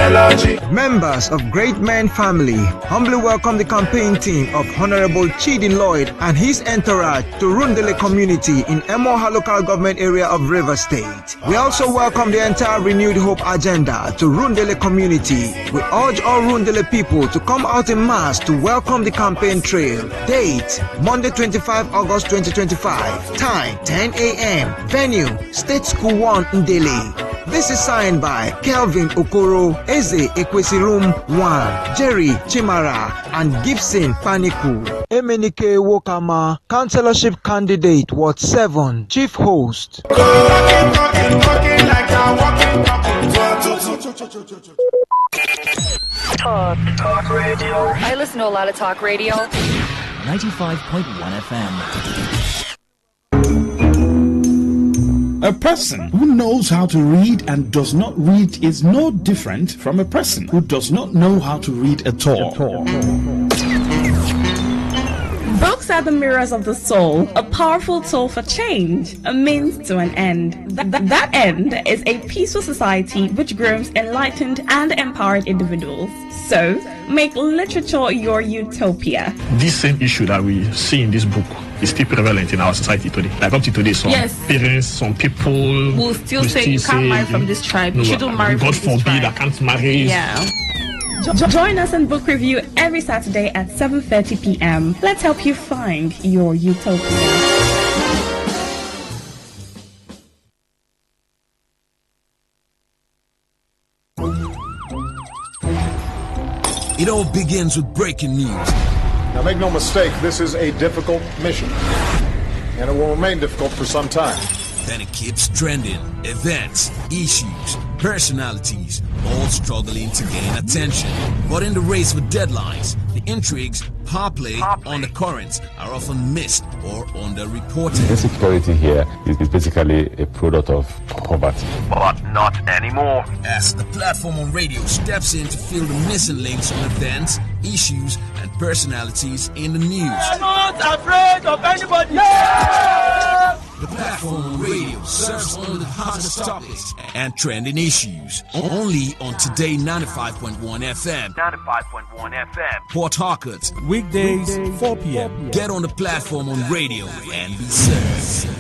Members of Great Men family humbly welcome the campaign team of Honorable Chidi Lloyd and his entourage to Rundele community in Emoha local government area of Rivers State. We also welcome the entire Renewed Hope agenda to Rundele community. We urge all Rundele people to come out in mass to welcome the campaign trail. Date, Monday 25 August 2025. Time, 10 a.m. Venue, State School 1 Ndele. This is signed by Kelvin Okoro, Eze Ekwesi Room 1, Jerry Chimara, and Gibson Paniku. Emenike Wokama, Councillorship Candidate, Ward 7, Chief Host. Talk radio. I listen to a lot of talk radio. 95.1 FM. A person who knows how to read and does not read is no different from a person who does not know how to read at all. Books are the mirrors of the soul, a powerful tool for change, a means to an end. That end is a peaceful society which grooms enlightened and empowered individuals. So, make literature your utopia. This same issue that we see in this book is still prevalent in our society today. Like up to today, some parents, some people will still say you can't marry from this tribe. You shouldn't marry from this tribe. God forbid, I can't marry. Yeah. Join us in book review every Saturday at 7:30 p.m. Let's help you find your utopia. It all begins with breaking news. Now make no mistake, this is a difficult mission, and it will remain difficult for some time. Then it keeps trending. Events, issues, personalities, all struggling to gain attention. But in the race for deadlines, the intrigues, power play, undercurrents are often missed or underreported. Insecurity here is basically a product of poverty. But not anymore. As the platform on radio steps in to fill the missing links on events, issues, and personalities in the news. I'm not afraid of anybody. The platform on radio serves only the hottest topics and trending issues. Only on Today 95.1 FM. 95.1 FM. Port Harcourt. Weekdays, 4 p.m. Get on the platform on radio and be served.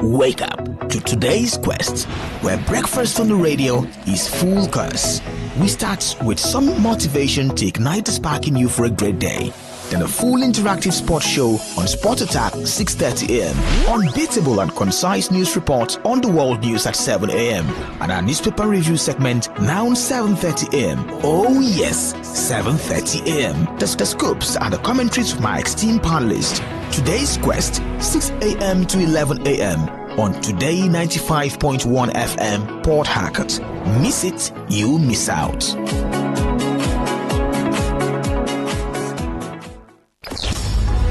Wake up to today's quest, where breakfast on the radio is full course. We start with some motivation to ignite the spark in you for a great day. Then a full interactive sports show on Sport Attack 6:30 a.m. Unbeatable and concise news reports on the world news at 7 a.m. And our newspaper review segment now 7:30 a.m. Oh yes, 7:30 a.m. The scoops and the commentaries from my esteemed panelists. Today's quest 6 a.m. to 11 a.m. on Today 95.1 FM Port Harcourt. Miss it, you miss out.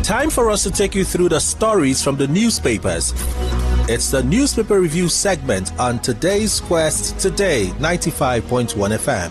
Time for us to take you through the stories from the newspapers. It's the newspaper review segment on Today's Quest, Today 95.1 FM.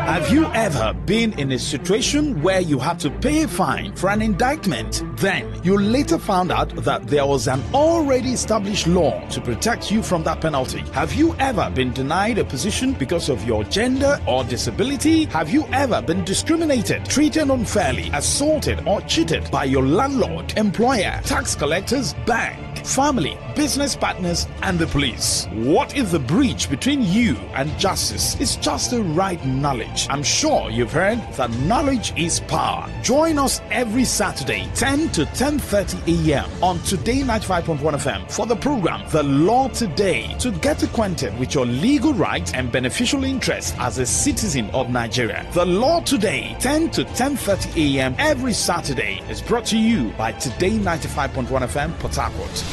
Have you ever been in a situation where you had to pay a fine for an indictment? Then you later found out that there was an already established law to protect you from that penalty. Have you ever been denied a position because of your gender or disability? Have you ever been discriminated, treated unfairly, assaulted or cheated by your landlord, employer, tax collectors, bank, family, business partners and the police? What if the breach between you and justice is just the right knowledge? I'm sure you've heard that knowledge is power. Join us every Saturday 10 to 10:30 a.m. on Today 95.1 FM for the program The Law Today, to get acquainted with your legal rights and beneficial interests as a citizen of Nigeria. The Law Today 10 to 10:30 a.m. every Saturday is brought to you by Today 95.1 FM Port Harcourt.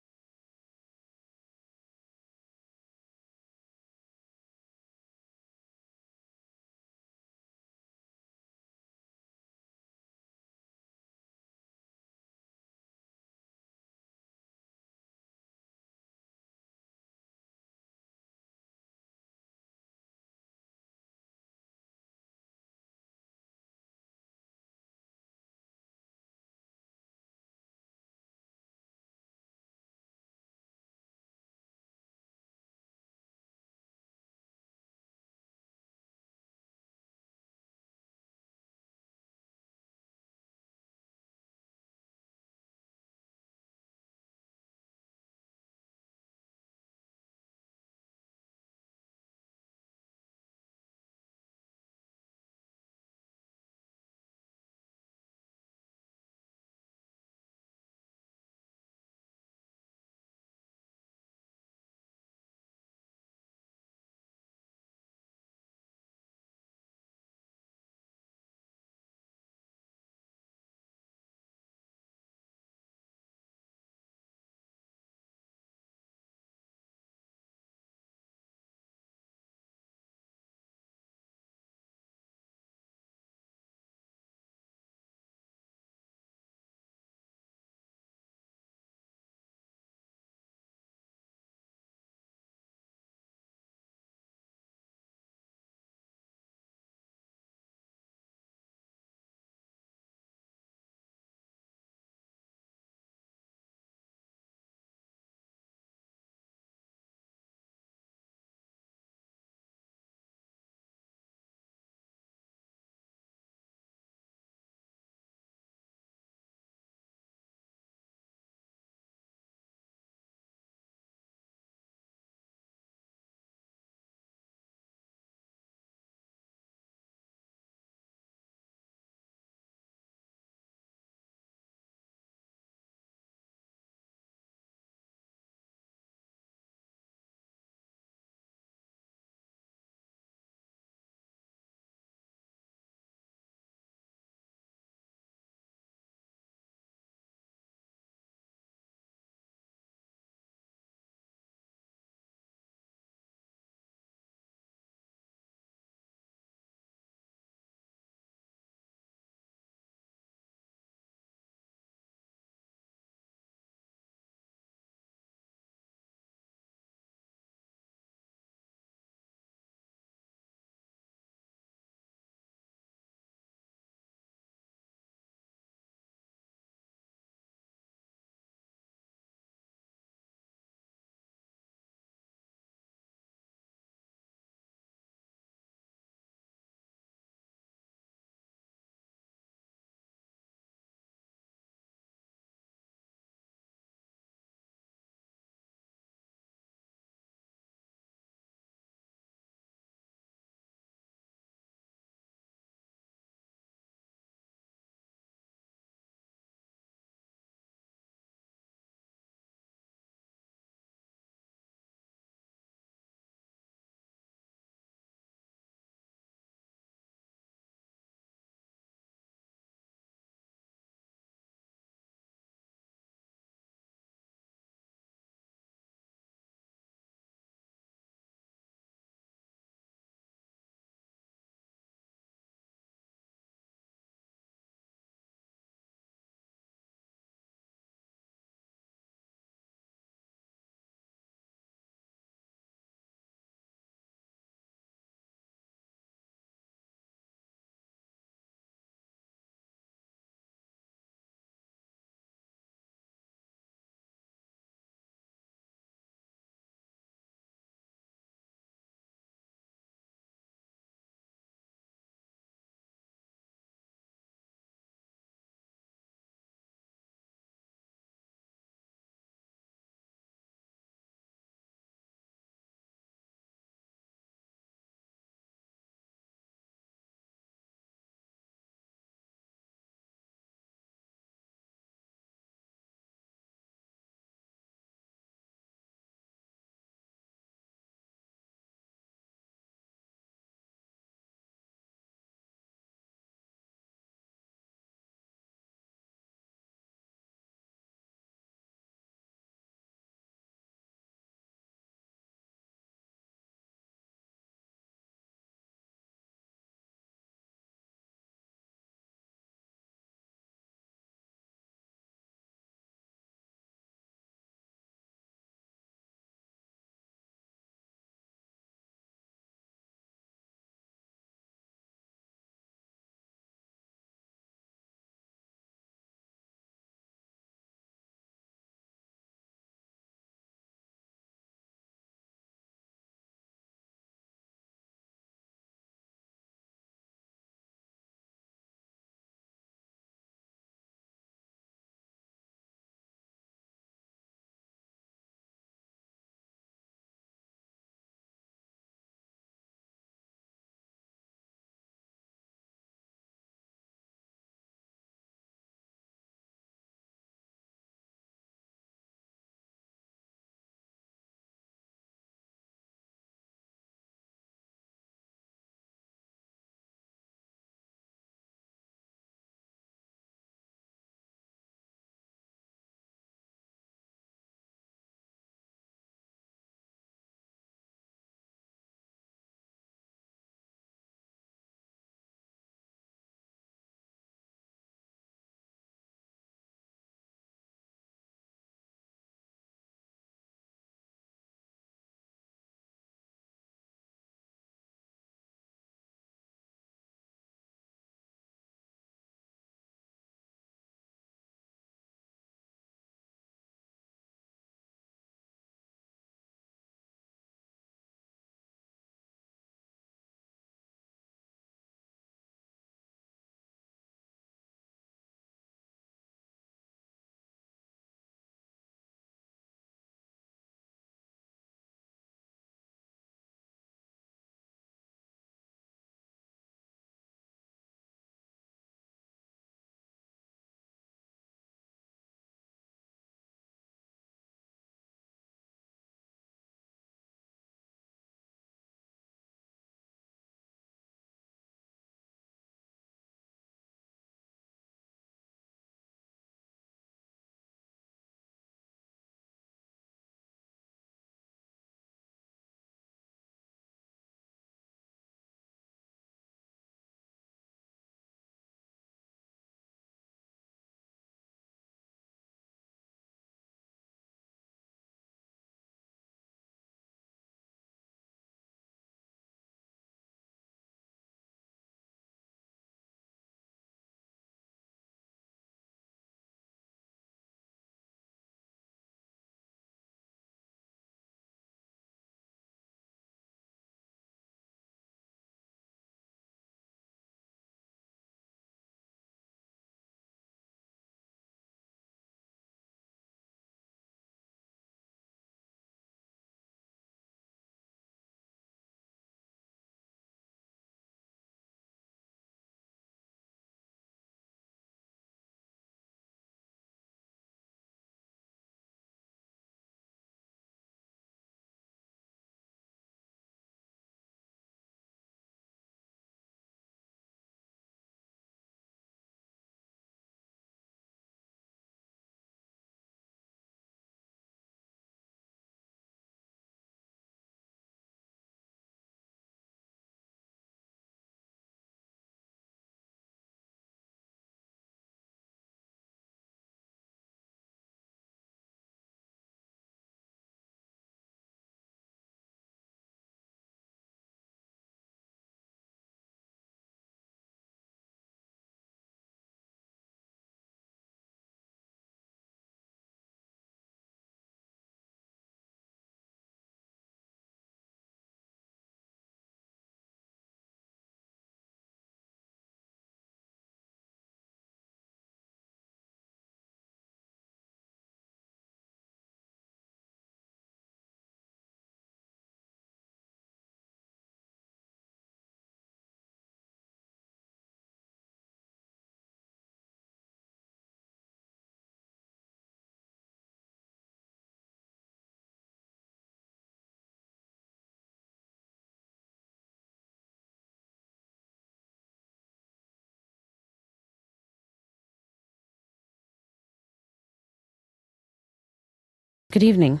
Good evening.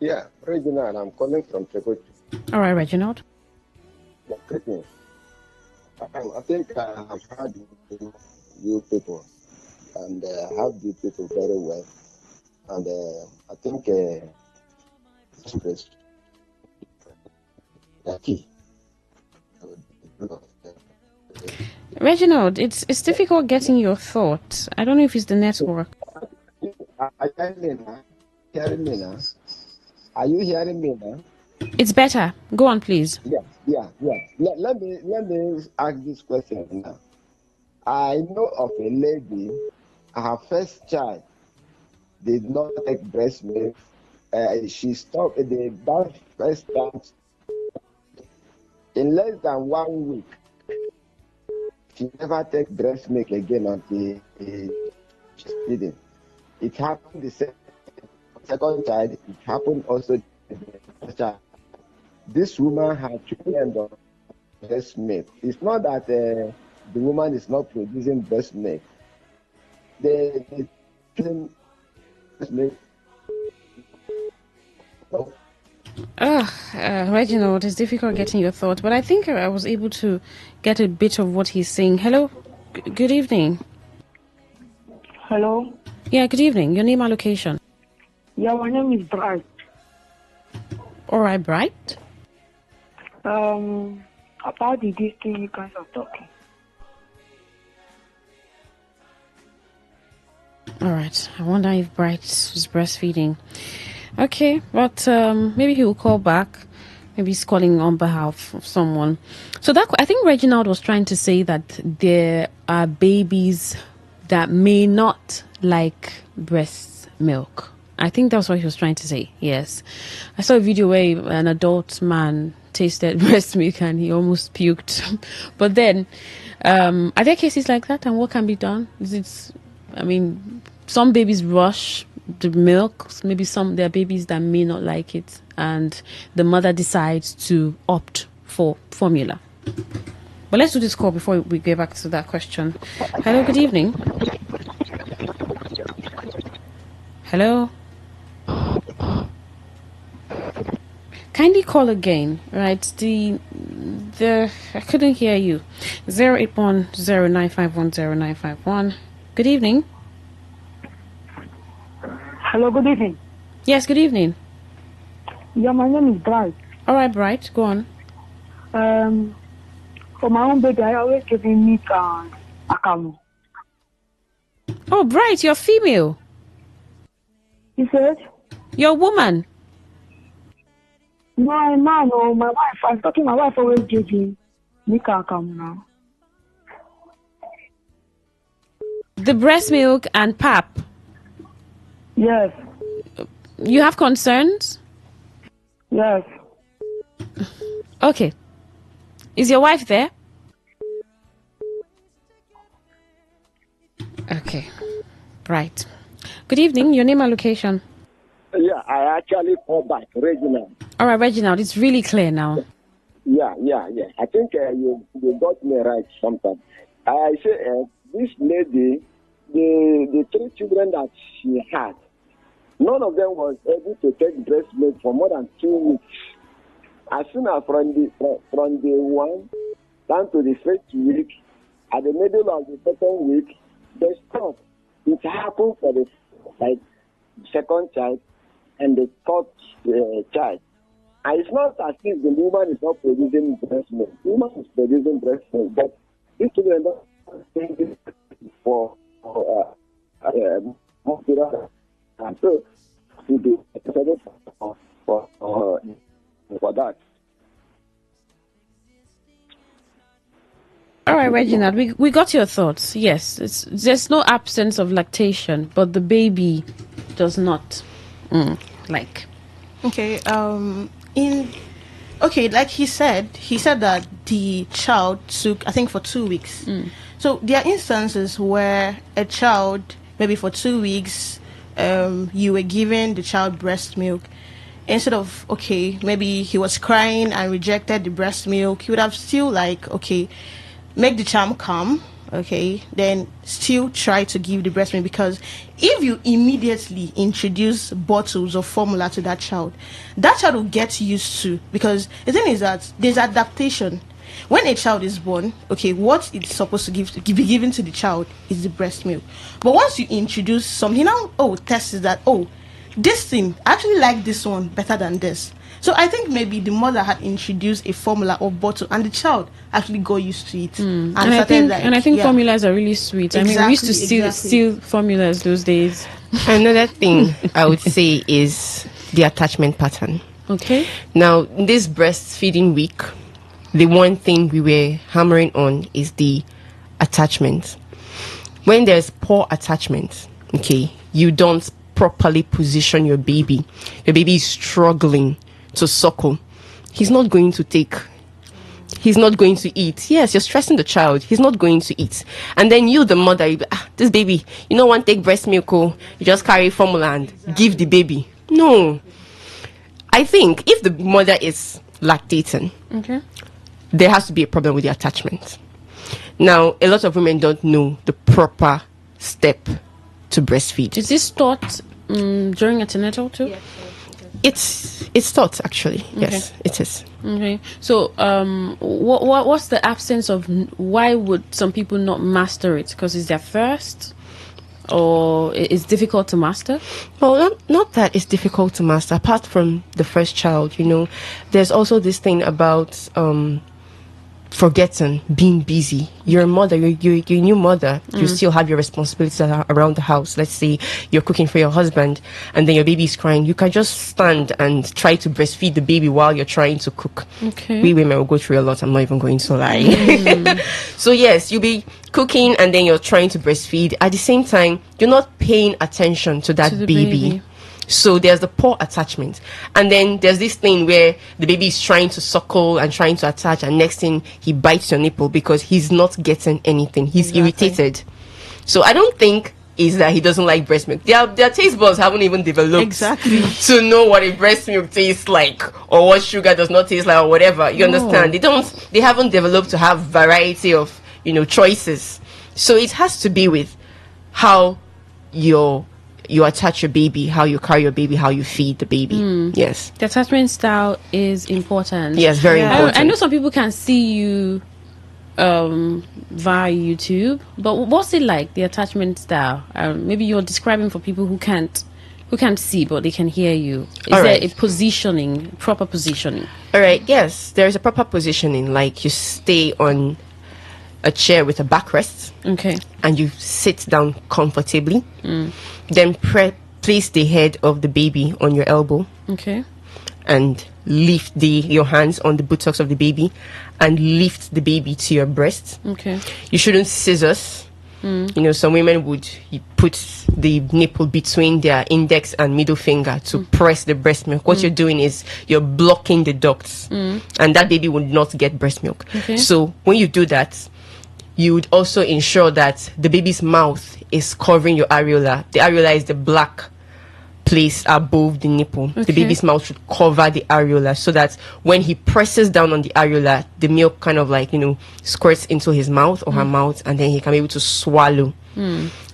Yeah, Reginald, I'm calling from Trekochi. All right, Reginald. I think I have heard you people, and I have you people very well. And I think it's key. Reginald, it's difficult getting your thoughts. I don't know if it's the network. Are you hearing me now? Are you hearing me now? It's better. Go on, please. Yeah. Let me ask this question now. I know of a lady, her first child did not take breast milk. She stopped that first time in less than 1 week. She never take breast milk again until she's feeding. It happened the second child. It happened also the first child. This woman had children of breast milk. It's not that the woman is not producing breast milk. The breast milk. Reginald, it's difficult getting your thoughts, but I think I was able to get a bit of what he's saying. Hello, good evening. Hello. Yeah, good evening. Your name and location? Yeah, my name is Bright. All right, Bright. About this thing you guys are talking. All right. I wonder if Bright is breastfeeding. Okay, but maybe he will call back. Maybe he's calling on behalf of someone. So that I think Reginald was trying to say that there are babies that may not like breast milk. I think that's what he was trying to say. Yes, I saw a video where an adult man tasted breast milk and he almost puked. But then, are there cases like that, and what can be done? Some babies rush the milk. Maybe there are babies that may not like it, and the mother decides to opt for formula. But let's do this call before we get back to that question. Hello, good evening. Hello. Kindly call again, right? The I couldn't hear you. 08109510951. Good evening. Hello, good evening. Yes, good evening. Yeah, my name is Bright. All right, Bright, go on. For my own baby, I always give him milk and akamu. Oh, Bright, you're female. You said? You're a woman. No, I'm man. No, my wife. I'm talking. My wife always gives him milk and akamu now. The breast milk and pap. Yes. You have concerns? Yes. Okay. Is your wife there? Okay. Right. Good evening. Your name and location? Yeah, I actually called back, Reginald. All right, Reginald. It's really clear now. Yeah. I think you got me right sometimes. I say this lady, the 3 children that she had, none of them was able to take breast milk for more than 2 weeks. As soon as from day one down to the first week, at the middle of the second week, they stopped. It happened for the second child and the third child. And it's not as if the woman is not producing breast milk. The woman is producing breast milk, but these children don't think it for and so to be excited for that. All right, Reginald, we got your thoughts. Yes, there's no absence of lactation, but the baby does not like. Okay. Like he said that the child took, I think, for 2 weeks. So there are instances where a child, maybe for 2 weeks, you were giving the child breast milk. Instead of, maybe he was crying and rejected the breast milk, you would have still make the child calm, okay, then still try to give the breast milk, because if you immediately introduce bottles of formula to that child will get used to, because the thing is that there's adaptation. When a child is born, okay, what it's supposed to be given to the child is the breast milk. But once you introduce something, now, test is that, this thing, I actually like this one better than this. So I think maybe the mother had introduced a formula or bottle, and the child actually got used to it. And I think formulas are really sweet. Exactly, I mean, we used to steal formulas those days. Another thing I would say is the attachment pattern. Okay. Now, this breastfeeding week, the one thing we were hammering on is the attachment. When there's poor attachment, okay, you don't properly position your baby is struggling to suckle, he's not going to eat. Yes, you're stressing the child, he's not going to eat. And then you, the mother, this baby, you don't want to take breast milk, you just carry formula and give the baby. No. I think if the mother is lactating, okay, there has to be a problem with the attachment. Now, a lot of women don't know the proper step to breastfeed. Is this taught during antenatal too? Yes. It's taught, actually. Okay. Yes, it is. Okay. So, what's the absence of? Why would some people not master it? Because it's their first, or it's difficult to master? Well, not that it's difficult to master. Apart from the first child, there's also this thing about forgetting, being busy. You're a mother, you're a new mother. You still have your responsibilities around the house. Let's say you're cooking for your husband and then your baby is crying. You can just stand and try to breastfeed the baby while you're trying to cook. Okay. We women will go through a lot. I'm not even going to lie. So yes, you'll be cooking and then you're trying to breastfeed. At the same time, you're not paying attention to that baby. So there's the poor attachment. And then there's this thing where the baby is trying to suckle and trying to attach, and next thing he bites your nipple because he's not getting anything. He's irritated. So I don't think is that he doesn't like breast milk. Their taste buds haven't even developed to know what a breast milk tastes like, or what sugar does not taste like, or whatever. You understand? They haven't developed to have variety of, choices. So it has to be with how you attach your baby, how you carry your baby, how you feed the baby. Yes. The attachment style is important. Yes, very important. I know some people can see you via YouTube, but what's it like, the attachment style? Maybe you're describing for people who can't see, but they can hear you. Is there a proper positioning? All right, yes, there is a proper positioning. Like you stay on a chair with a backrest. Okay. And you sit down comfortably. Then place the head of the baby on your elbow. Okay. And lift your hands on the buttocks of the baby and lift the baby to your breast. Okay. You shouldn't scissors. Some women would put the nipple between their index and middle finger to press the breast milk. What you're doing is you're blocking the ducts, and that baby would not get breast milk. Okay. So when you do that, you would also ensure that the baby's mouth is covering your areola. The areola is the black place above the nipple. Okay. The baby's mouth should cover the areola so that when he presses down on the areola, the milk kind of squirts into his mouth or her mouth, and then he can be able to swallow.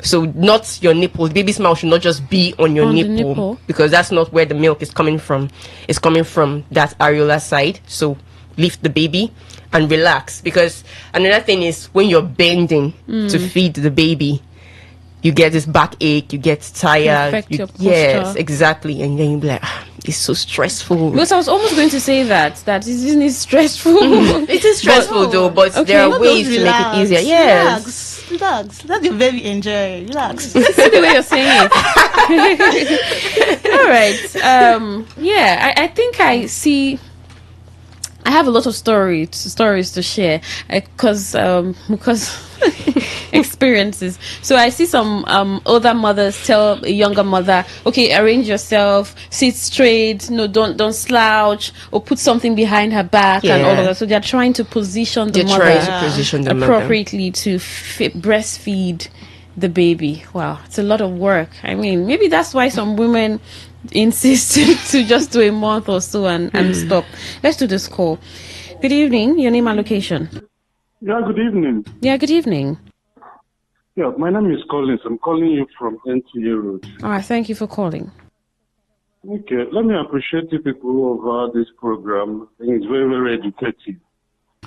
So not your nipple. The baby's mouth should not just be on your nipple, because that's not where the milk is coming from. It's coming from that areola side. So lift the baby and relax, because another thing is when you're bending to feed the baby, you get this backache, you get tired. Yes, exactly. And then you'll be like, it's so stressful. Because I was almost going to say that isn't it stressful? It is stressful but there are ways to make it easier. Yes. Relax. Let your baby enjoy. Relax. See the way you're saying it. All right. I think I see. I have a lot of stories to share because experiences. So I see some older mothers tell a younger mother, okay, arrange yourself, sit straight, don't slouch, or put something behind her back and all of that. So they're trying to position the mother appropriately to breastfeed the baby. Wow, it's a lot of work. I mean, maybe that's why some women insist to just do a month or so and stop. Let's do this call. Good evening. Your name and location. Yeah, good evening. Yeah, good evening. Yeah, my name is Collins. I'm calling you from NTA Road. All right, thank you for calling. Okay, let me appreciate you people over this program. I think it's very, very educative.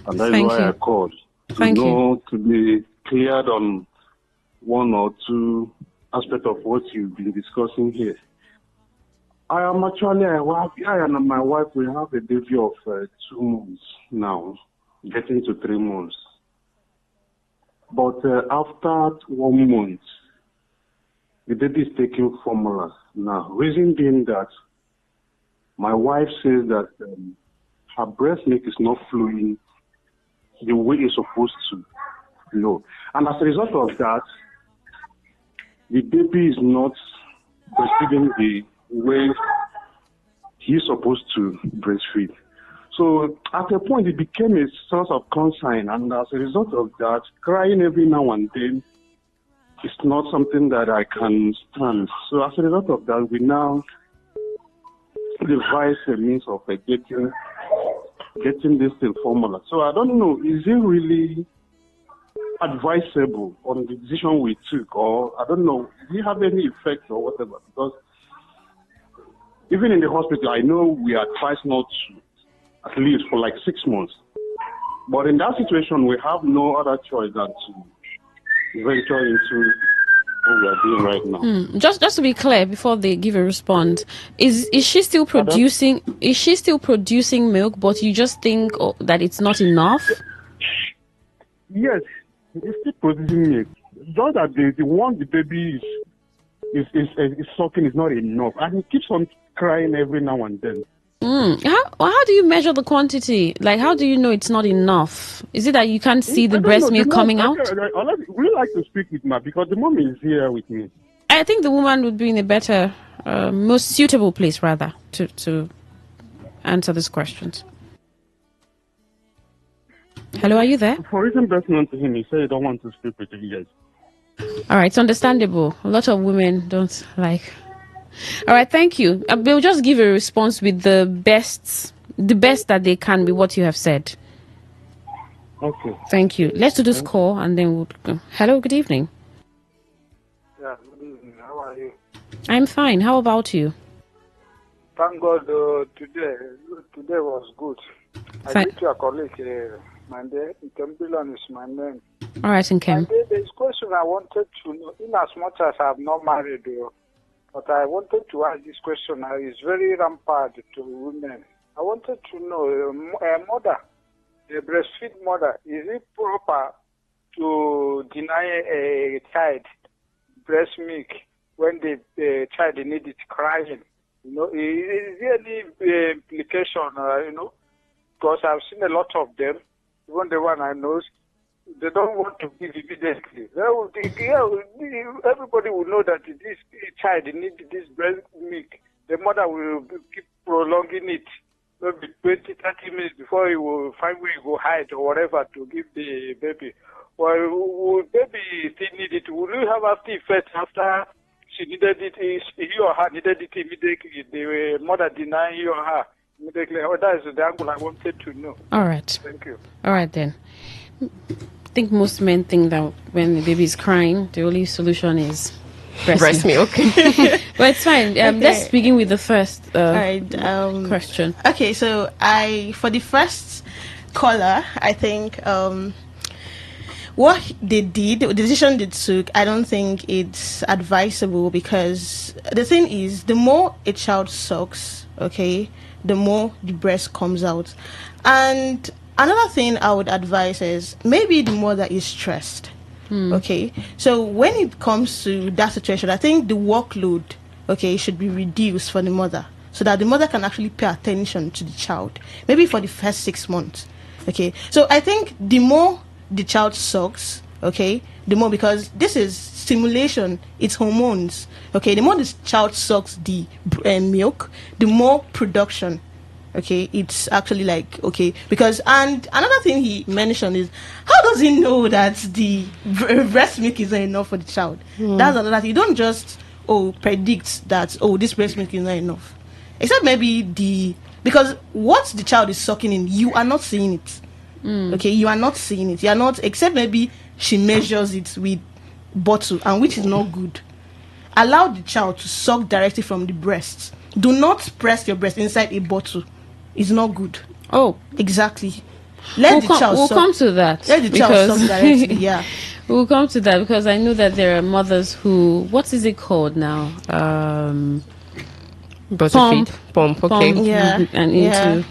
And that's why I called. To be cleared on one or two aspects of what you've been discussing here. I am actually I and my wife, we have a baby of 2 months now, getting to 3 months. But after 1 month, the baby is taking formula now. Reason being that my wife says that her breast milk is not flowing the way it's supposed to flow. And as a result of that, the baby is not breastfeeding the way he's supposed to breastfeed. So at a point, it became a source of concern, and as a result of that, crying every now and then is not something that I can stand. So as a result of that, we now devise a means of getting this thing formula. So I don't know, is it really advisable on the decision we took, or I don't know, do you have any effect or whatever? Because even in the hospital, I know we are advised not to, at least for like 6 months. But in that situation, we have no other choice than to venture into what we are doing right now. Just to be clear, before they give a response, is she still producing? Is she still producing milk? But you just think that it's not enough? Yes, it's still producing milk. Just that the one the baby is sucking is not enough, and he keeps on crying every now and then. How do you measure the quantity? Like, how do you know it's not enough? Is it that you can't see the breast milk coming out? We like to speak with Ma because the mom is here with me. I think the woman would be in a better, most suitable place, rather, to answer these questions. Hello, are you there? For reason best known to him, he said he don't want to speak with you guys. All right, it's understandable. A lot of women don't like. All right, thank you. We'll just give a response with the best that they can with what you have said. Okay. Thank you. Let's do this call and then we'll go. Hello, good evening. Yeah, good evening. How are you? I'm fine. How about you? Thank God today was good. I think your colleague, Mande, Intembilan is my name. All right, Inkem. There's a question I wanted to know, in as much as I'm not married, but I wanted to ask this question. It's very rampant to women. I wanted to know, a mother, a breastfeed mother, is it proper to deny a child breast milk when the child needs it crying? Is there any implication, because I've seen a lot of them, even the one I know, they don't want to give immediately. Everybody will know that this child needs this breast milk. The mother will keep prolonging it, maybe 20, 30 minutes before he will find where he will hide or whatever to give the baby. Well, will baby still need it? Will you have after effects after she needed it, he or her needed it immediately? The mother denied he or her immediately. That is the angle I wanted to know. All right. Thank you. All right then. I think most men think that when the baby is crying, the only solution is breast milk. But it's fine. Let's begin with the first question. Okay, so for the first caller, I think what they did, the decision they took, I don't think it's advisable, because the thing is, the more a child sucks, okay, the more the breast comes out. And another thing I would advise is maybe the mother is stressed. Okay, so when it comes to that situation, I think the workload, okay, should be reduced for the mother, so that the mother can actually pay attention to the child, maybe for the first 6 months. Okay, so I think the more the child sucks, okay, the more, because this is stimulation, it's hormones. Okay, the more the child sucks the milk, the more production. Okay, it's actually like, okay, because, and another thing he mentioned is, how does he know that the breast milk is not enough for the child? That's another thing. You don't just, predict that, this breast milk is not enough. Except maybe because what the child is sucking in, you are not seeing it. Okay, you are not seeing it. You are not, except maybe she measures it with bottle, and which is not good. Allow the child to suck directly from the breast. Do not press your breast inside a bottle. It's not good. Oh, exactly. We'll come to that. Let the child suck directly. Yeah, we'll come to that because I know that there are mothers who, what is it called now? Pump. Okay. Yeah. And into.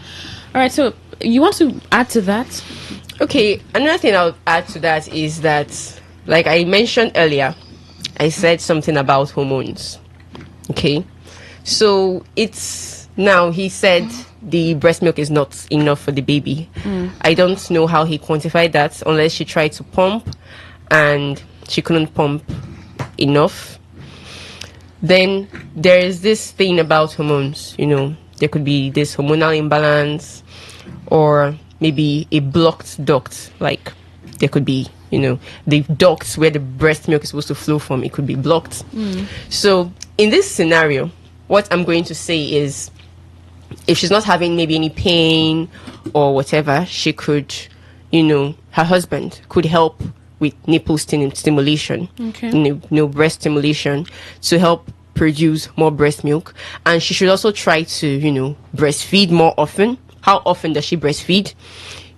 All right. So you want to add to that? Okay. Another thing I'll add to that is that, like I mentioned earlier, I said something about hormones. Okay. So it's now he said the breast milk is not enough for the baby. I don't know how he quantified that unless she tried to pump and she couldn't pump enough. Then there is this thing about hormones, there could be this hormonal imbalance or maybe a blocked duct, like there could be, the ducts where the breast milk is supposed to flow from, it could be blocked. So in this scenario, what I'm going to say is if she's not having maybe any pain or whatever, she could, her husband could help with nipple stimulation, breast stimulation to help produce more breast milk. And she should also try to, breastfeed more often. How often does she breastfeed?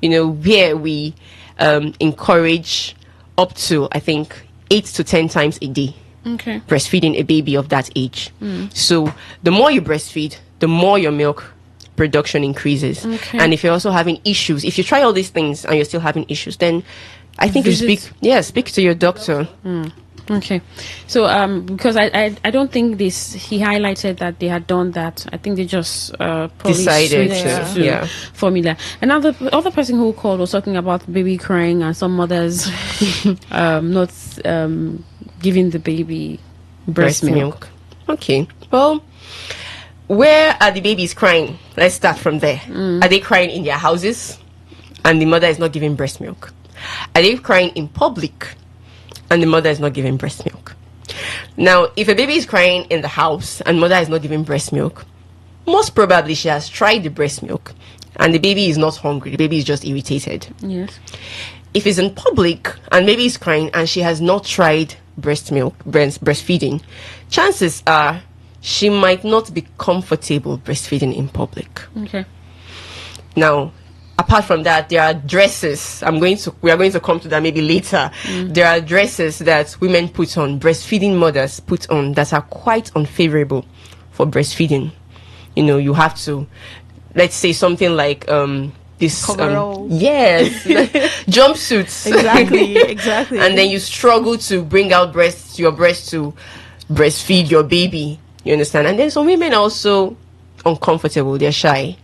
Where we encourage up to, I think, 8 to 10 times a day. Okay. Breastfeeding a baby of that age. So the more you breastfeed, the more your milk production increases. Okay. And if you're also having issues, if you try all these things and you're still having issues, then I think you speak to your doctor. Okay. So because I don't think he highlighted that they had done that. I think they just probably decided to formula. Another other person who called was talking about baby crying and some mothers not giving the baby breast milk. Okay. Well, where are the babies crying? Let's start from there. Are they crying in their houses and the mother is not giving breast milk? Are they crying in public and the mother is not giving breast milk? Now, if a baby is crying in the house and mother is not giving breast milk, most probably she has tried the breast milk and the baby is not hungry. The baby is just irritated. Yes. If it's in public and baby is crying and she has not tried breastfeeding, chances are she might not be comfortable breastfeeding in public. Okay. Now, apart from that, there are dresses. We are going to come to that maybe later. There are dresses that women put on, breastfeeding mothers put on, that are quite unfavorable for breastfeeding. You have to, let's say something like this yes jumpsuits. Exactly. And then you struggle to bring out your breast to breastfeed your baby. You understand? And then some women are also uncomfortable, they're shy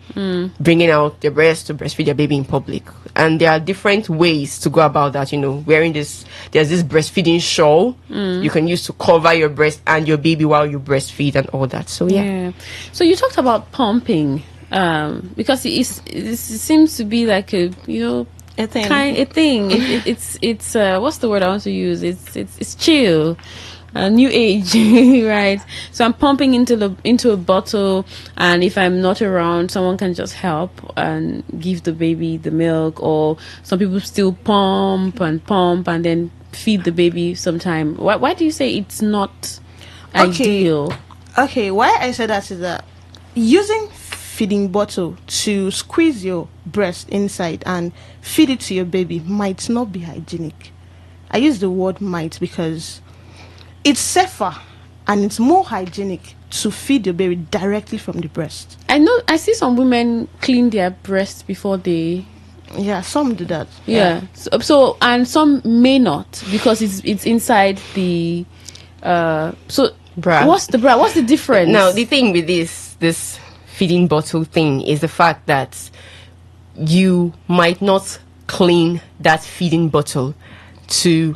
bringing out their breast to breastfeed their baby in public. And there are different ways to go about that. Wearing there's this breastfeeding shawl you can use to cover your breast and your baby while you breastfeed and all that. So yeah. So you talked about pumping because it seems to be like a thing. It's what's the word I want to use? It's chill. New age, right? So I'm pumping into a bottle, and if I'm not around, someone can just help and give the baby the milk. Or some people still pump and then feed the baby sometime. Why do you say it's not ideal? Okay, why I said that is that using feeding bottle to squeeze your breast inside and feed it to your baby might not be hygienic. I use the word might because it's safer and it's more hygienic to feed your baby directly from the breast. I see some women clean their breast before they... Yeah, some do that. Yeah. So and some may not because it's inside the... So bra. What's the difference? Now, the thing with this feeding bottle thing is the fact that you might not clean that feeding bottle to...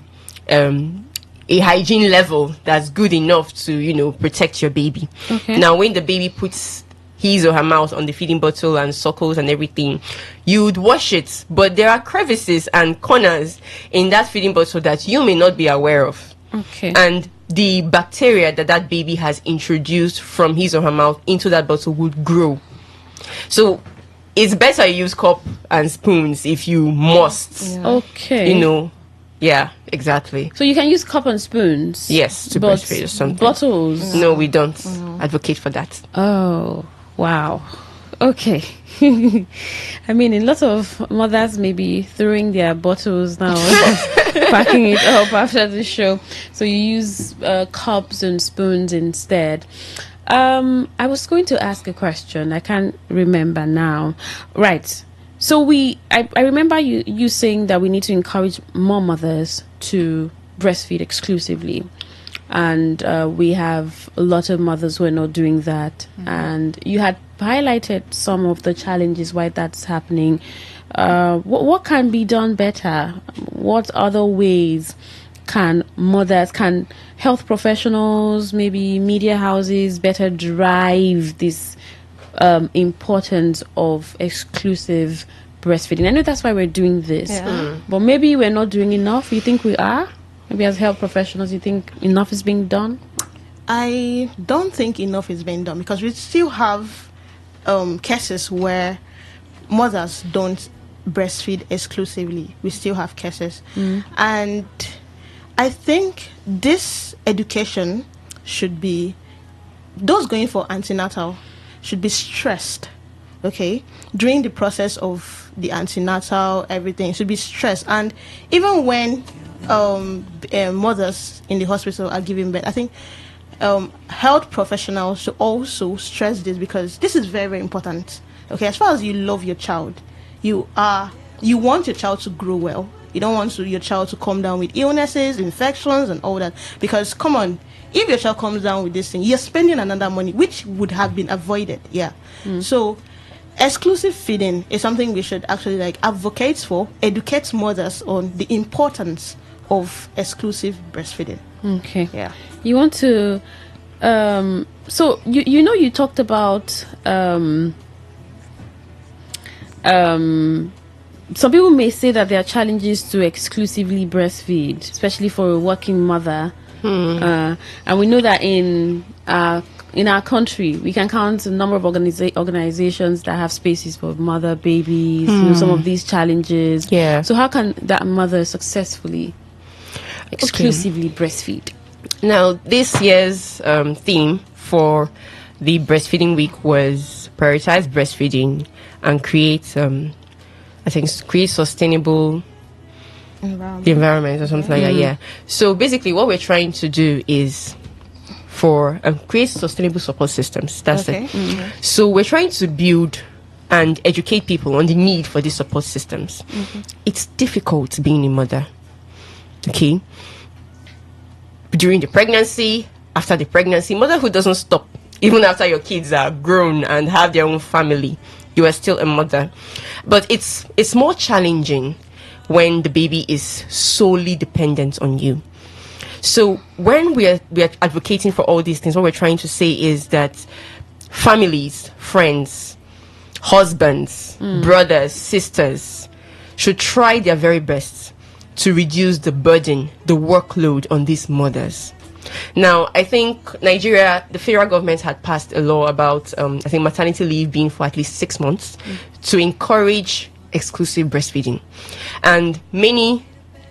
a hygiene level that's good enough to, protect your baby. Okay. Now, when the baby puts his or her mouth on the feeding bottle and suckles and everything, you would wash it. But there are crevices and corners in that feeding bottle that you may not be aware of. Okay. And the bacteria that baby has introduced from his or her mouth into that bottle would grow. So it's better you use cup and spoons if you must. Yeah. Okay. Yeah, exactly. So you can use cup and spoons? Yes, to breastfeed or something. Bottles? No, we don't advocate for that. Oh, wow. Okay. I mean, a lot of mothers may be throwing their bottles now, packing it up after the show. So you use cups and spoons instead. I was going to ask a question. I can't remember now. Right. So I remember you saying that we need to encourage more mothers to breastfeed exclusively. And we have a lot of mothers who are not doing that. And you had highlighted some of the challenges why that's happening. What can be done better? What other ways can health professionals, maybe media houses, better drive this importance of exclusive breastfeeding? I know that's why we're doing this, but maybe we're not doing enough. You think we are? Maybe as health professionals, you think enough is being done? I don't think enough is being done because we still have cases where mothers don't breastfeed exclusively. We still have cases. And I think this education should be, those going for antenatal should be stressed, okay? During the process of the antenatal, everything should be stressed. And even when mothers in the hospital are giving birth, I think health professionals should also stress this because this is very, very important. Okay, as far as you love your child, you want your child to grow well. You don't want your child to come down with illnesses, infections, and all that. Because come on, if your child comes down with this thing, you're spending another money which would have been avoided. Yeah. So exclusive feeding is something we should actually advocate for, educate mothers on the importance of exclusive breastfeeding. Okay. Yeah. You want to so you talked about some people may say that there are challenges to exclusively breastfeed, especially for a working mother. And we know that in our country, we can count a number of organizations that have spaces for mother, babies, some of these challenges. Yeah. So how can that mother successfully exclusively breastfeed? Now, this year's theme for the breastfeeding week was prioritize breastfeeding and create sustainable environment or something like that. Yeah. So basically, what we're trying to do is for create sustainable support systems. That's it. So we're trying to build and educate people on the need for these support systems. It's difficult being a mother. Okay. During the pregnancy, after the pregnancy, motherhood doesn't stop. Even after your kids are grown and have their own family, you are still a mother. But it's more challenging when the baby is solely dependent on you. So when we are advocating for all these things, what we're trying to say is that families, friends, husbands, brothers, sisters should try their very best to reduce the burden, the workload on these mothers. Now, I think Nigeria, the federal government had passed a law about, maternity leave being for at least 6 months to encourage exclusive breastfeeding. And many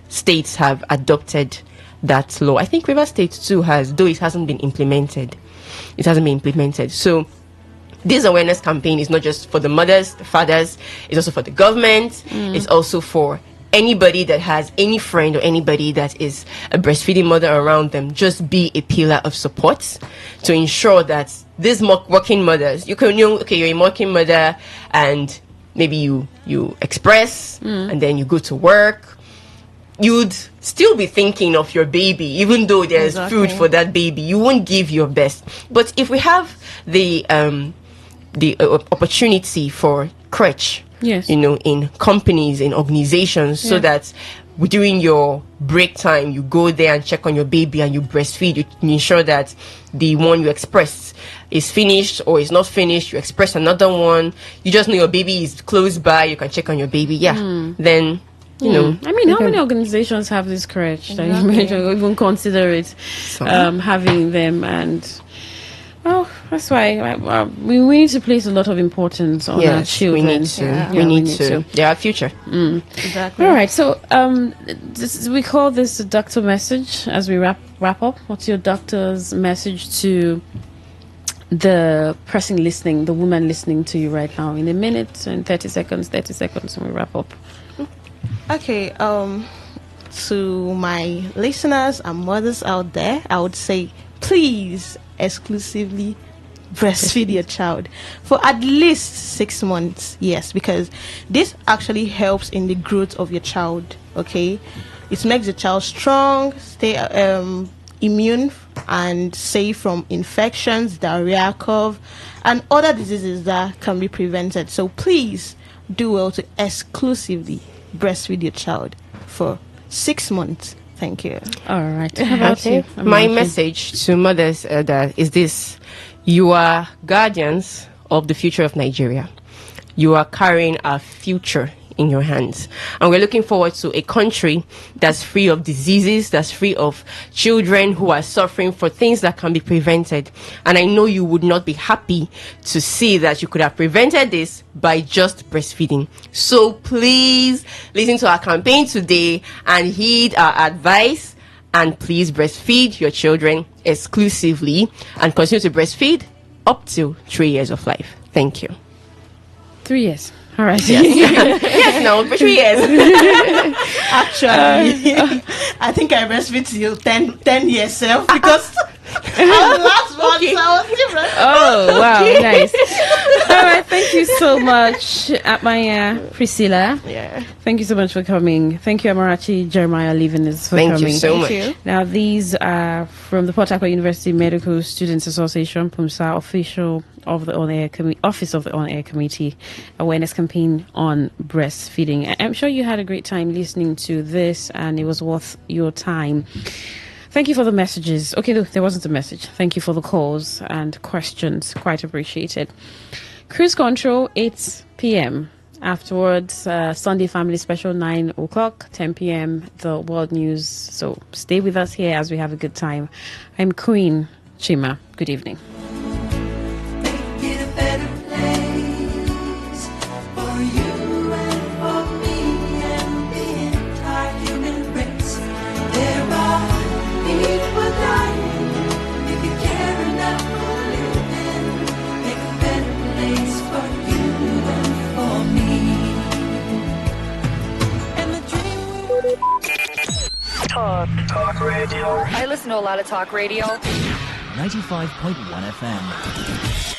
states have adopted that law. I think River State too has, though it hasn't been implemented. It hasn't been implemented. So this awareness campaign is not just for the mothers, the fathers, it's also for the government, it's also for anybody that has any friend or anybody that is a breastfeeding mother around them. Just be a pillar of support to ensure that these working mothers, you're a working mother and maybe you express and then you go to work, you'd still be thinking of your baby, even though there's food for that baby. You won't give your best. But if we have the opportunity for crèche, yes, in companies, in organizations, so that during your break time, you go there and check on your baby and you breastfeed. You ensure that the one you expressed is finished or is not finished. You express another one. You just know your baby is close by. You can check on your baby. Then, I mean, how many organizations have this crèche that you mentioned, or even consider it having them? And, well, That's why we need to place a lot of importance on our children. We need to. We need to. They are our future. Exactly. All right. So we call this a doctor message as we wrap up. What's your doctor's message to the person listening, the woman listening to you right now? In a minute and 30 seconds, and we wrap up. Okay. To my listeners and mothers out there, I would say, please exclusively breastfeed your child for at least 6 months. Yes, because this actually helps in the growth of your child. Okay, it makes the child strong, stay immune and safe from infections, diarrhea, cough, and other diseases that can be prevented. So please do well to exclusively breastfeed your child for 6 months. Thank you. All right. How about you? My message to mothers is this: you are guardians of the future of Nigeria. You are carrying our future in your hands, and we're looking forward to a country that's free of diseases, that's free of children who are suffering for things that can be prevented. And I know you would not be happy to see that you could have prevented this by just breastfeeding. So please listen to our campaign today and heed our advice, and please breastfeed your children exclusively and continue to breastfeed up to 3 years of life. Thank you. 3 years. All right. Yes. Yes, no, for 3 years. Actually, I think I breastfeed till 10 years self because I was last one, so I was different. Oh, wow. Nice. All right. Thank you so much, Atmaya Priscilla. Yeah. Thank you so much for coming. Thank you, Amarachi Jeremiah Levinus, for coming. Thank you so much. Now, these are from the Port Harcourt University Medical Students Association, PUMSA, official of the Office of the On-Air Committee Awareness Campaign on Breastfeeding. I'm sure you had a great time listening to this, and it was worth your time. Thank you for the messages. Okay, look, there wasn't a message. Thank you for the calls and questions. Quite appreciated. Cruise Control, 8 p.m. Afterwards, Sunday Family Special, 9 o'clock, 10 p.m., the World News. So stay with us here as we have a good time. I'm Queen Chima. Good evening. Talk radio. I listen to a lot of talk radio. 95.1 FM.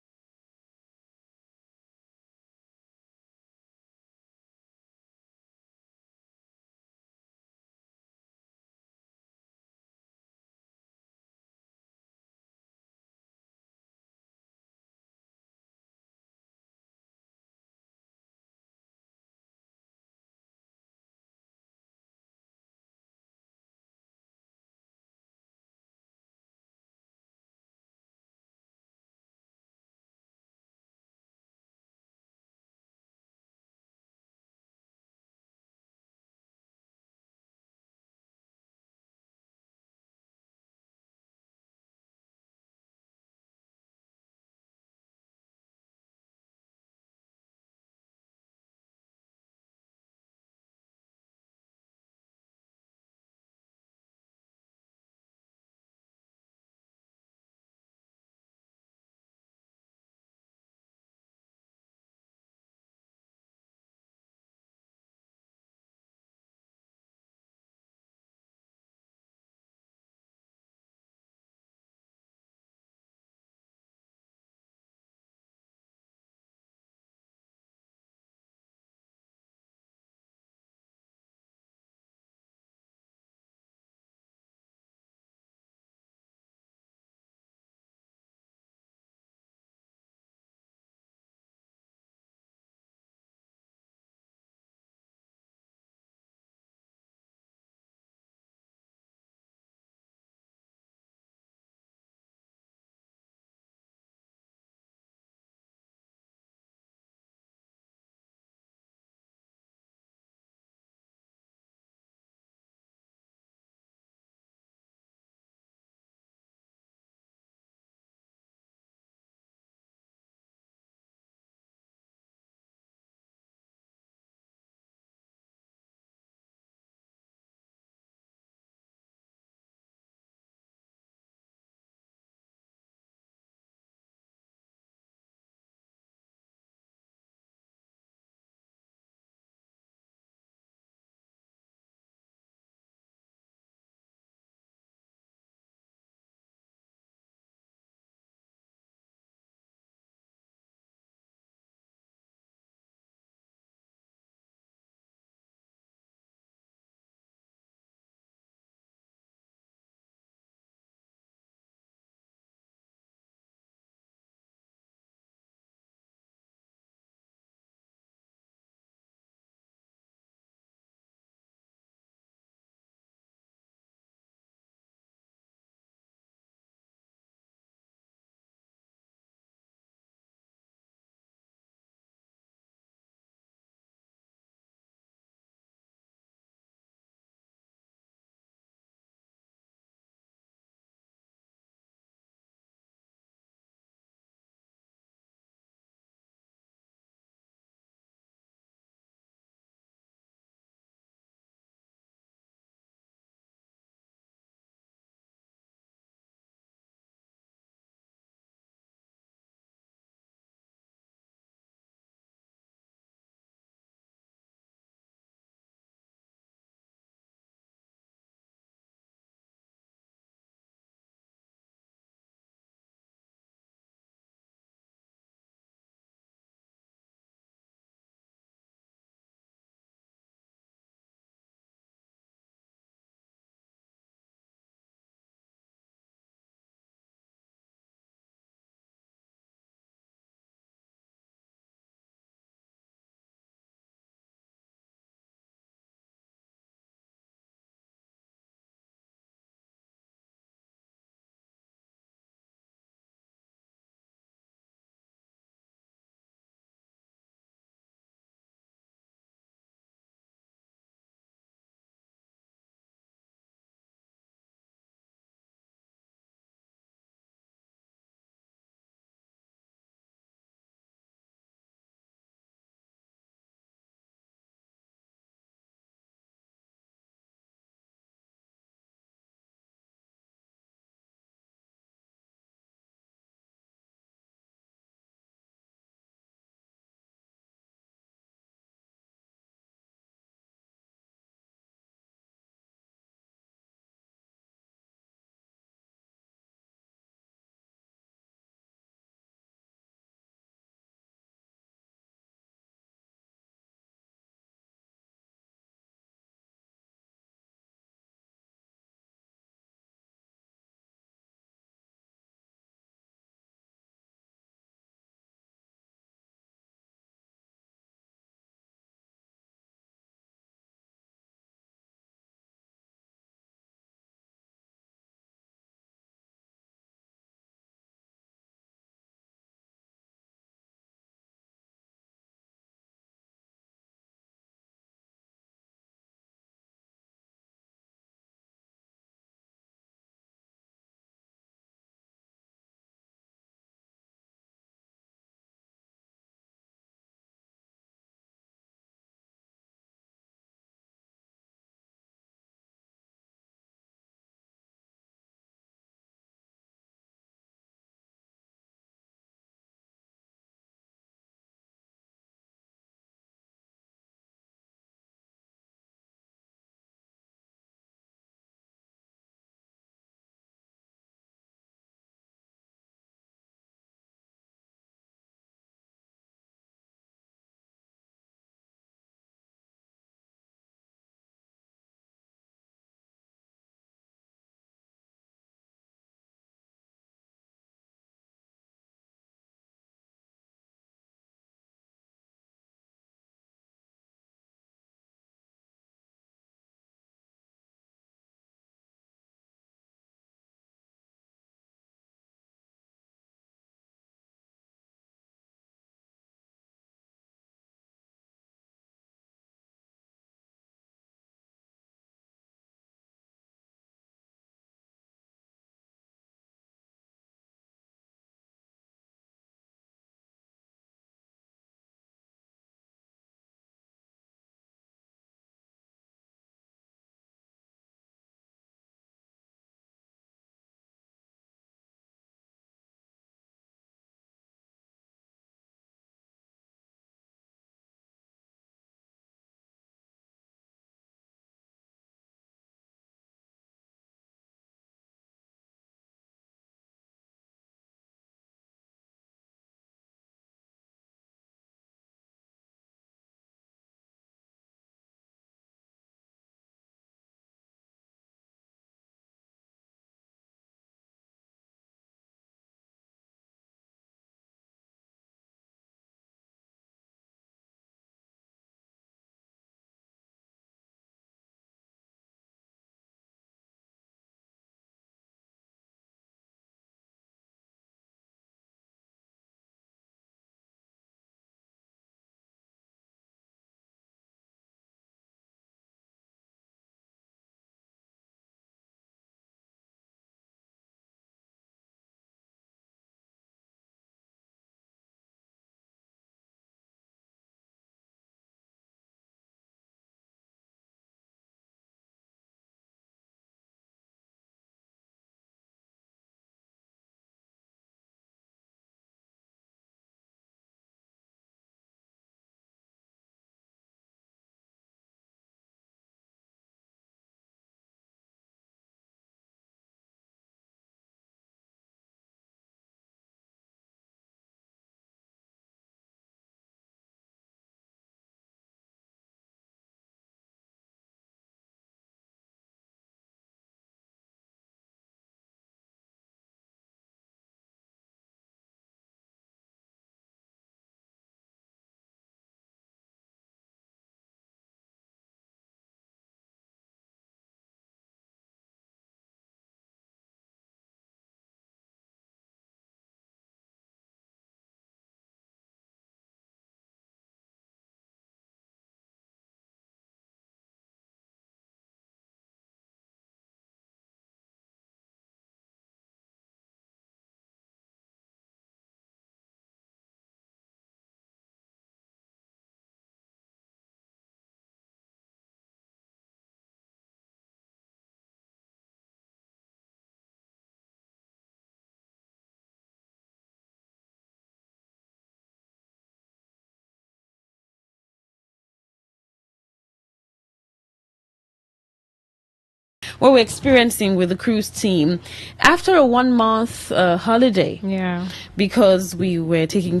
what we're experiencing with the cruise team after a 1 month holiday. Yeah. Because we were taking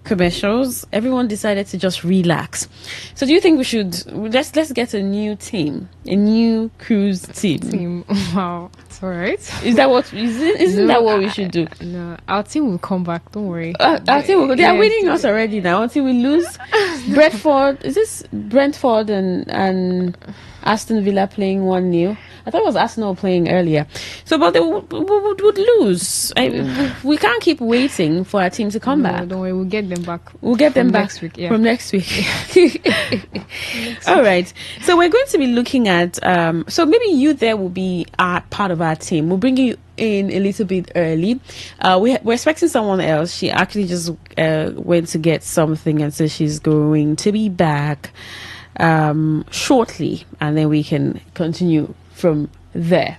commercials, everyone decided to just relax. So do you think we should let's get a new team, a new cruise team? Wow, it's all right. Isn't that what we should do? No, our team will come back, don't worry. Our team will go. They are winning us already now until we lose. Brentford and Aston Villa playing 1-0. I thought it was Arsenal playing earlier. So, but they would lose. We can't keep waiting for our team to come back. Don't worry, we'll get them back. We'll get them back from next week. All right. So we're going to be looking at. So maybe you there will be part of our team. We'll bring you in a little bit early. We're expecting someone else. She actually just went to get something, and so she's going to be back shortly, and then we can continue from there.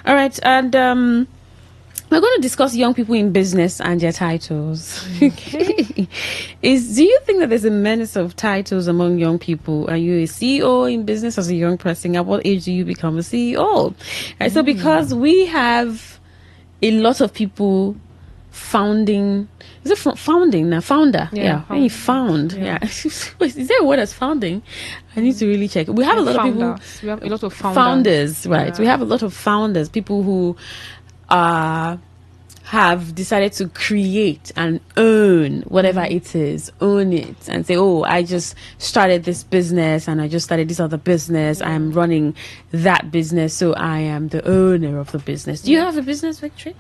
All right, and we're going to discuss young people in business and their titles. Okay. Do you think that there's a menace of titles among young people? Are you a CEO in business as a young person? At what age do you become a CEO? And so because we have a lot of people founding, is it founding now? Founder. Yeah. When you found. Yeah. Is there a word as founding? I need to really check. We have a lot of people. We have a lot of founders. Right. Yeah. We have a lot of founders, people who have decided to create and own whatever it is, own it and say, oh, I just started this business and I just started this other business. I'm running that business, so I am the owner of the business. Do you have a business, Victory?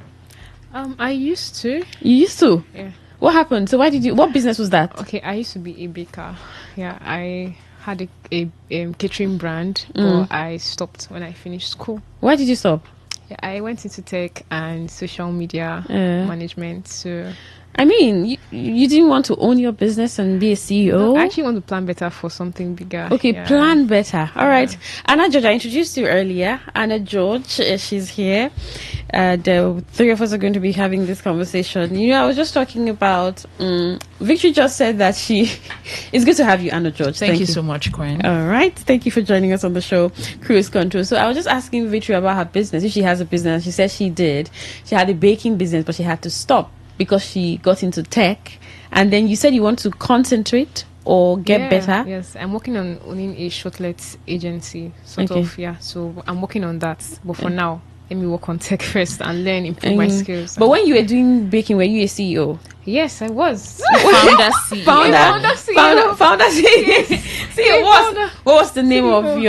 I used to. You used to? Yeah. What happened? So what business was that? Okay, I used to be a baker. Yeah, I had a catering brand, but I stopped when I finished school. Why did you stop? Yeah, I went into tech and social media management. So, I mean, you didn't want to own your business and be a CEO? No, I actually want to plan better for something bigger. Okay, plan better. All right. Anna George, I introduced you earlier. Anna George, she's here. The three of us are going to be having this conversation. You know, I was just talking about Victory just said that it's good to have you, Anna George. Thank you so much, Gwen. All right. Thank you for joining us on the show, Cruise Control. So I was just asking Victory about her business. If she has a business, she said she did. She had a baking business, but she had to stop because she got into tech. And then you said you want to concentrate or get better. Yes, I'm working on owning a shortlet agency, sort of. Yeah, so I'm working on that. But for now, let me work on tech first and improve my skills. But when you were doing baking, were you a CEO? Yes, I was. Founder CEO. Founder CEO. What was the name of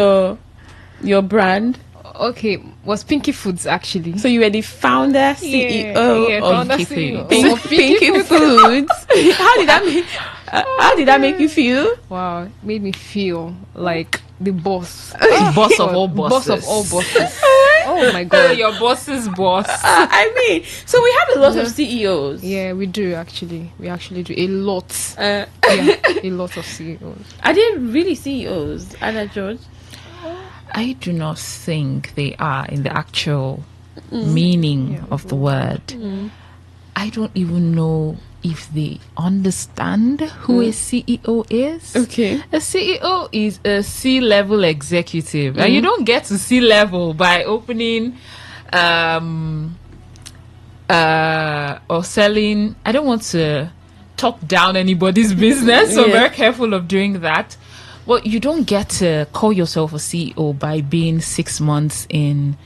your brand? Okay, was Pinky Foods actually. So you were the founder CEO of Pinky Foods. How did that make you feel? Wow, it made me feel like the boss. The boss of all bosses. Boss of all bosses. Oh my god. Your boss's boss. I mean, so we have a lot of CEOs. Yeah, we do actually. We actually do a lot. A lot of CEOs. Are they really CEOs, Anna George? I do not think they are in the actual meaning of the word. I don't even know if they understand who a CEO is. Okay. A CEO is a C-level executive. And you don't get to C-level by opening or selling. I don't want to talk down anybody's business, so I'm very careful of doing that. Well, you don't get to call yourself a CEO by being 6 months in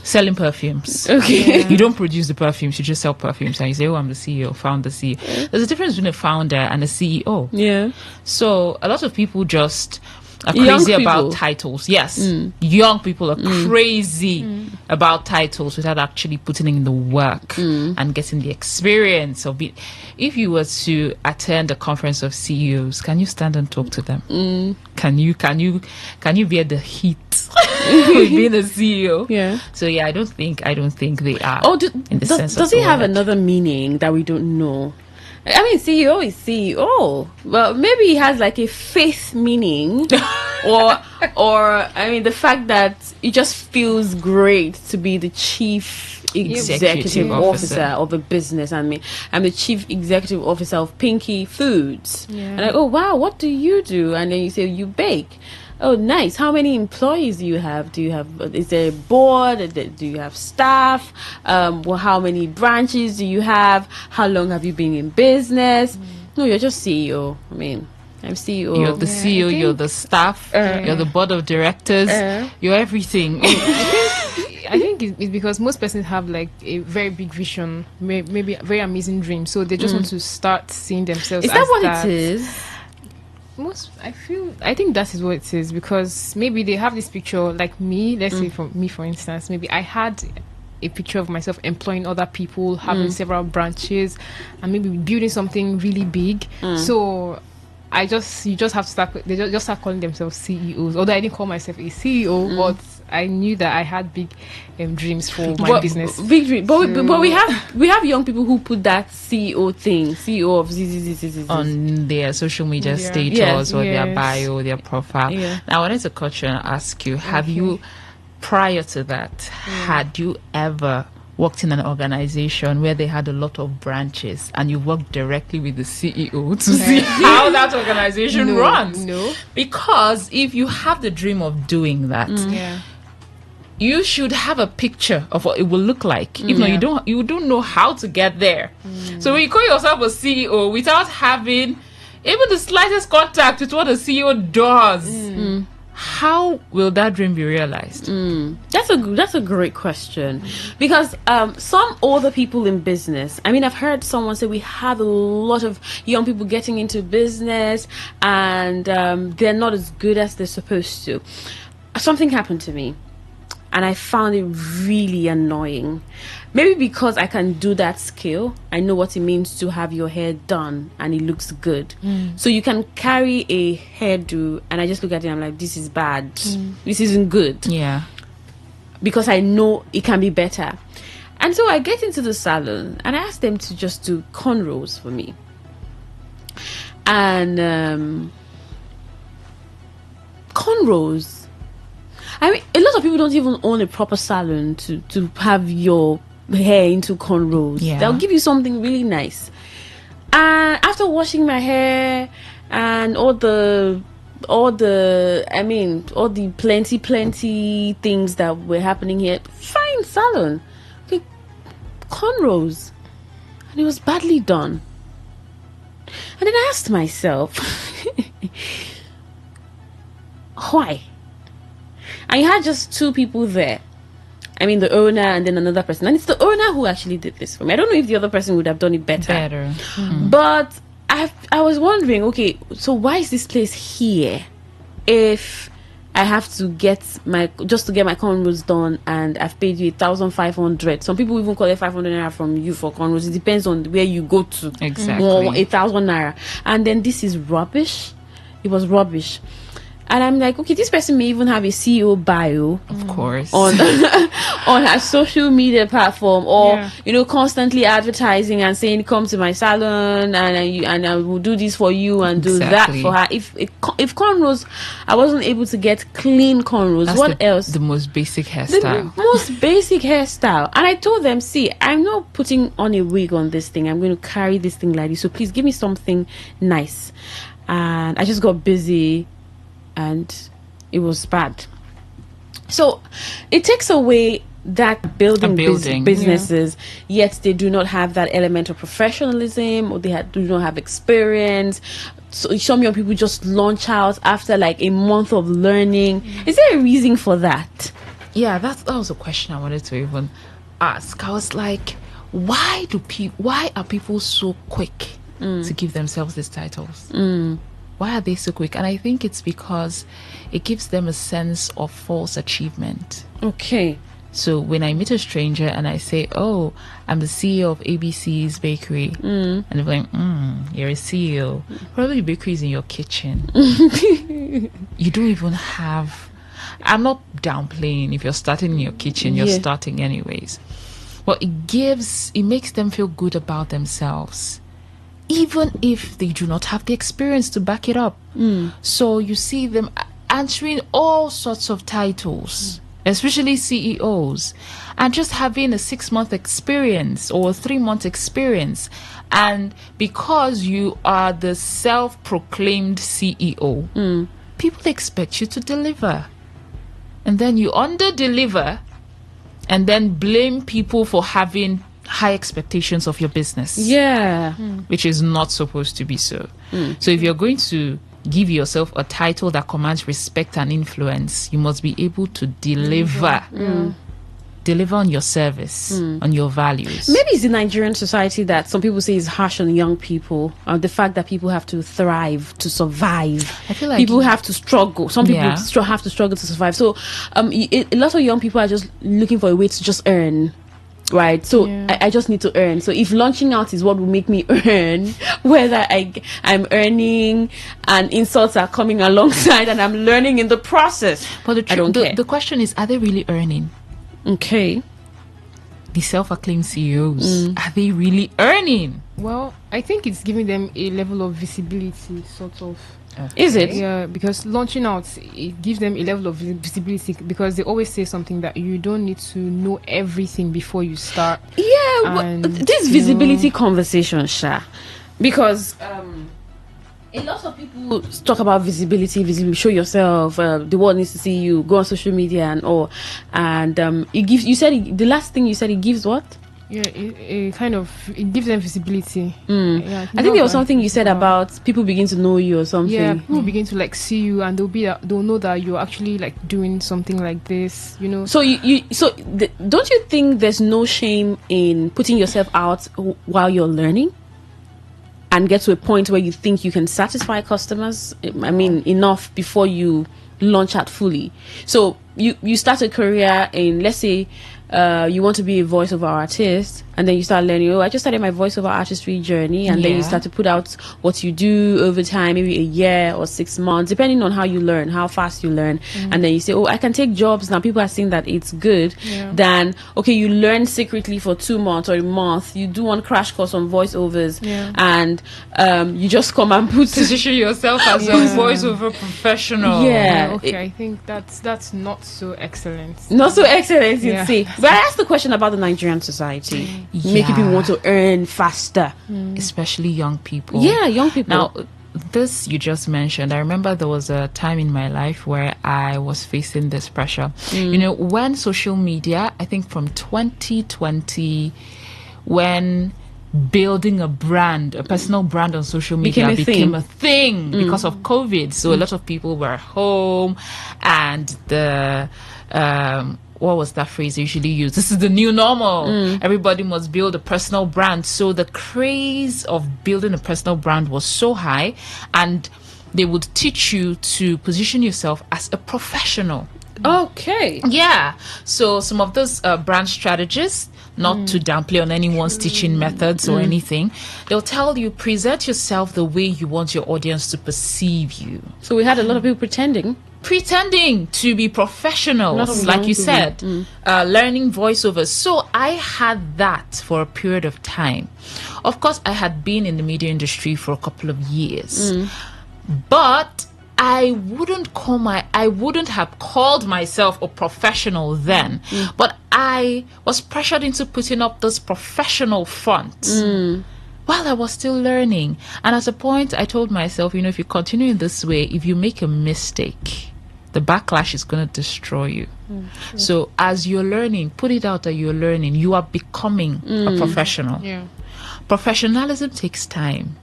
selling perfumes. Okay. You don't produce the perfumes, you just sell perfumes. And you say, oh, I'm the CEO, founder CEO. There's a difference between a founder and a CEO. Yeah. So a lot of people just are crazy about titles. Yes. Young people are crazy about titles without actually putting in the work and getting the experience of it. If you were to attend a conference of CEOs, can you stand and talk to them? Can you bear the heat with being a CEO? Yeah. So I don't think they are. In the sense does of it have word. another meaning that we don't know? I mean, CEO is CEO, but maybe it has like a faith meaning, or I mean, the fact that it just feels great to be the chief executive officer of a business. I mean, I'm the chief executive officer of Pinky Foods, and like, oh wow, what do you do? And then you say you bake. Oh, nice. How many employees do you have? Is there a board? Do you have staff? Well, how many branches do you have? How long have you been in business? No, you're just CEO. I mean, I'm CEO. You're the CEO, you're the staff, you're the board of directors, you're everything. I think it's because most persons have like a very big vision, maybe a very amazing dream. So they just want to start seeing themselves. Is that what it is? I think that is what it is, because maybe they have this picture like me. Let's say for me, for instance, maybe I had a picture of myself employing other people, having several branches, and maybe building something really big. So they just have to start calling themselves CEOs. Although I didn't call myself a CEO, but I knew that I had big dreams for my business. Big dream. But we have young people who put that CEO thing, CEO of ZZZZZ on their social media status or their bio, their profile. Now, I wanted to cut you and ask you, have you, prior to that, had you ever worked in an organization where they had a lot of branches and you worked directly with the CEO to see how that organization runs? No. Because if you have the dream of doing that, you should have a picture of what it will look like. If not, you don't know how to get there. So when you call yourself a CEO without having even the slightest contact with what a CEO does, how will that dream be realized? That's a great question, because some older people in business, I mean, I've heard someone say we have a lot of young people getting into business and they're not as good as they're supposed to. Something happened to me and I found it really annoying. Maybe because I can do that skill, I know what it means to have your hair done and it looks good. So you can carry a hairdo and I just look at it and I'm like, this is bad. This isn't good. Yeah. Because I know it can be better. And so I get into the salon and I ask them to just do cornrows for me. And cornrows, I mean, a lot of people don't even own a proper salon to have your hair into cornrows. They'll give you something really nice. And after washing my hair and all the plenty things that were happening here, fine salon, okay, cornrows, and it was badly done. And then I asked myself, why? And you had just two people there. I mean, the owner and then another person. And it's the owner who actually did this for me. I don't know if the other person would have done it better. But I was wondering, okay, so why is this place here if I have to get my cornrows done and I've paid you 1,500? Some people even call it 500 naira from you for cornrows. It depends on where you go to. Exactly. Or 1,000 naira. And then this is rubbish. It was rubbish. And I'm like, okay, this person may even have a CEO bio, of course, on her social media platform, or constantly advertising and saying, "Come to my salon, and I will do this for you and do that for her." If cornrows, I wasn't able to get clean cornrows. That's else? The most basic hairstyle. The most basic hairstyle. And I told them, see, I'm not putting on a wig on this thing. I'm going to carry this thing like this. So please give me something nice. And I just got busy. And it was bad. So it takes away that building businesses, yet they do not have that element of professionalism, or they do not have experience. So some young people just launch out after like a month of learning. Is there a reason for that? Yeah, that was a question I wanted to even ask. I was like, why are people so quick to give themselves these titles? Why are they so quick? And I think it's because it gives them a sense of false achievement. Okay. So when I meet a stranger and I say, oh, I'm the CEO of ABC's bakery, and they're like, you're a CEO. Probably the bakery is in your kitchen. You don't even have... I'm not downplaying. If you're starting in your kitchen, you're starting anyways. But it makes them feel good about themselves, even if they do not have the experience to back it up. So you see them answering all sorts of titles, especially CEOs, and just having a 6-month experience or a 3-month experience. And because you are the self-proclaimed CEO, people expect you to deliver. And then you under-deliver and then blame people for having high expectations of your business. Yeah. Which is not supposed to be so. So if you're going to give yourself a title that commands respect and influence, you must be able to deliver. Deliver on your service, on your values. Maybe it's the Nigerian society that some people say is harsh on young people. The fact that people have to thrive to survive. I feel like people have to struggle. Some people have to struggle to survive. So a lot of young people are just looking for a way to just earn. Right, so I just need to earn. So if launching out is what will make me earn, whether I'm earning and insults are coming alongside and I'm learning in the process, but I don't care. The question is, are they really earning? Okay. The self-acclaimed CEOs, are they really earning? Well, I think it's giving them a level of visibility, sort of. Okay. Is it? Yeah, because launching out, it gives them a level of visibility, because they always say something that you don't need to know everything before you start. Yeah, this visibility conversation, Sha, because a lot of people talk about visibility, show yourself, the world needs to see you, go on social media and all, and it gives. You said the last thing you said, it gives what? Yeah, it gives them visibility. Yeah, I think there was something you said about people begin to know you or something. Yeah, people begin to like see you, and they'll know that you're actually like doing something like this, you know. So don't you think there's no shame in putting yourself out while you're learning, and get to a point where you think you can satisfy customers? I mean, enough before you launch out fully. So you start a career in, let's say, you want to be a voiceover artist, and then you start learning, I just started my voiceover artistry journey, and then you start to put out what you do over time, maybe a year or 6 months, depending on how you learn, how fast you learn. And then you say, I can take jobs now. People are saying that it's good. Then you learn secretly for 2 months or a month, you do one crash course on voiceovers, and you just come and position yourself as a voiceover professional. I think that's not so excellent. Not so excellent, you'd say. But I asked the question about the Nigerian society. Making people want to earn faster. Especially young people. Yeah, young people. Now, this you just mentioned, I remember there was a time in my life where I was facing this pressure. You know, when social media, I think from 2020, when building a brand, a personal brand on social media became a thing because of COVID. So a lot of people were home, and the what was that phrase they usually use? This is the new normal. Everybody must build a personal brand. So the craze of building a personal brand was so high, and they would teach you to position yourself as a professional. Okay. Yeah. So some of those brand strategists, not to downplay on anyone's teaching methods or anything, they'll tell you, present yourself the way you want your audience to perceive you. So we had a lot of people pretending to be professionals, like you said, learning voiceovers. So I had that for a period of time. Of course, I had been in the media industry for a couple of years, but I wouldn't have called myself a professional then, but I was pressured into putting up this professional front while I was still learning. And at a point, I told myself, if you continue in this way, if you make a mistake, the backlash is going to destroy you. So as you're learning, put it out that you're learning. You are becoming a professional. Professionalism takes time.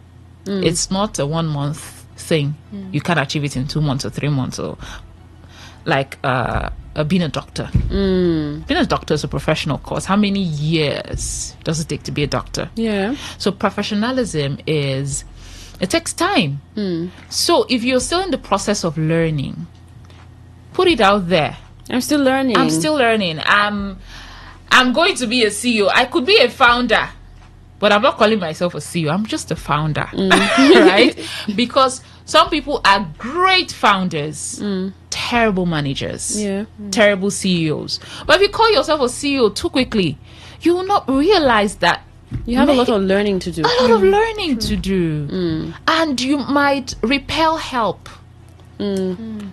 It's not a 1 month thing. You can't achieve it in 2 months or 3 months, or like being a doctor. Being a doctor is a professional course. How many years does it take to be a doctor? So professionalism it takes time. So if you're still in the process of learning, put it out there. I'm still learning. I'm going to be a CEO. I could be a founder, but I'm not calling myself a CEO. I'm just a founder, right? Because some people are great founders, terrible managers, terrible CEOs. But if you call yourself a CEO too quickly, you will not realize that you have a lot of learning to do. And you might repel help.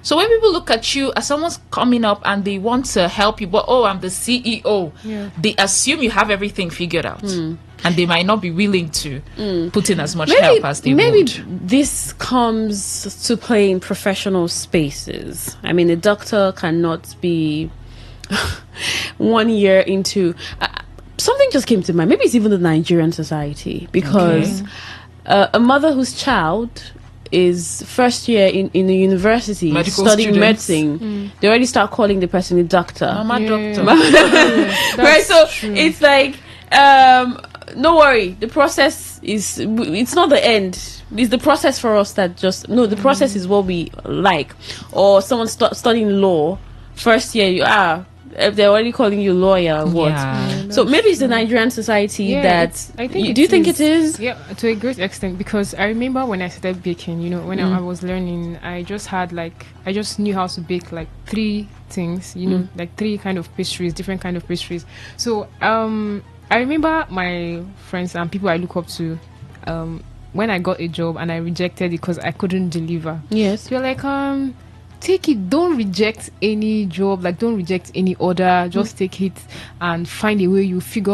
So when people look at you as someone's coming up and they want to help you, but I'm the CEO, they assume you have everything figured out. And they might not be willing to put in as much help as they would. Maybe this comes to play in professional spaces. I mean, a doctor cannot be 1 year into... something just came to mind. Maybe it's even the Nigerian society. Because a mother whose child is first year in the university studying medicine, they already start calling the person a doctor. Mama doctor. Right, so it's like... no worry, the process it's not the end. It's the process for us that the process is what we like. Or someone studying law, first year, if they're already calling you lawyer, what? So maybe it's the Nigerian society that... do you think it is? Yeah, to a great extent, because I remember when I started baking, when I was learning, I just knew how to bake like 3 things, like 3 kind of pastries, different kind of pastries. So I remember my friends and people I look up to, when I got a job and I rejected it because I couldn't deliver. Yes. You're like, take it. Don't reject any job. Like, don't reject any order. Just take it and find a way. You figure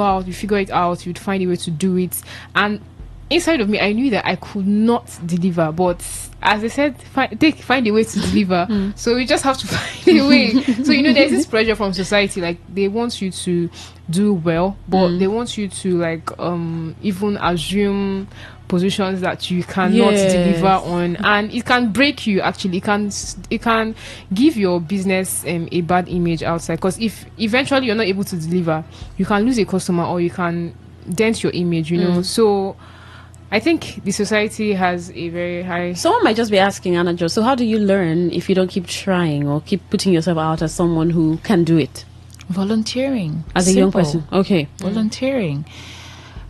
it out. You'd find a way to do it. And inside of me, I knew that I could not deliver. But as I said, find a way to deliver. So we just have to find a way. So, there's this pressure from society. Like, they want you to do well, but they want you to, like, even assume positions that you cannot deliver on, and it can break you. Actually, it can give your business a bad image outside, because if eventually you're not able to deliver, you can lose a customer or you can dent your image, so I think the society has a very high... Someone might just be asking, Anna Jo, so how do you learn if you don't keep trying or keep putting yourself out as someone who can do it? Volunteering. As a young person. Okay. Volunteering.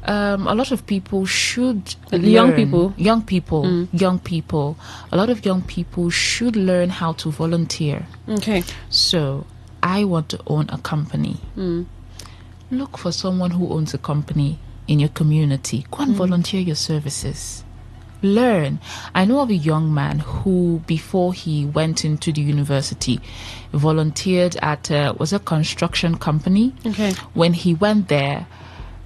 A lot of people should young people. A lot of young people should learn how to volunteer. Okay. So I want to own a company. Look for someone who owns a company in your community. Go and volunteer your services. Learn. I know of a young man who, before he went into the university, volunteered at was a construction company. Okay. When he went there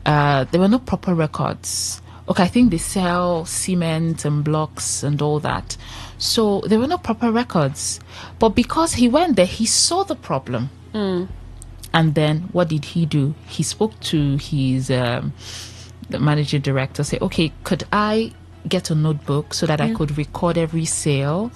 were no proper records. Okay, I think they sell cement and blocks and all that. So there were no proper records. But because he went there, he saw the problem. And then what did he do? He spoke to his the managing director, say, okay, could I get a notebook so that I could record every sale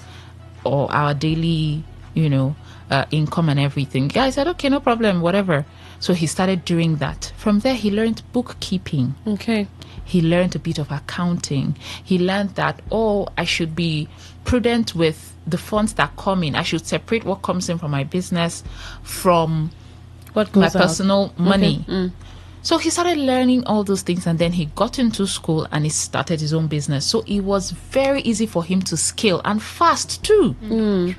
or our daily, income and everything? Guy said, okay, no problem, whatever. So he started doing that. From there, he learned bookkeeping. Okay. He learned a bit of accounting. He learned that, I should be prudent with the funds that come in. I should separate what comes in from my business from what my goes out. Personal money. Okay. So he started learning all those things, and then he got into school and he started his own business. So it was very easy for him to scale, and fast too.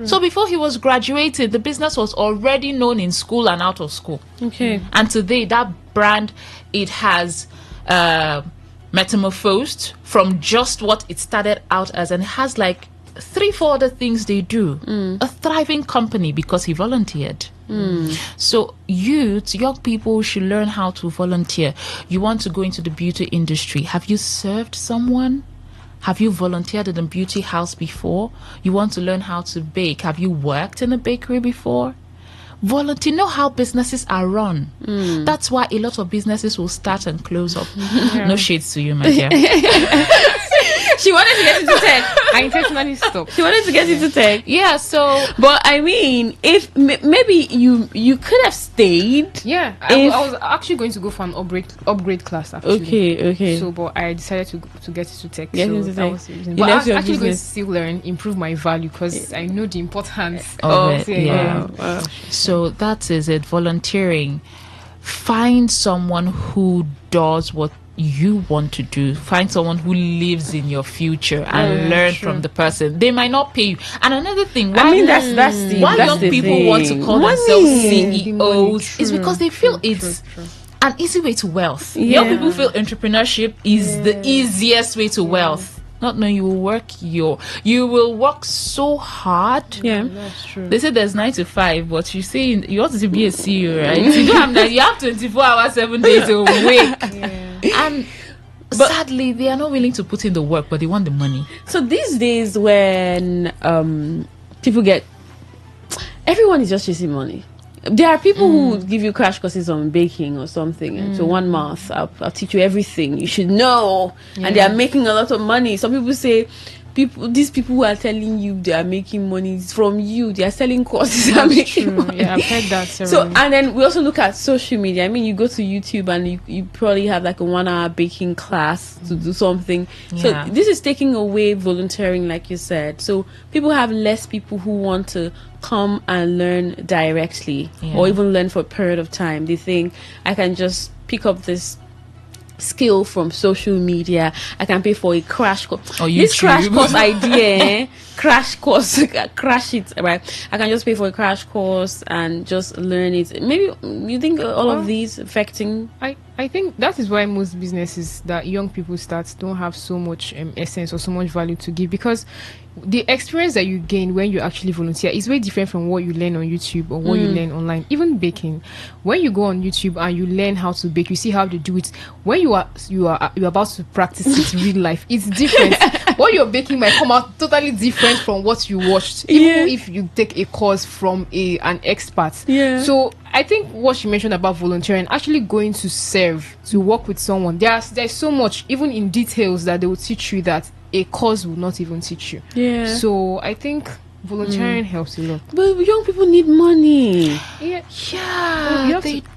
So before he was graduated, the business was already known in school and out of school. Okay. And today that brand, it has metamorphosed from just what it started out as, and it has like 3-4 other things they do. A thriving company because he volunteered. So young people should learn how to volunteer. You want to go into the beauty industry. Have you served someone? Have you volunteered in a beauty house before? You want to learn how to bake. Have you worked in a bakery before? Volunteer. Know how businesses are run. That's why a lot of businesses will start and close up. No shades to you, my dear. She wanted to get into tech. I intentionally stopped. She wanted to get into tech. Yeah, so... But I mean, if maybe you could have stayed. Yeah, I was actually going to go for an upgrade class, actually. Okay. So, but I decided to get into tech. Get so into that tech. was the reason. But I was actually going to still learn, improve my value, because I know the importance of it. Yeah. Wow. So that is it. Volunteering. Find someone who does what you want to do. Find someone who lives in your future and learn from the person. They might not pay you. And another thing, why young people want to call themselves CEOs is because they feel it's an easy way to wealth. Young people feel entrepreneurship is the easiest way to wealth. not knowing you will work so hard. Yeah, that's true. They say there's 9 to 5, but you say you want to be a CEO, right? You don't have that. You have 24 hours, 7 days a week. And sadly, they are not willing to put in the work, but they want the money. So these days, when people everyone is just chasing money. There are people who give you crash courses on baking or something. And so 1 month, I'll teach you everything you should know. And they are making a lot of money. Some people say, these people who are telling you they are making money from you. They are selling courses. That's making true. money. Yeah, I've heard that. So, and then we also look at social media. I mean, you go to YouTube and you probably have like a 1-hour baking class to do something. Yeah. So this is taking away volunteering, like you said. So people have less people who want to come and learn directly or even learn for a period of time. They think, I can just pick up this skill from social media. I can pay for a crash course. This crash course idea, crash it, right? I can just pay for a crash course and just learn it. Maybe you think all of these affecting? I think that is why most businesses that young people start don't have so much essence or so much value to give, because the experience that you gain when you actually volunteer is very different from what you learn on YouTube or what you learn online. Even baking, when you go on YouTube and you learn how to bake, you see how to do it. When you are about to practice it in real life, it's different. What you're baking might come out totally different from what you watched, even if you take a course from an expert. So I think what she mentioned about volunteering, actually going to serve, to work with someone, there's so much, even in details, that they will teach you that a course will not even teach you. So I think volunteering helps a lot. But young people need money. They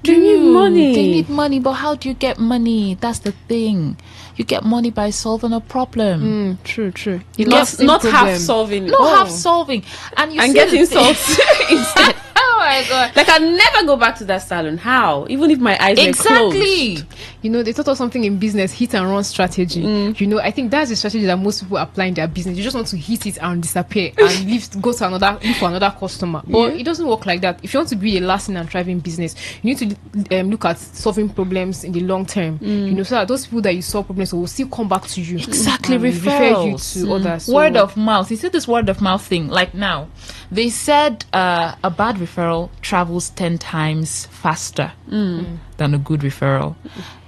need money. They need money, but how do you get money? That's the thing. You get money by solving a problem. True. Not half solving. Half solving. And getting salts instead. Oh my God. Like, I'll never go back to that salon. How? Even if my eyes were closed. You know, they taught us something in business, hit and run strategy. You know, I think that's the strategy that most people apply in their business. You just want to hit it and disappear and look for another customer. But it doesn't work like that. If you want to be a lasting and thriving business, you need to look at solving problems in the long term. You know, so that those people that you solve problems will still come back to you. Exactly. Refer you to others. So word of mouth. You see this word of mouth thing. Like now, they said a bad referral travels 10 times faster than a good referral.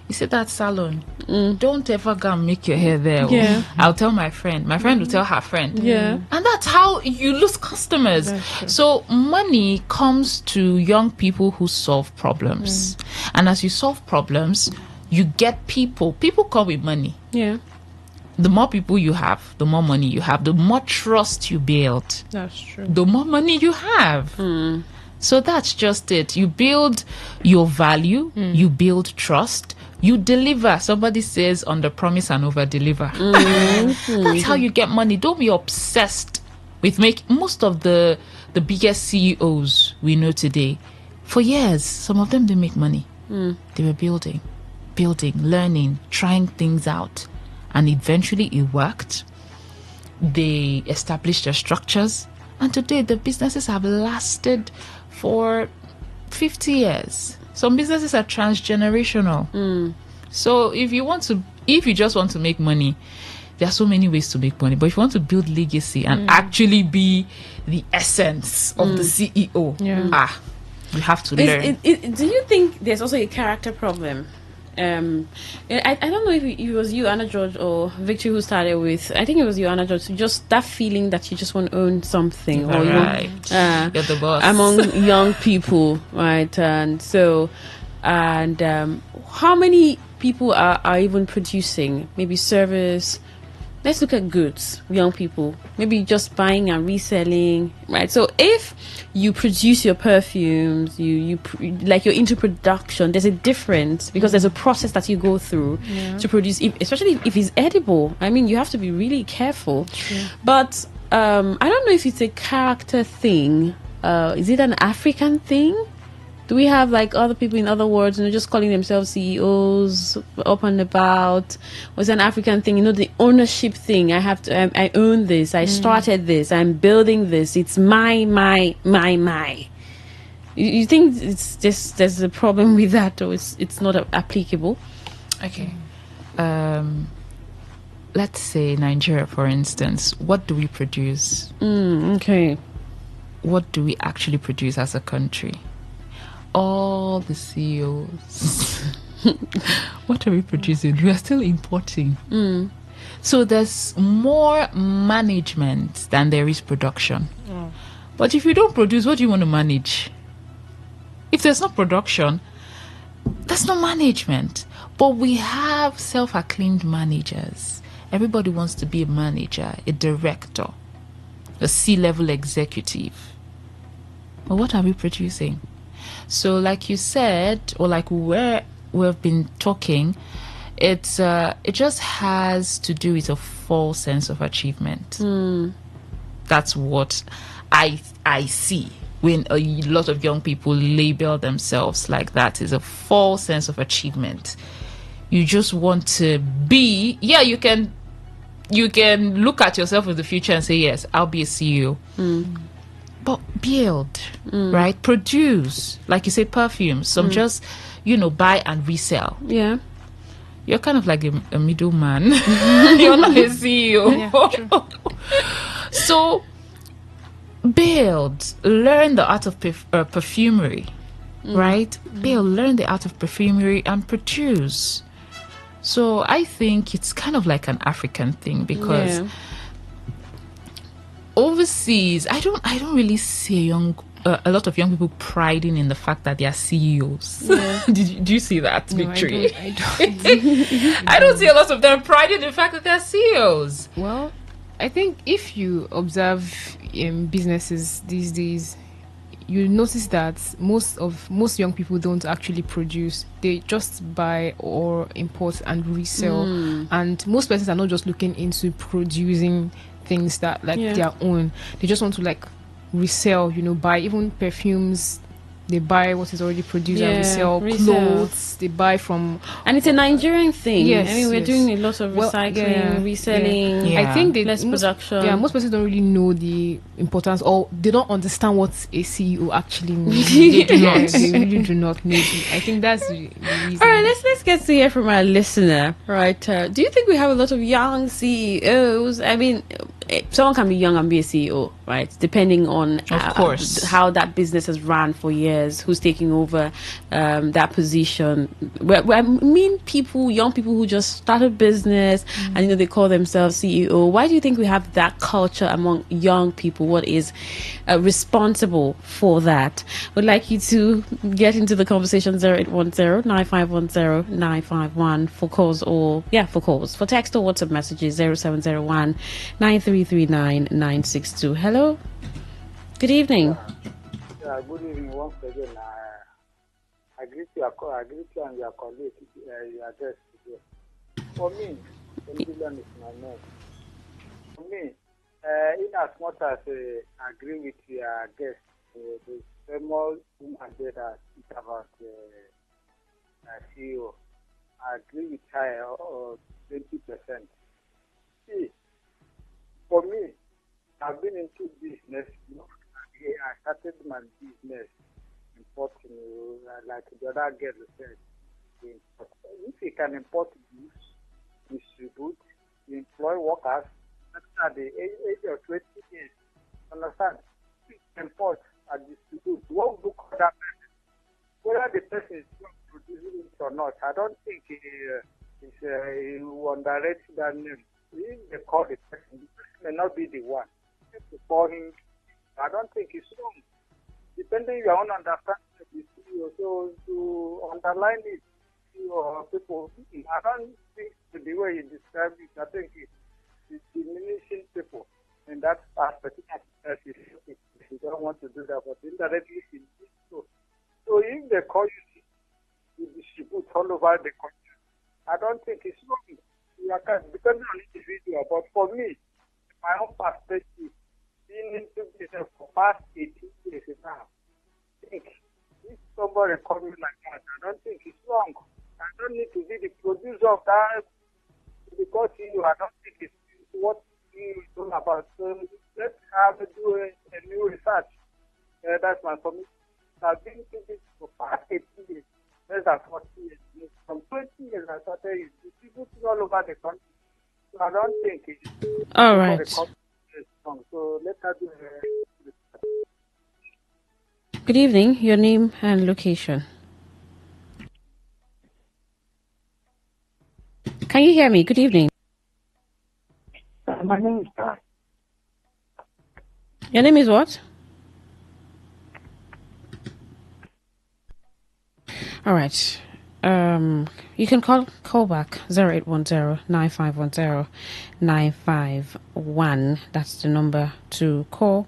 You see that salon, don't ever go and make your hair there. I'll tell my friend will tell her friend. And that's how you lose customers. So money comes to young people who solve problems. And as you solve problems, you get people come with money. The more people you have, the more money you have, the more trust you build. That's true. The more money you have. So that's just it. You build your value, you build trust, you deliver. Somebody says under promise and over deliver. That's how you get money. Don't be obsessed with most of the biggest CEOs we know today. For years, some of them didn't make money. They were building, learning, trying things out. And eventually it worked. They established their structures. And today the businesses have lasted for 50 years. Some businesses are transgenerational. So if you just want to make money, there are so many ways to make money. But if you want to build legacy and actually be the essence of the CEO, you have to learn. Do you think there's also a character problem? I don't know if it was you, Anna George, or Victory who started with. I think it was you, Anna George. Just that feeling that you just want to own something, or you're the boss among young people, right? And so, how many people are even producing maybe service? Let's look at goods, young people, maybe just buying and reselling, right? So if you produce your perfumes, you're into production, there's a difference because there's a process that you go through to produce, especially if it's edible. I mean, you have to be really careful. But I don't know if it's a character thing. Is it an African thing? Do we have like other people in other words, just calling themselves CEOs up and about? Was an African thing, the ownership thing. I own this. I started this. I'm building this. It's my. You think it's just there's a problem with that, or it's not applicable? Okay. let's say Nigeria, for instance, what do we produce? Okay. What do we actually produce as a country? All the CEOs. What are we producing? We are still importing. So there's more management than there is production. But if you don't produce, what do you want to manage? If there's no production, there's no management. But we have self-acclaimed managers. Everybody wants to be a manager, a director, a C-level executive. But what are we producing? So like you said, or like we've been talking, it just has to do with a false sense of achievement. That's what I see when a lot of young people label themselves like that, is a false sense of achievement. You just want to be, you can look at yourself in the future and say, yes, I'll be a CEO. But build, right? Produce, like you say, perfumes. Some just, buy and resell. Yeah. You're kind of like a middleman. You're not a CEO. Yeah, so build, learn the art of perfumery, right? Build, learn the art of perfumery and produce. So I think it's kind of like an African thing, because overseas, I don't really see a lot of young people priding in the fact that they are CEOs. Yeah. Do you see that, Victory? I don't. I don't see a lot of them priding in the fact that they are CEOs. Well, I think if you observe businesses these days, you notice that most young people don't actually produce. They just buy or import and resell. And most persons are not just looking into producing things that their own. They just want to resell, buy even perfumes. They buy what is already produced and resell clothes. They buy from, and it's a Nigerian thing. Yes, I mean, we're doing a lot of recycling, reselling. Yeah. I think less production. Most persons don't really know the importance, or they don't understand what a CEO actually means. They do not. They really do not know. I think that's the reason. All right, let's get to hear from our listener. Right? Do you think we have a lot of young CEOs? I mean, someone can be young and be a CEO, right? Depending on how that business has ran for years, who's taking over that position. I mean, young people who just started business and they call themselves CEO. Why do you think we have that culture among young people? What is responsible for that? Would like you to get into the conversation. 0810-9510-951 for calls, or for text or WhatsApp messages 0701-9339-962. Hello, good evening. Good evening once again. I greet you and your colleague, your guest today. For me, Billion is my name. For me, in as much as I agree with your guest, the famous woman there that speak about CEO, I agree with her 20%. See, for me, I've been into business. I started my business importing, like the other girl said. If you can import goods, distribute, employ workers, at the age of 20 years, understand? Import and distribute. What would you call that person? Whether the person is producing it or not, I don't think he will underrate that name. If they call the person may not be the one. If they call him, I don't think it's wrong. Depending on your own understanding of the CEO, so to underline it to people, I don't think the way you describe it, I think it's diminishing people in that aspect. If you don't want to do that, but indirectly it is so. So if they call you to distribute all over the country, I don't think it's wrong. You can, depending on individual, but for me, my own perspective, being into business for past 18 years now, I think if somebody call me like that, I don't think it's wrong. I don't need to be the producer of that because I don't think it's what you talk about. So let's do a new research. That's my commitment. I've been into this for past 18 years, less than 40 years. From 20 years I started distributing all over the country. So I don't think it's all right. So let her do Good evening. Your name and location. Can you hear me? Good evening. My name is Star. Your name is what? All right. You can call back 0810-9510-951. That's the number to call,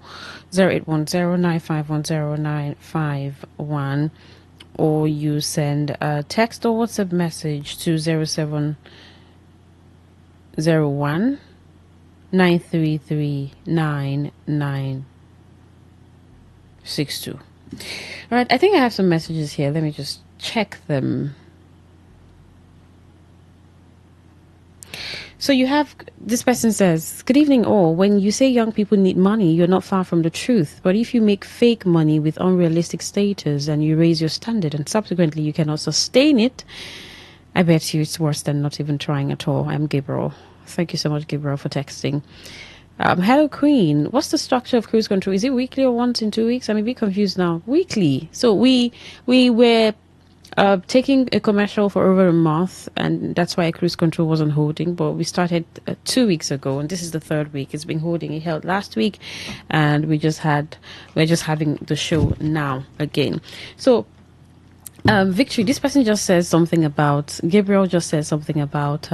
0810-9510-951, or you send a text or WhatsApp message to 0701 933 9962. All right, I think I have some messages here. Let me just check them. So you have, this person says, good evening all. When you say young people need money, you're not far from the truth. But if you make fake money with unrealistic status and you raise your standard and subsequently you cannot sustain it, I bet you it's worse than not even trying at all. I'm Gabriel. Thank you so much, Gabriel, for texting. Hello, Queen. What's the structure of cruise control? Is it weekly or once in 2 weeks? I'm a bit confused now. Weekly. So we were taking a commercial for over a month, and that's why cruise control wasn't holding. But we started 2 weeks ago, and this is the third week. It's been holding. It held last week, and we're just having the show now again. So. Victory, this person just says something about, Gabriel just said something about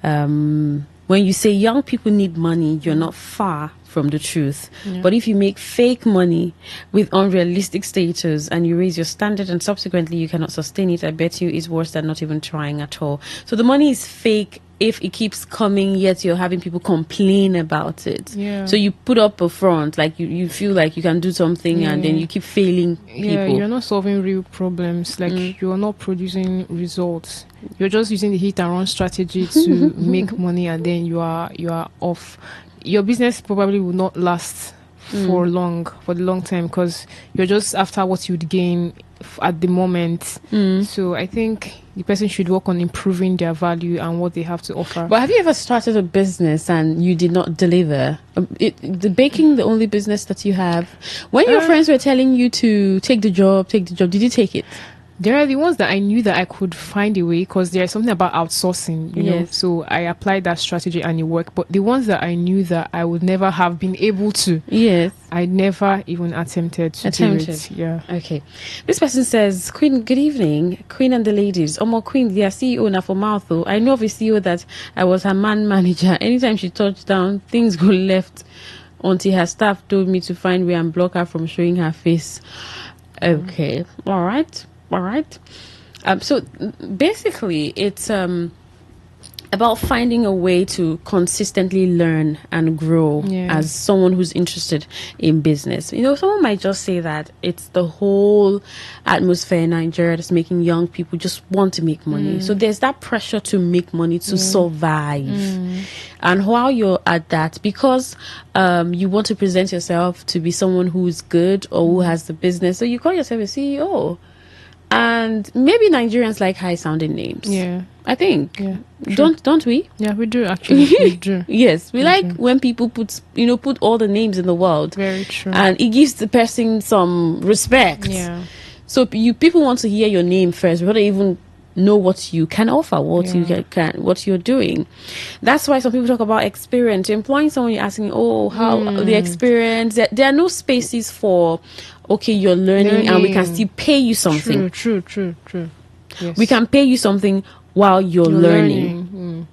when you say young people need money, you're not far from the truth. Yeah. But if you make fake money with unrealistic status and you raise your standard and subsequently you cannot sustain it, I bet you it's worse than not even trying at all. So the money is fake if it keeps coming, yet you're having people complain about it. Yeah. So you put up a front, like you feel like you can do something, and then you keep failing people. Yeah, you're not solving real problems. Like you're not producing results. You're just using the hit and run strategy to make money, and then you are off. Your business probably will not last for the long time, because you're just after what you'd gain at the moment. So I think the person should work on improving their value and what they have to offer. But have you ever started a business and you did not deliver? The baking, the only business that you have? When your friends were telling you to take the job, did you take it? There are the ones that I knew that I could find a way, because there's something about outsourcing, you know. So I applied that strategy and it worked. But the ones that I knew that I would never have been able to, I never even attempted to do it. Yeah. Okay. This person says, Queen, good evening. Queen and the ladies. Omo Queen, their CEO na for mouth though. I know of a CEO that I was her man manager. Anytime she touched down, things go left until her staff told me to find way and block her from showing her face. Okay. All right. So basically it's about finding a way to consistently learn and grow as someone who's interested in business. You know, someone might just say that it's the whole atmosphere in Nigeria that's making young people just want to make money. So there's that pressure to make money, to survive. And while you're at that, because you want to present yourself to be someone who's good or who has the business, so you call yourself a CEO. And maybe Nigerians like high-sounding names. Yeah, I think. Yeah, don't we? Yeah, we do actually. We do. Yes, we like when people put all the names in the world. Very true. And it gives the person some respect. Yeah. So people want to hear your name first, before they even know what you can offer, what you're doing. That's why some people talk about experience. You're employing someone, you're asking, how the experience. There are no spaces for, okay, you're learning and we can still pay you something. True. Yes. We can pay you something while you're learning.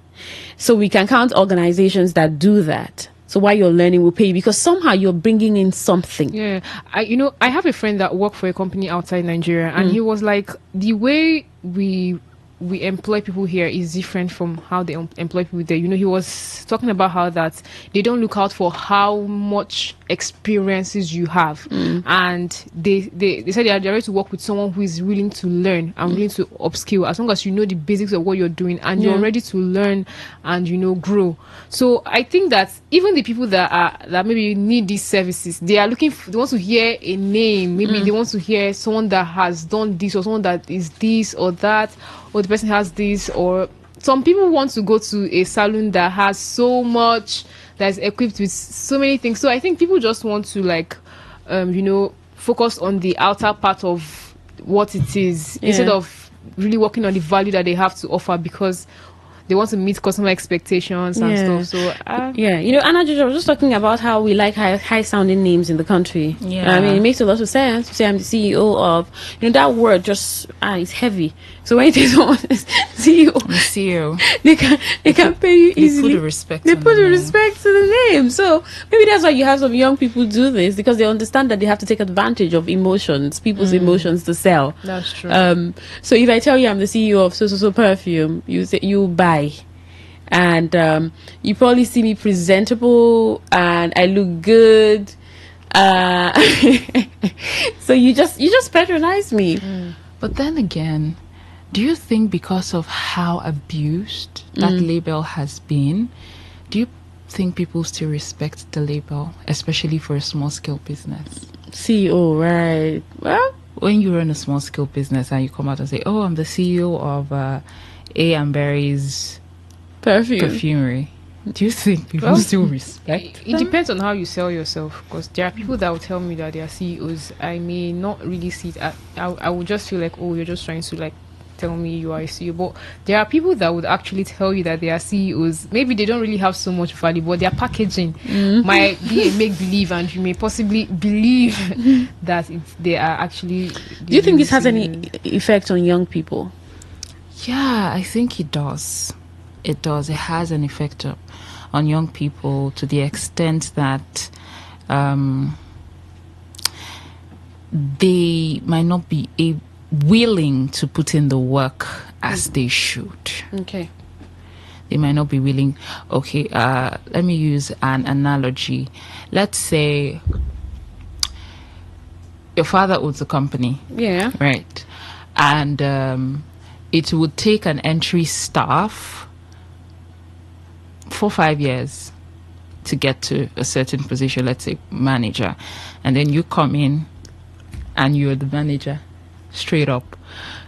So we can count organizations that do that. So while you're learning, we'll pay you, because somehow you're bringing in something. Yeah. I have a friend that worked for a company outside Nigeria, and he was like, the way we employ people here is different from how they employ people there. You know, he was talking about how that they don't look out for how much experiences you have, and they said they are ready to work with someone who is willing to learn and willing to upskill, as long as you know the basics of what you're doing and you're ready to learn and grow. So I think that even the people that maybe need these services, they are they want to hear a name, maybe they want to hear someone that has done this, or someone that is this or that, or the person has this, or some people want to go to a salon that has so much, that's equipped with so many things. So I think people just want to like, focus on the outer part of what it is instead of really working on the value that they have to offer, because they want to meet customer expectations and stuff. So Anna Jojo was just talking about how we like high sounding names in the country. I mean, it makes a lot of sense to say I'm the CEO of, that word just is heavy. So when you say someone is CEO, they can pay you easily. They put the respect to the name. So maybe that's why you have some young people do this, because they understand that they have to take advantage of people's emotions to sell. That's true. So if I tell you I'm the CEO of so perfume, you buy. And you probably see me presentable and I look good. So you just patronize me. But then again, do you think because of how abused that label has been, do you think people still respect the label, especially for a small scale business? CEO, right? Well, when you run a small scale business and you come out and say, "Oh, I'm the CEO of A. Berry's perfumery," do you think people still respect it? Depends on how you sell yourself, because there are people that will tell me that they are CEOs. I may not really see it. I would just feel like, oh, you're just trying to like tell me you are a CEO. But there are people that would actually tell you that they are CEOs. Maybe they don't really have so much value, but their packaging might be a make-believe, and you may possibly believe that they are actually... Do you think this has any effect on young people? Yeah, I think it does. It does. It has an effect on young people to the extent that they might not be willing to put in the work as they should. Okay. They might not be willing. Okay, let me use an analogy. Let's say your father owns a company. Yeah. Right. And it would take an entry staff 4-5 years to get to a certain position, let's say manager, and then you come in and you're the manager straight up.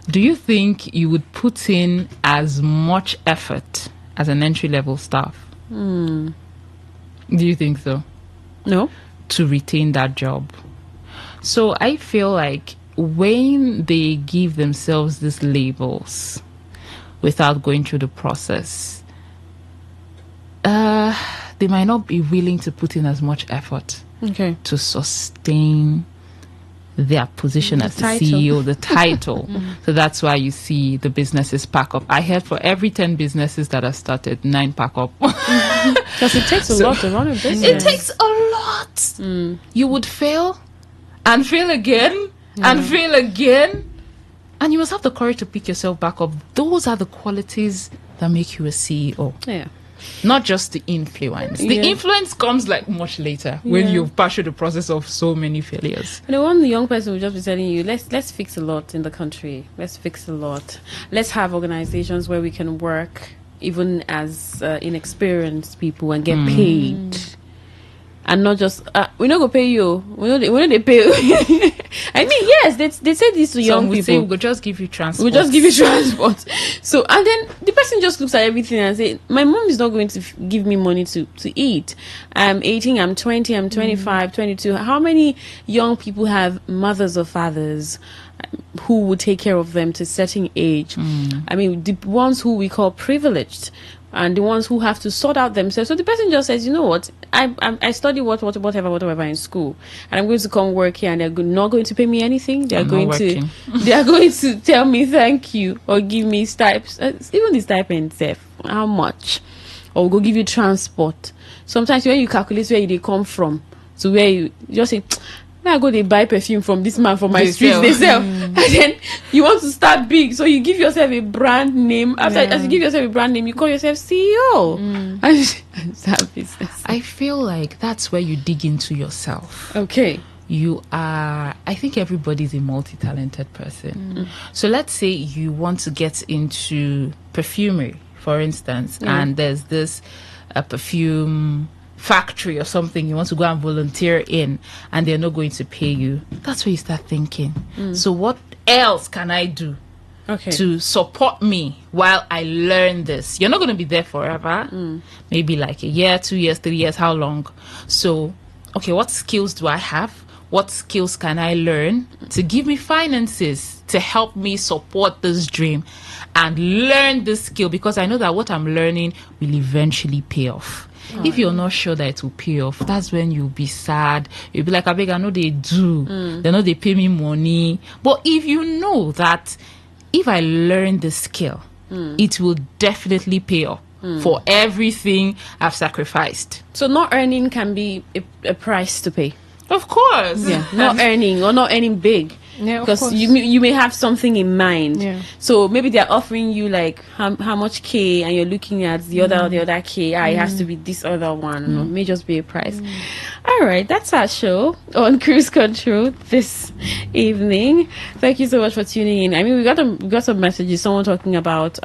Do you think you would put in as much effort as an entry-level staff? Do you think so? No. To retain that job. So I feel like when they give themselves these labels without going through the process, they might not be willing to put in as much effort to sustain their position as the CEO, the title. So that's why you see the businesses pack up. I heard for every 10 businesses that are started, 9 pack up. Because it takes a lot to run a business. It takes a lot. You would fail and fail again and fail again. And you must have the courage to pick yourself back up. Those are the qualities that make you a CEO. Yeah. Not just the influence. The influence comes like much later when you've passed through the process of so many failures. And the one young person will just be telling you, let's fix a lot in the country. Let's fix a lot. Let's have organizations where we can work even as inexperienced people and get paid. And not just we're not gonna pay you. We know they pay you. I mean, yes, they say this to young people. Say we'll just give you transport. We'll just give you transport. So, and then the person just looks at everything and say, my mom is not going to give me money to eat. I'm 18, I'm 20, I'm 25, 22. How many young people have mothers or fathers who would take care of them to a certain age? I mean, the ones who we call privileged, and the ones who have to sort out themselves. So the person just says, you know what, I study whatever in school, and I'm going to come work here, and they're not going to pay me anything. They are going to tell me thank you or give me stipends, even the stipend itself, how much, or go give you transport. Sometimes when you calculate where they come from to where you just say, I go they buy perfume from this man from my streets, they sell. And then you want to start big, so you give yourself a brand name. After as you give yourself a brand name, you call yourself CEO and start business. I feel like that's where you dig into yourself. Okay. You are, I think everybody's a multi-talented person. So let's say you want to get into perfumery, for instance, and there's this perfume factory or something you want to go and volunteer in, and they're not going to pay you. That's where you start thinking, so what else can I do to support me while I learn this. You're not going to be there forever. Maybe like a year, 2 years, 3 years, how long? So, okay, what skills do I have? What skills can I learn to give me finances to help me support this dream and learn this skill? Because I know that what I'm learning will eventually pay off. If you're not sure that it will pay off, that's when you'll be sad. You'll be like, I beg, I know they do. They know they pay me money. But if you know that if I learn the skill, it will definitely pay off for everything I've sacrificed. So not earning can be a price to pay. Of course. Yeah, not earning or not earning big. Yeah, because you may have something in mind. Yeah. So maybe they're offering you like how much K, and you're looking at the other K. It has to be this other one. It may just be a price. All right, that's our show on Cruise Control this evening. Thank you so much for tuning in. I mean, we got some messages. Someone talking about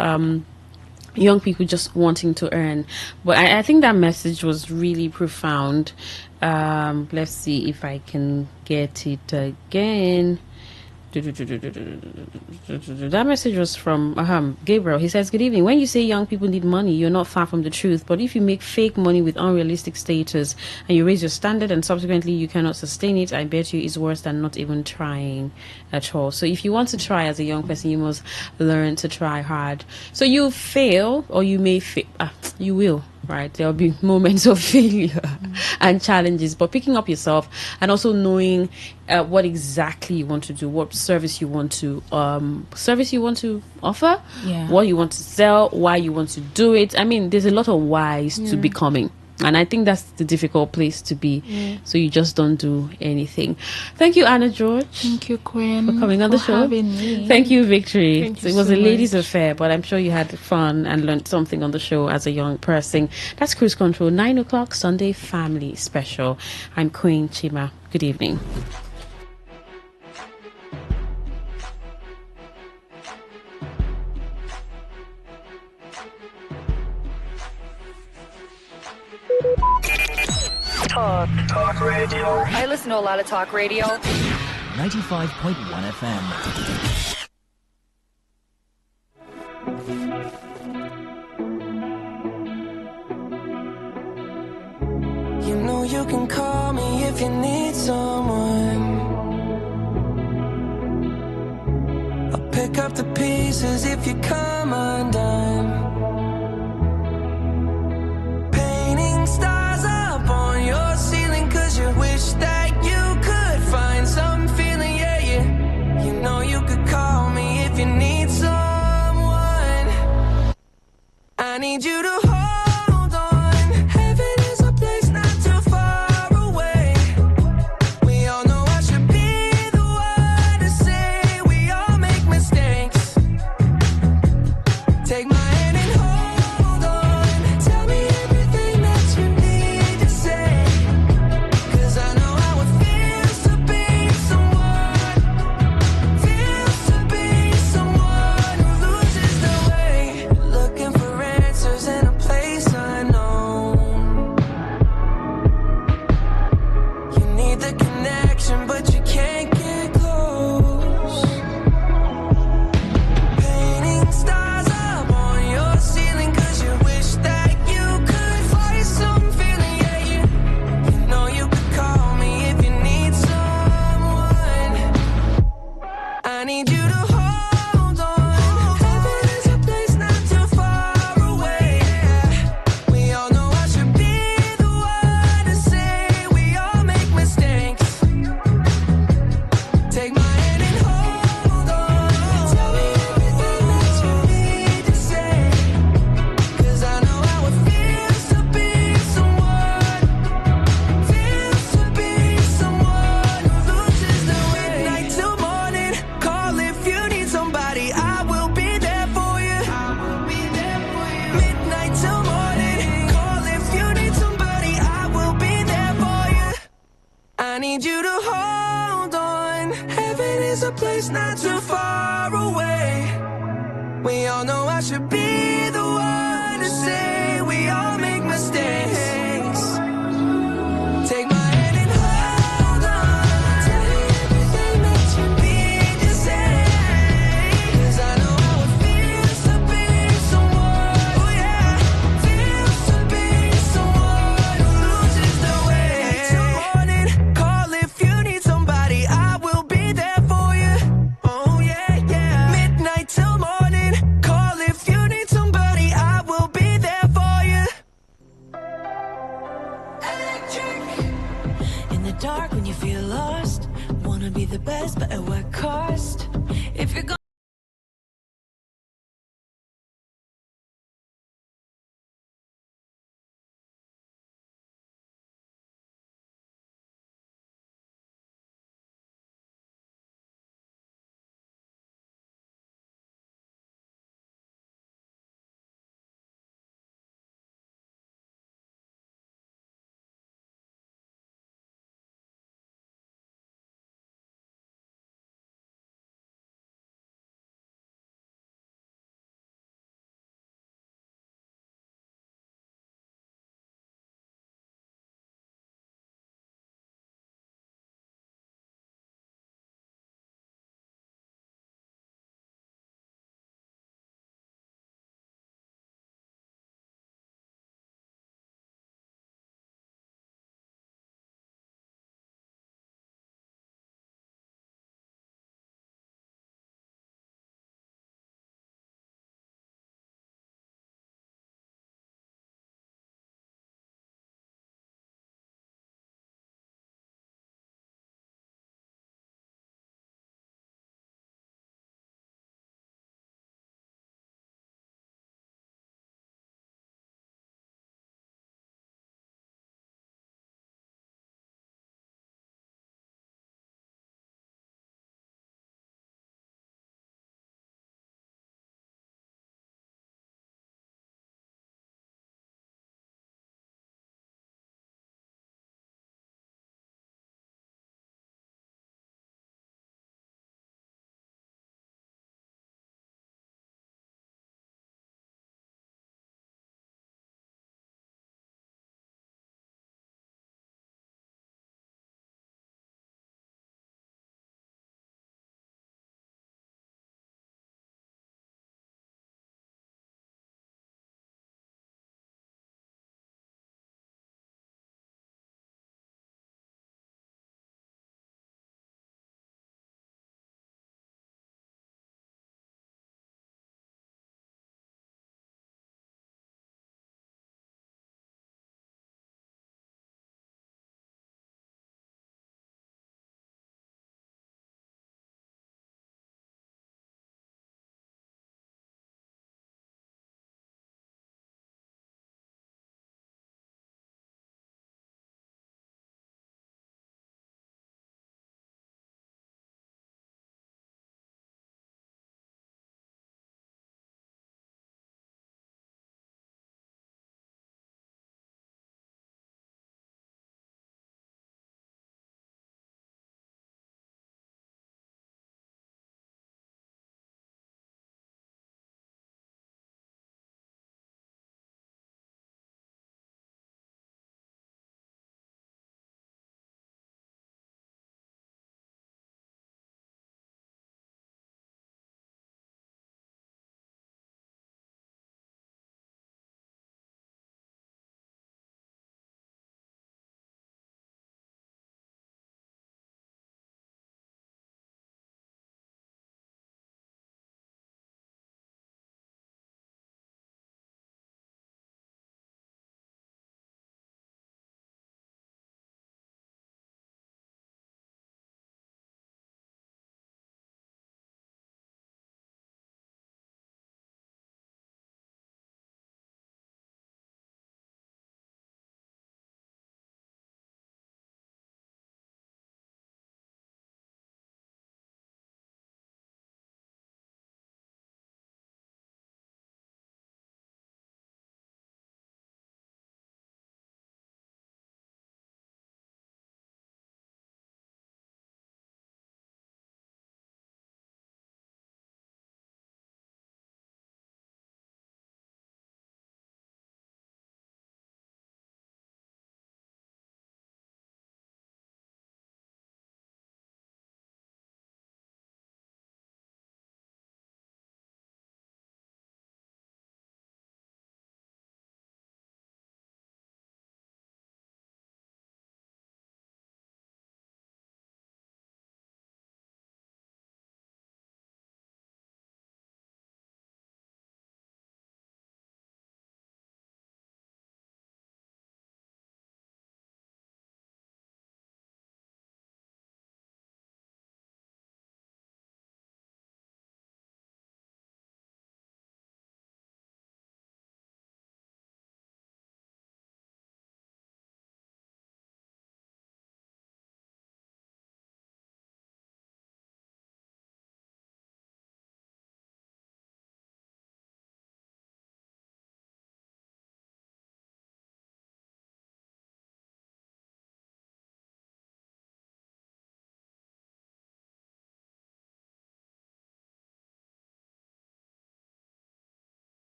young people just wanting to earn, but I think that message was really profound. Let's see if I can get it again. That message was from Gabriel. He says, good evening. When you say young people need money, you're not far from the truth. But if you make fake money with unrealistic status and you raise your standard and subsequently you cannot sustain it, I bet you it's worse than not even trying at all. So if you want to try as a young person, you must learn to try hard. So you fail, or you may fail. You will. Right, there'll be moments of failure and challenges, but picking up yourself and also knowing what exactly you want to do, what service you want to offer, what you want to sell, why you want to do it. I mean, there's a lot of whys to becoming. And I think that's the difficult place to be. So you just don't do anything. Thank you, Anna George. Thank you, Quinn, for coming on the show. Having me. Thank you, Victory. Thank you it was so a ladies' much. affair, but I'm sure you had fun and learned something on the show as a young person. That's Cruise Control, 9 o'clock Sunday Family Special. I'm Queen Chima. Good evening. Talk radio. I listen to a lot of talk radio. 95.1 FM. You know you can call me if you need someone. I'll pick up the pieces if you come undone. Painting stars up on your ceiling 'cause you wish that you could find some feeling, yeah. You know you could call me if you need someone. I need you to hold on. Heaven is a place not too far away. We all know I should be the one to say we all make mistakes. Take my hand and hold on. Tell me everything that you need to say. 'Cause I know how it feels to be someone. Feels to be someone who loses their way. Looking for answers in a place unknown. You need the connection, but you can't get close. Painting stars up on your ceiling 'cause you wish that you could find some feeling, yeah. You know you could call me if you need someone. I need you to hold on. Heaven is a place not too far away. We all know I should be the one to say we all make mistakes. Take my hand and hold on. Tell me everything that you need to say. 'Cause I know how it feels to be someone. Feels to be someone who loses their way. Midnight till morning, call if you need somebody. I will be there for you. Midnight till morning, call if you need somebody. I will be there for you. I need you to hold on. Heaven is a place not too far away. We all know I should be the one to say we all make mistakes. Take my hand and hold on. Tell me everything that you need to say. 'Cause I know wanna be the best, but at what cost? If you're gonna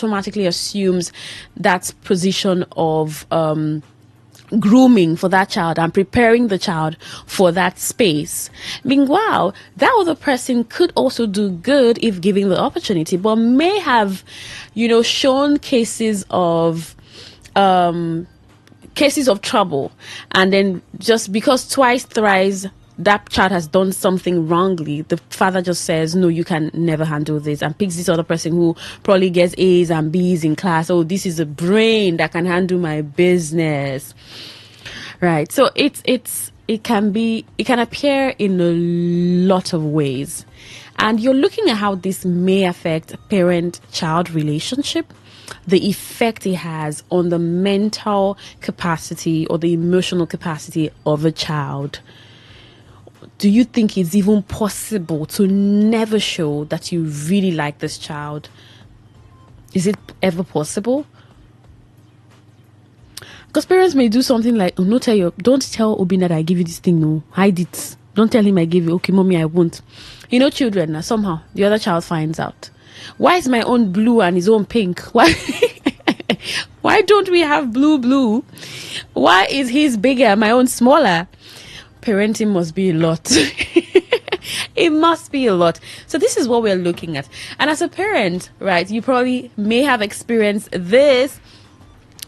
automatically assumes that position of grooming for that child and preparing the child for that space. Meanwhile, that other person could also do good if given the opportunity, but may have, shown cases of trouble, and then just because twice, thrice that child has done something wrongly, the father just says, no, you can never handle this, and picks this other person who probably gets A's and B's in class. Oh, this is a brain that can handle my business. Right. So it can appear in a lot of ways. And you're looking at how this may affect parent-child relationship, the effect it has on the mental capacity or the emotional capacity of a child. Do you think it's even possible to never show that you really like this child? Is it ever possible? Because parents may do something like, oh, don't tell Obin that I give you this thing, no, hide it. Don't tell him I gave you. Okay, mommy, I won't. Children, somehow the other child finds out. Why is my own blue and his own pink? Why don't we have blue? Why is his bigger and my own smaller? Parenting must be a lot. It must be a lot. So this is what we're looking at. And as a parent, right, you probably may have experienced this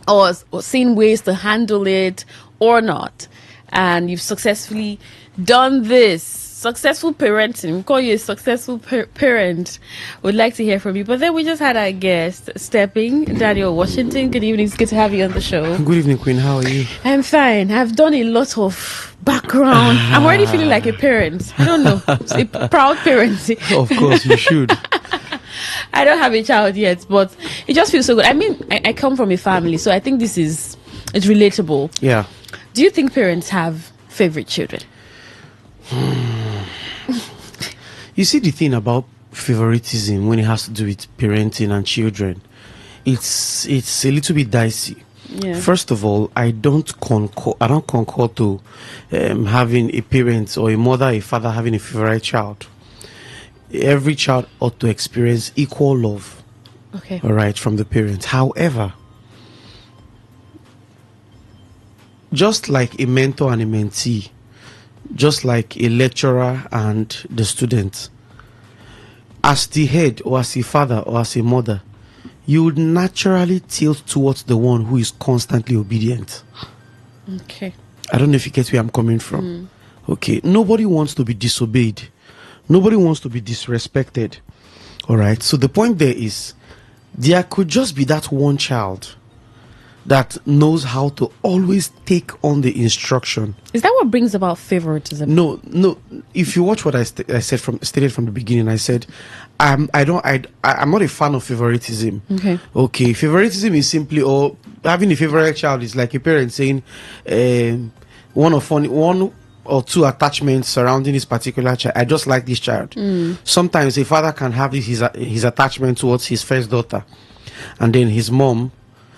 or seen ways to handle it or not. And you've successfully done this. Successful parenting. We call you a successful parent. Would like to hear from you. But then we just had our guest stepping, Daniel Washington. Good evening. It's good to have you on the show. Good evening, Queen. How are you? I'm fine. I've done a lot of background. I'm already feeling like a parent. I don't know. A proud parent. Of course, you should. I don't have a child yet, but it just feels so good. I mean, I come from a family, so I think it's relatable. Yeah. Do you think parents have favorite children? You see, the thing about favoritism when it has to do with parenting and children, it's a little bit dicey. Yeah. First of all, I don't concur to having a parent or a mother, a father having a favorite child. Every child ought to experience equal love. Okay. All right, from the parents. However, just like a mentor and a mentee, just like a lecturer and the student, as the head or as a father or as a mother, you would naturally tilt towards the one who is constantly obedient. Okay. I don't know if you get where I'm coming from. Okay. Nobody wants to be disobeyed. Nobody wants to be disrespected. All right. So the point there is, there could just be that one child that knows how to always take on the instruction. Is that what brings about favoritism? No. If you watch what I stated from the beginning, I said I'm not a fan of favoritism. Okay. Favoritism is simply, or having a favorite child is like a parent saying one or two attachments surrounding this particular child. I just like this child. Sometimes a father can have his attachment towards his first daughter, and then his mom,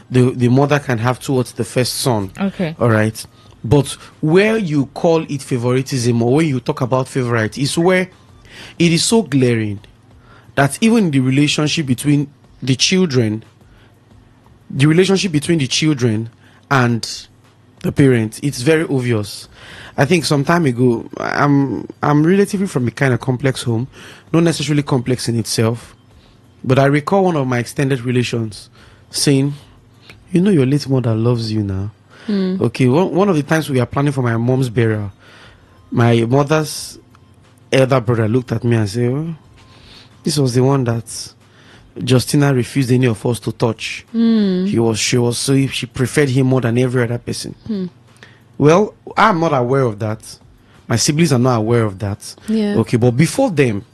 the mother, can have towards the first son. Okay. All right. But where you call it favoritism, or when you talk about favorite, is where it is so glaring that even the relationship between the children and the parent, it's very obvious. I think some time ago, I'm relatively from a kind of complex home, not necessarily complex in itself, but I recall one of my extended relations saying, your late mother loves you now. Okay, one of the times we were planning for my mom's burial, my mother's elder brother looked at me and said, oh, this was the one that Justina refused any of us to touch. She preferred him more than every other person. Well, I'm not aware of that. My siblings are not aware of that. Yeah. Okay, but before them,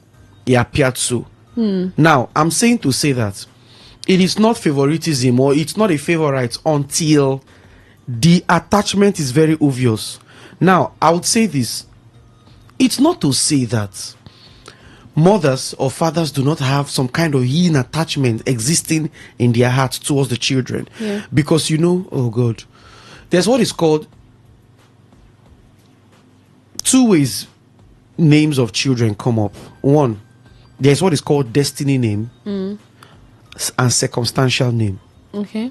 it appeared so. Now, I'm saying to say that it is not favoritism, or it's not a favorite until the attachment is very obvious. Now, I would say this. It's not to say that mothers or fathers do not have some kind of hidden attachment existing in their hearts towards the children. Yeah. Because, oh God, there's what is called two ways names of children come up. One, there's what is called destiny name. and circumstantial name. Okay.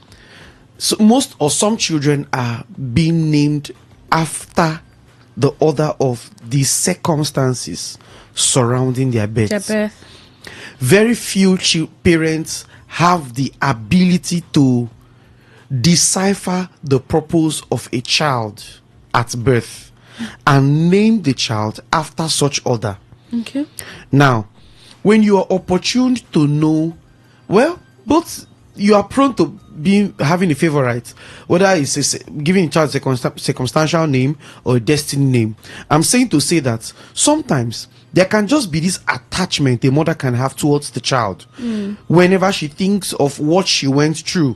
So most or some children are being named after the order of the circumstances surrounding their birth. Very few parents have the ability to decipher the purpose of a child at birth and name the child after such order. Okay. Now, when you are opportune to know, well, both you are prone to having a favorite, whether it's giving a child a circumstantial name or a destiny name. I'm saying to say that sometimes there can just be this attachment a mother can have towards the child whenever she thinks of what she went through,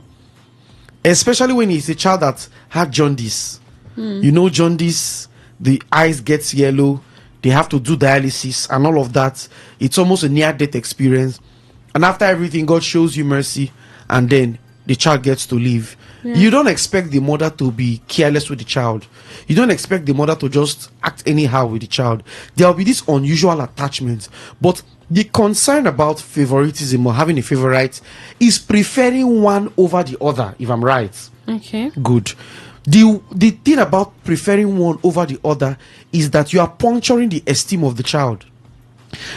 especially when it's a child that had jaundice. You know, jaundice, the eyes gets yellow, they have to do dialysis and all of that. It's almost a near-death experience. And after everything, God shows you mercy, and then the child gets to live. You don't expect the mother to be careless with the child. You don't expect the mother to just act anyhow with the child. There will be this unusual attachment. But the concern about favoritism or having a favorite is preferring one over the other, if I'm right. Okay. Good. The thing about preferring one over the other is that you are puncturing the esteem of the child.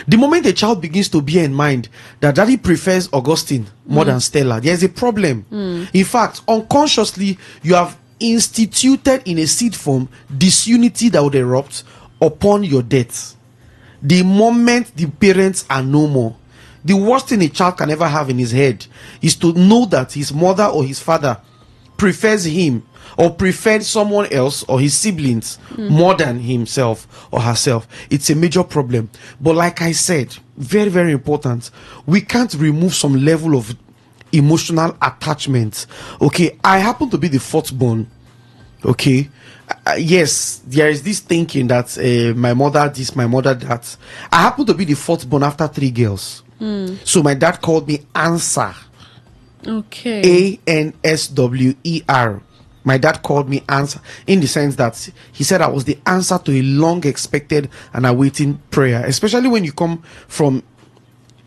The moment a child begins to bear in mind that daddy prefers Augustine more than Stella, there's a problem. In fact, unconsciously, you have instituted in a seed form disunity that would erupt upon your death. The moment the parents are no more, the worst thing a child can ever have in his head is to know that his mother or his father prefers him or preferred someone else or his siblings more than himself or herself. It's a major problem. But like I said, very, very important, we can't remove some level of emotional attachment. Okay, I happen to be the fourth born. Okay, yes, there is this thinking that my mother this, my mother that. I happen to be the fourth born after 3 girls. So my dad called me Answer. Okay. Answer. My dad called me Answer in the sense that he said I was the answer to a long expected and awaiting prayer, especially when you come from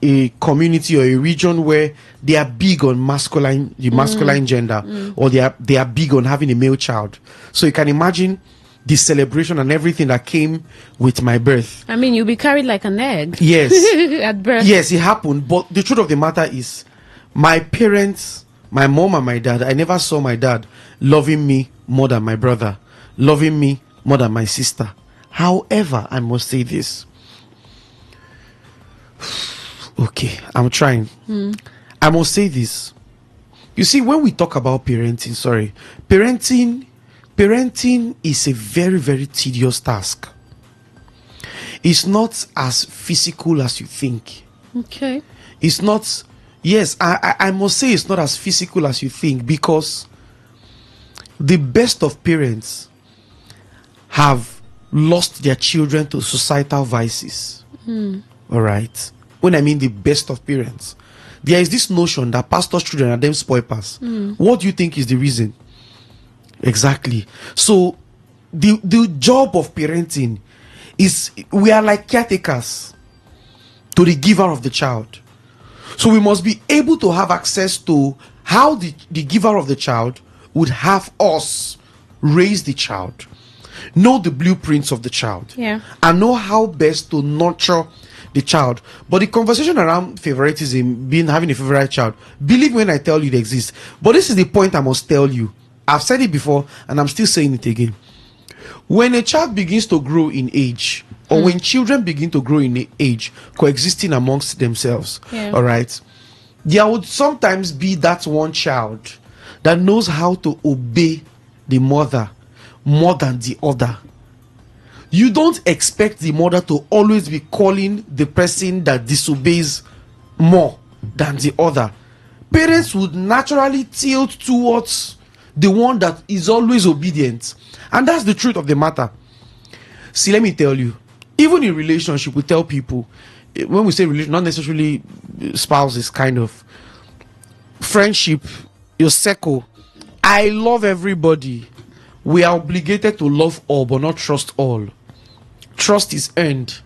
a community or a region where they are big on masculine gender, or they are big on having a male child. So you can imagine the celebration and everything that came with my birth. I mean, you'll be carried like an egg. Yes. At birth. Yes, it happened. But the truth of the matter is, my parents, my mom and my dad, I never saw my dad loving me more than my brother, loving me more than my sister. However, I must say this. Okay, I'm trying. I must say this. You see, when we talk about parenting, parenting is a very, very tedious task. It's not as physical as you think. Okay. It's not. Yes, I must say it's not as physical as you think, because the best of parents have lost their children to societal vices. All right. When I mean the best of parents, there is this notion that pastors' children are them spoilers. What do you think is the reason? Exactly. So the job of parenting is, we are like caretakers to the giver of the child. So we must be able to have access to how the giver of the child would have us raise the child, know the blueprints of the child, and know how best to nurture the child. But the conversation around favoritism, having a favorite child, believe when I tell you it exists. But this is the point I must tell you. I've said it before and I'm still saying it again. When a child begins to grow in age, or when children begin to grow in age, coexisting amongst themselves, all right, there would sometimes be that one child that knows how to obey the mother more than the other. You don't expect the mother to always be calling the person that disobeys more than the other. Parents would naturally tilt towards the one that is always obedient. And that's the truth of the matter. See, let me tell you, even in relationship, we tell people, when we say relation, not necessarily spouses, kind of friendship, your circle, I love everybody. We are obligated to love all, but not trust all. Trust is earned.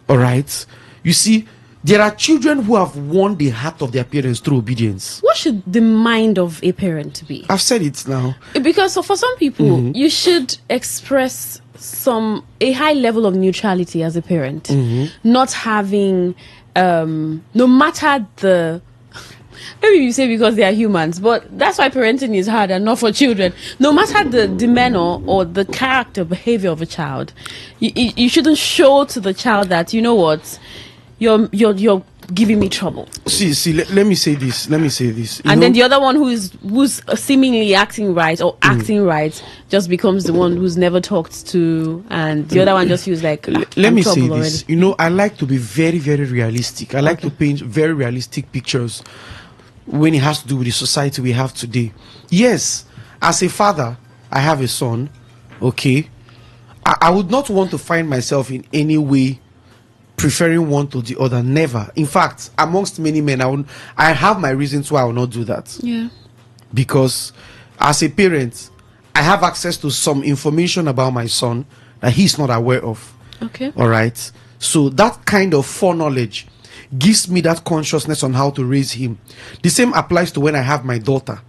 All right. You see, There are children who have won the heart of their parents through obedience. What should the mind of a parent be? I've said it now. Because for some people, you should express a high level of neutrality as a parent, not having, no matter the. Maybe you say because they are humans, but that's why parenting is hard and not for children. No matter the demeanor or the character behavior of a child, you shouldn't show to the child that, you know what, you're giving me trouble. See, let me say this. And then the other one who's seemingly acting right or acting right just becomes the one who's never talked to, and the other one just feels like let me say this. Already. I like to be very, very realistic. I like to paint very realistic pictures when it has to do with the society we have today. Yes, as a father, I have a son. Okay, I would not want to find myself in any way preferring one to the other. Never. In fact, amongst many men, I have my reasons why I will not do that. Yeah. Because as a parent, I have access to some information about my son that he's not aware of. Okay. All right. So that kind of foreknowledge gives me that consciousness on how to raise him. The same applies to when I have my daughter.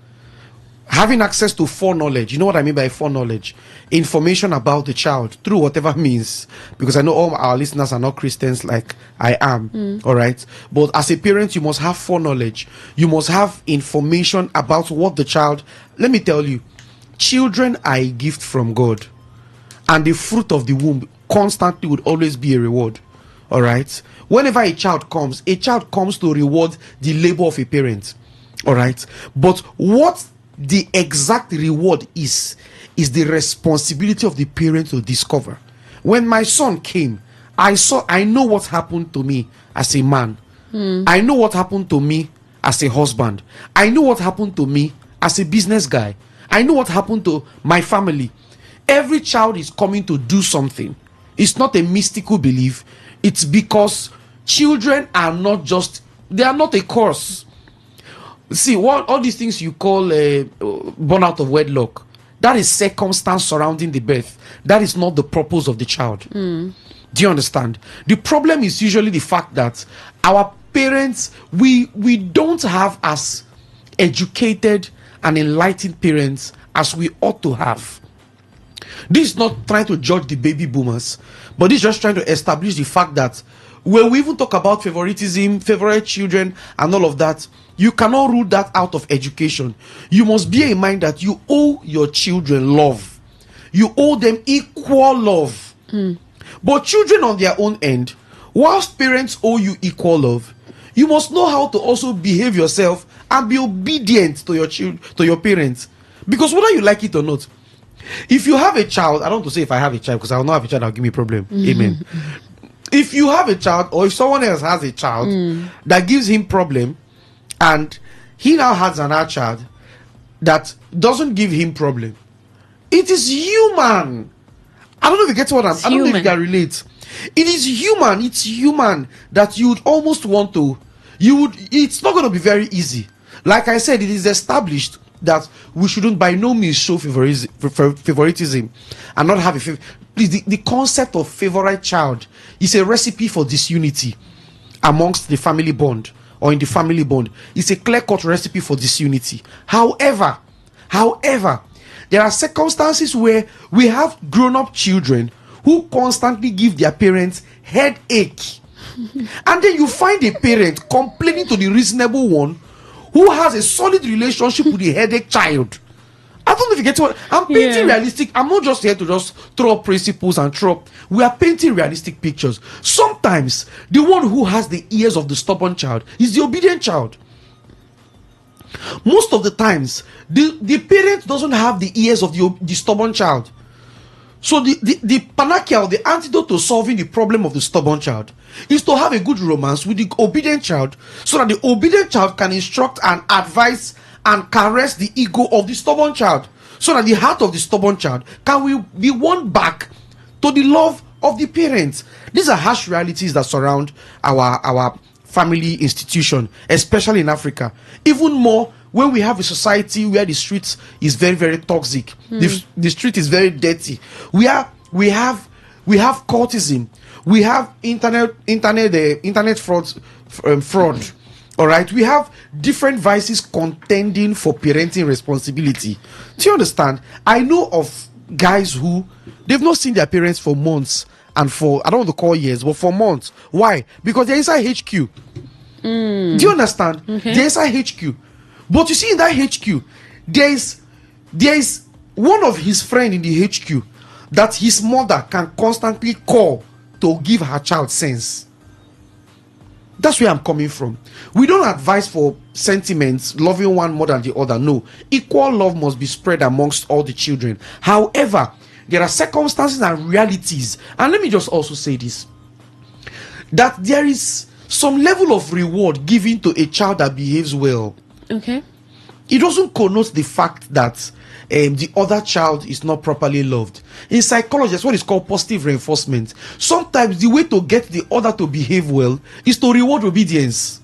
Having access to foreknowledge, you know what I mean by foreknowledge? Information about the child through whatever means, because I know all our listeners are not Christians like I am, all right? But as a parent, you must have foreknowledge. You must have information about what the child... Let me tell you, children are a gift from God, and the fruit of the womb constantly would always be a reward, all right? Whenever a child comes to reward the labor of a parent, all right? But what the exact reward is the responsibility of the parent to discover. When my son came, I know what happened to me as a man. I know what happened to me as a husband. I know what happened to me as a business guy. I know what happened to my family. Every child is coming to do something. It's not a mystical belief. It's because children are not a curse. See, all these things you call born out of wedlock, that is circumstance surrounding the birth. That is not the purpose of the child. Do you understand? The problem is usually the fact that our parents, we don't have as educated and enlightened parents as we ought to have. This is not trying to judge the baby boomers, but this is just trying to establish the fact that when we even talk about favoritism, favorite children, and all of that, you cannot rule that out of education. You must bear in mind that you owe your children love. You owe them equal love. But children on their own end, whilst parents owe you equal love, you must know how to also behave yourself and be obedient to your parents. Because whether you like it or not, if you have a child, I don't want to say if I have a child, because I will not have a child, that'll give me a problem. Amen. If you have a child, or if someone else has a child that gives him problem, and he now has another child that doesn't give him problem, it is human. I don't know if you get what I don't know if you can relate. It is human. It's human that you would almost want to. It's not going to be very easy. Like I said, it is established that we shouldn't by no means show favoritism and not have a favorite. The concept of favorite child is a recipe for disunity amongst the family bond, or in the family bond. It's a clear-cut recipe for disunity. However, there are circumstances where we have grown-up children who constantly give their parents headache. And then you find a parent complaining to the reasonable one who has a solid relationship with the headache child. I don't know if you get what I'm painting realistic. I'm not just here to just throw up principles and throw up. We are painting realistic pictures. Sometimes the one who has the ears of the stubborn child is the obedient child. Most of the times, the parent doesn't have the ears of the stubborn child. So the panacea, the antidote to solving the problem of the stubborn child, is to have a good romance with the obedient child, so that the obedient child can instruct and advise and caress the ego of the stubborn child, so that the heart of the stubborn child can be won back to the love of the parents. These are harsh realities that surround our family institution, especially in Africa. Even more when we have a society where the street is very, very toxic. The street is very dirty. We have cultism. We have internet fraud. All right, we have different vices contending for parenting responsibility. Do you understand? I know of guys who they've not seen their parents for months, and for, I don't want to call years, but for months. Why? Because they're inside HQ. Do you understand? Okay. They're inside HQ. But you see, in that HQ, there is one of his friend in the HQ that his mother can constantly call to give her child sense. That's where I'm coming from. We don't advise for sentiments, loving one more than the other. No. Equal love must be spread amongst all the children. However, there are circumstances and realities. And let me just also say this. That there is some level of reward given to a child that behaves well. Okay. It doesn't connote the fact that the other child is not properly loved. In psychology, that's what is called positive reinforcement. Sometimes the way to get the other to behave well is to reward obedience.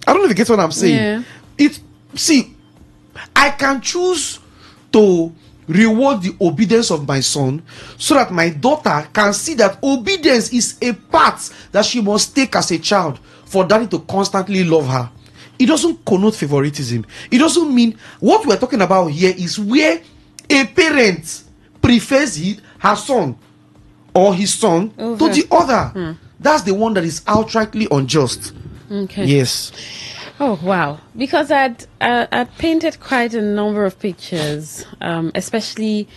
I don't know if you get what I'm saying. Yeah. I can choose to reward the obedience of my son so that my daughter can see that obedience is a part that she must take as a child for daddy to constantly love her. It doesn't connote favoritism. It doesn't mean what we're talking about here is where a parent prefers her son or his son to the other. That's the one that is outrightly unjust. Okay. Yes. Oh wow! Because I'd painted quite a number of pictures, especially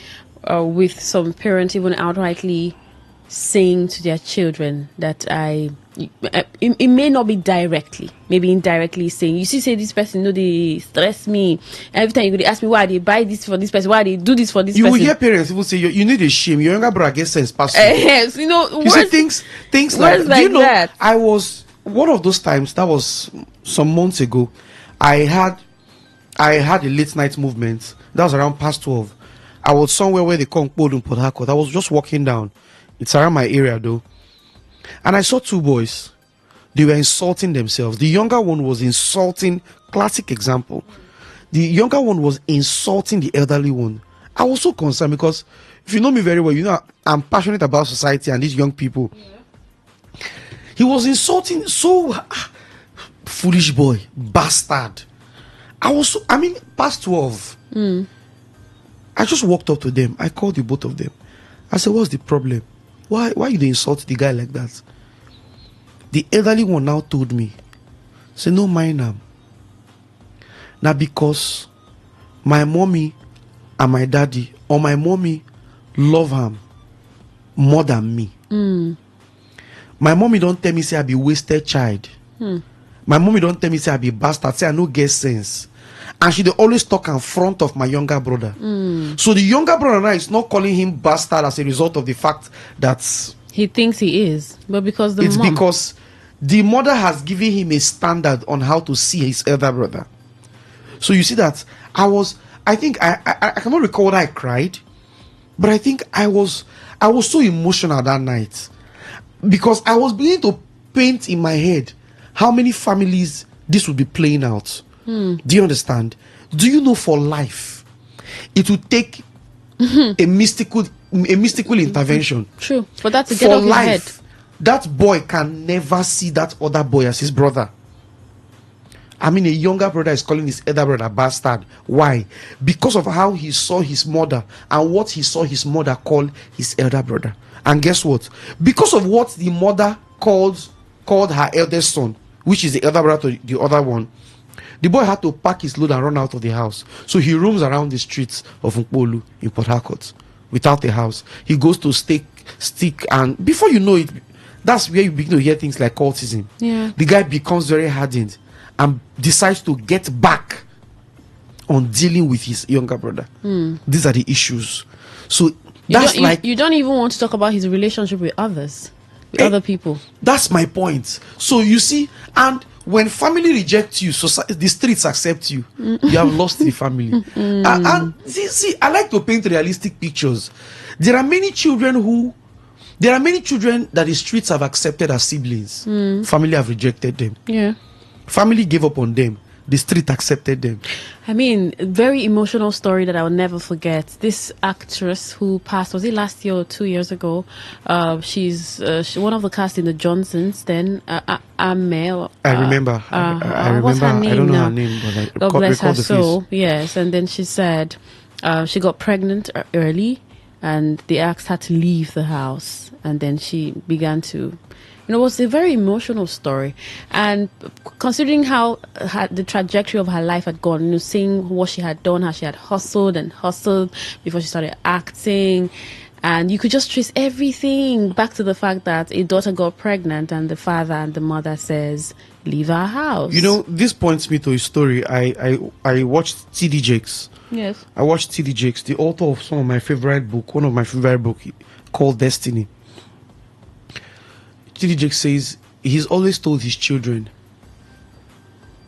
with some parents even outrightly saying to their children that it may not be directly, maybe indirectly saying, you see, say this person, they stress me. Every time you go, they ask me why they buy this for this person, why they do this for this person. You will hear parents even say, you need a shame. Your younger brother gets sense past yes, you see things like that. You know, that. I was one of those times, that was some months ago. I had a late night movement. That was around past 12. I was somewhere where they call Port Harcourt. I was just walking down. It's around my area though. And I saw two boys. They were insulting themselves. The younger one was insulting, classic example. The younger one was insulting the elderly one. I was so concerned because if you know me very well, you know I'm passionate about society and these young people. Yeah. He was insulting, so foolish boy, bastard. Past 12. I just walked up to them. I called the both of them. I said, what's the problem? Why you insult the guy like that? The elderly one now told me, say, no mind him. Now because my mommy and my daddy, or my mommy, love him more than me. My mommy don't tell me say I be wasted child. My mommy don't tell me say I be bastard, say I no get sense. And she dey always talk in front of my younger brother. So the younger brother now is not calling him bastard as a result of the fact that he thinks he is, but because because the mother has given him a standard on how to see his elder brother. So you see that I think I cannot recall whether I cried, but I think I was so emotional that night because I was beginning to paint in my head how many families this would be playing out. Do you understand? Do you know for life it would take a mystical intervention? True. For that to get off his head. That boy can never see that other boy as his brother. A younger brother is calling his elder brother bastard. Why? Because of how he saw his mother and what he saw his mother call his elder brother. And guess what? Because of what the mother called her eldest son, which is the elder brother to the other one, the boy had to pack his load and run out of the house. So he roams around the streets of Nkpolu in Port Harcourt without a house. He goes to stick, and before you know it, that's where you begin to hear things like cultism. Yeah. The guy becomes very hardened and decides to get back on dealing with his younger brother. These are the issues. So you don't even want to talk about his relationship with others, with other people. That's my point. So you see, and when family rejects you, the streets accept you. You have lost the family. And see, I like to paint realistic pictures. There are many children that the streets have accepted as siblings. Family have rejected them. Yeah. Family gave up on them. The street accepted them. I mean, a very emotional story that I will never forget. This actress who passed, was it last year or 2 years ago? She's one of the cast in the Johnsons. Then Amel. I remember. I remember. What's her name I don't know now? her name, but I God bless her the soul. face. Yes, and then she said she got pregnant early, and the ex had to leave the house, and then she began to. It was a very emotional story, and considering how the trajectory of her life had gone, seeing what she had done, how she had hustled and hustled before she started acting, and you could just trace everything back to the fact that a daughter got pregnant, and the father and the mother says, "Leave our house." This points me to a story. I watched T.D. Jakes. Yes. I watched T.D. Jakes, the author of one of my favorite books called Destiny. T.D. Jakes says he's always told his children,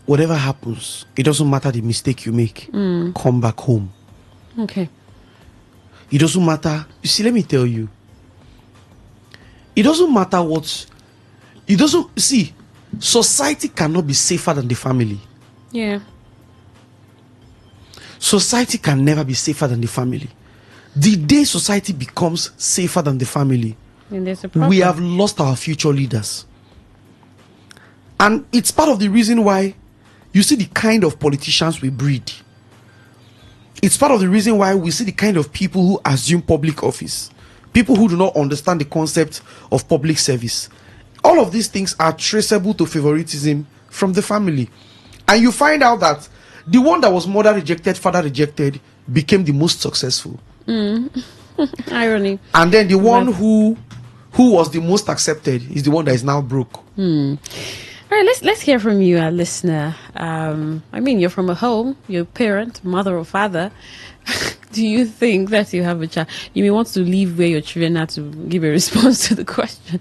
whatever happens, it doesn't matter the mistake you make, come back home. Okay. It doesn't matter. You see, let me tell you, it doesn't matter what. It doesn't. See, society cannot be safer than the family. Yeah. Society can never be safer than the family. The day society becomes safer than the family, we have lost our future leaders. And it's part of the reason why you see the kind of politicians we breed. It's part of the reason why we see the kind of people who assume public office. People who do not understand the concept of public service. All of these things are traceable to favoritism from the family. And you find out that the one that was mother rejected, father rejected, became the most successful. Irony. And then the one who was the most accepted is the one that is now broke. All right, let's hear from you, our listener. I mean, you're from a home, you're a parent, mother or father. Do you think that you have a child? You may want to leave where your children are to give a response to the question.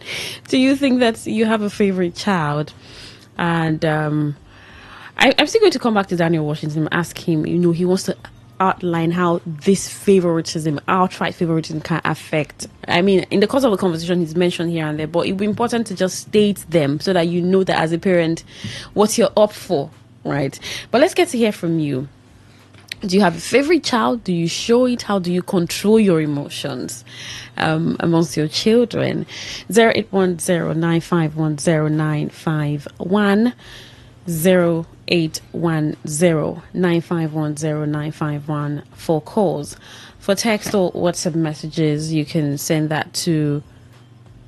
Do you think that you have a favorite child? And I'm still going to come back to Daniel Washington and ask him, he wants to outline how this favoritism, outright favoritism, can affect. I mean, in the course of the conversation, he's mentioned here and there, but it'd be important to just state them so that you know that as a parent, what you're up for, right? But let's get to hear from you. Do you have a favorite child? Do you show it? How do you control your emotions amongst your children? 0810-951-0951. 0810-951-0951 for calls. For text or WhatsApp messages, you can send that to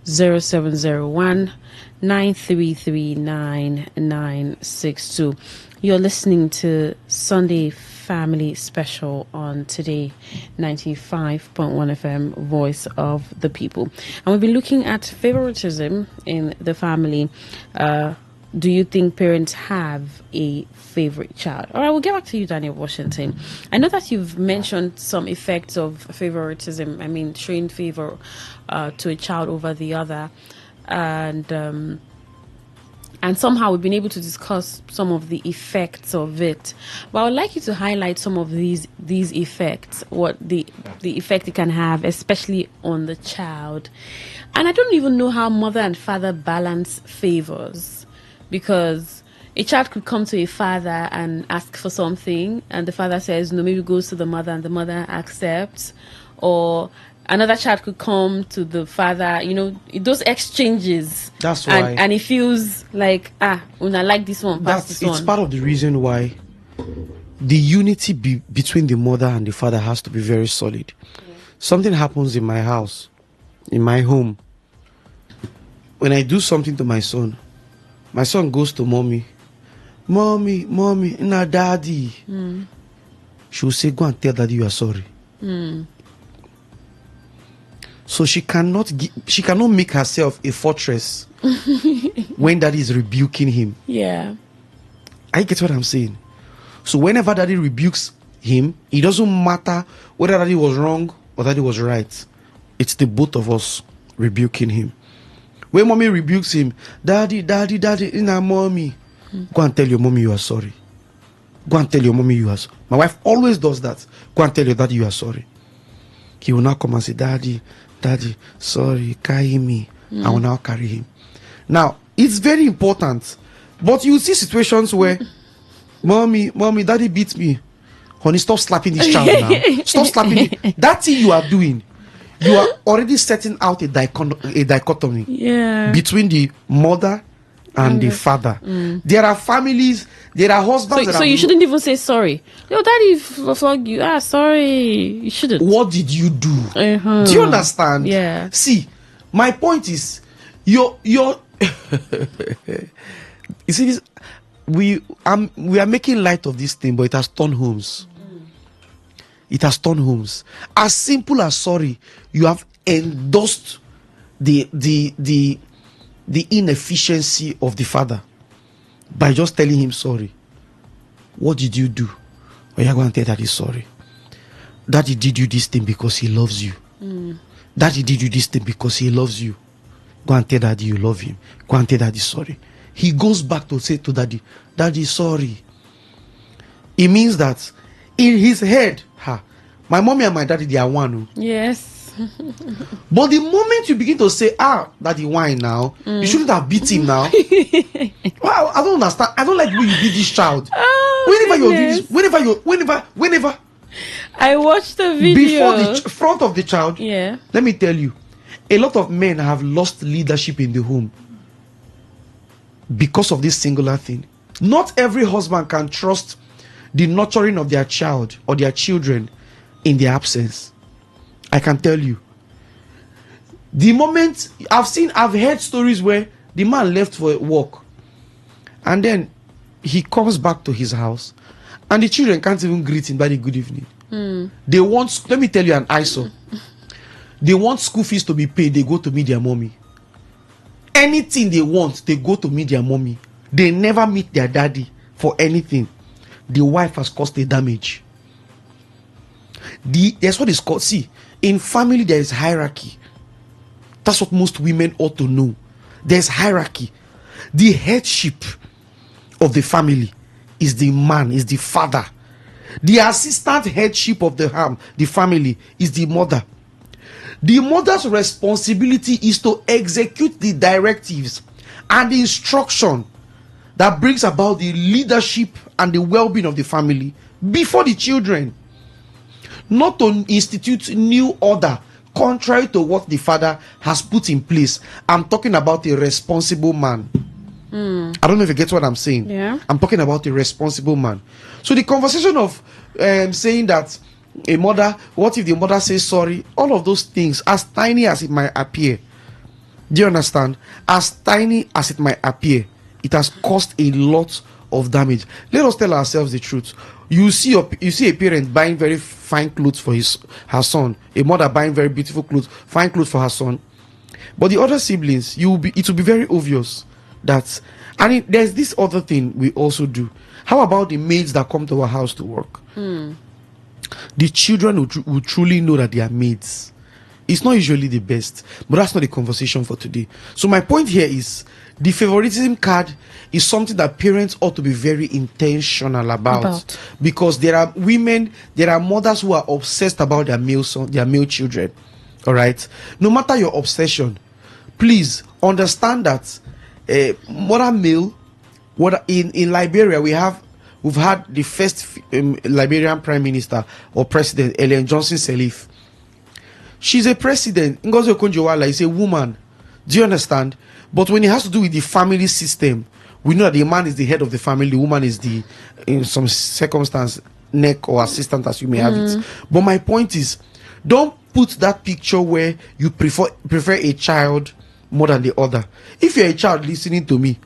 0701-933-9962. You're listening to Sunday Family Special on Today 95.1 FM, Voice of the People. And we've been looking at favoritism in the family. Do you think parents have a favorite child? All right, we'll get back to you, Daniel Washington. I know that you've mentioned some effects of favoritism. I mean, showing favor to a child over the other. And somehow we've been able to discuss some of the effects of it. But I would like you to highlight some of these effects, what the effect it can have, especially on the child. And I don't even know how mother and father balance favors. Because a child could come to a father and ask for something, and the father says no, maybe goes to the mother, and the mother accepts. Or another child could come to the father, those exchanges. That's why. And it feels like, when I like this one, pass this one. It's part of the reason why the unity between the mother and the father has to be very solid. Yeah. Something happens in my house, in my home. When I do something to my son goes to mommy, nah, daddy. She will say, go and tell daddy you are sorry. So she cannot make herself a fortress when daddy is rebuking him. Yeah. I get what I'm saying. So whenever daddy rebukes him, it doesn't matter whether daddy was wrong or daddy was right. It's the both of us rebuking him. When mommy rebukes him, daddy, nah, mommy. Go and tell your mommy you are sorry. Go and tell your mommy you are sorry. My wife always does that. Go and tell your daddy you are sorry. He will now come and say, daddy, sorry, carry me. I will now carry him. Now, it's very important. But you see situations where mommy, daddy beat me. honey, stop slapping this child now. Stop slapping it. That thing you are doing, you are already setting out a dichotomy between the mother and the father. There are families, there are husbands. So you shouldn't even say sorry. Yo, daddy flog you. Sorry. You shouldn't. What did you do? Do you understand? Yeah. See, my point is, your you see this. We are making light of this thing, but it has turned homes. It has turned homes. As simple as sorry, you have endorsed the inefficiency of the father by just telling him sorry. What did you do? Oh, you're going to tell daddy sorry. Daddy did you this thing because he loves you. Daddy did you this thing because he loves you. Go and tell daddy you love him. Go and tell daddy sorry. He goes back to say to daddy, daddy sorry. It means that in his head, my mommy and my daddy, they are one. Yes. But the moment you begin to say, daddy whine now, you shouldn't have beat him now. Well, I don't understand. I don't like the way you beat this child. Whenever I watched the video before the front of the child. Yeah. Let me tell you, a lot of men have lost leadership in the home because of this singular thing. Not every husband can trust the nurturing of their child or their children in their absence. I can tell you. The moment I've heard stories where the man left for work and then he comes back to his house and the children can't even greet him by the good evening. They want, let me tell you an ISO. They want school fees to be paid, they go to meet their mommy. Anything they want, they go to meet their mommy. They never meet their daddy for anything. The wife has caused a damage. That's what it's called. See, in family there is hierarchy. That's what most women ought to know. There's hierarchy. The headship of the family is the man, is the father. The assistant headship of the family is the mother. The mother's responsibility is to execute the directives and the instruction that brings about the leadership and the well-being of the family before the children. Not to institute new order contrary to what the father has put in place. I'm talking about a responsible man. I don't know if you get what I'm saying. Yeah. I'm talking about a responsible man. So the conversation of saying that a mother, what if the mother says sorry? All of those things, as tiny as it might appear, do you understand? As tiny as it might appear, it has caused a lot of damage. Let us tell ourselves the truth. You see a parent buying very fine clothes for her son, a mother buying very beautiful clothes, fine clothes for her son. But the other siblings, it will be very obvious that, and there's this other thing we also do. How about the maids that come to our house to work? The children will truly know that they are maids. It's not usually the best, but that's not the conversation for today. So my point here is the favoritism card is something that parents ought to be very intentional about. Because there are mothers who are obsessed about their male children. All right, no matter your obsession, please understand that in Liberia we've had the first Liberian Prime Minister or President, Ellen Johnson Sirleaf. She's a president. Ngozi Okonjo-Iweala is a woman. Do you understand? But when it has to do with the family system, we know that the man is the head of the family, the woman is in some circumstance, neck or assistant, as you may have it. But my point is, don't put that picture where you prefer a child more than the other. If you're a child listening to me,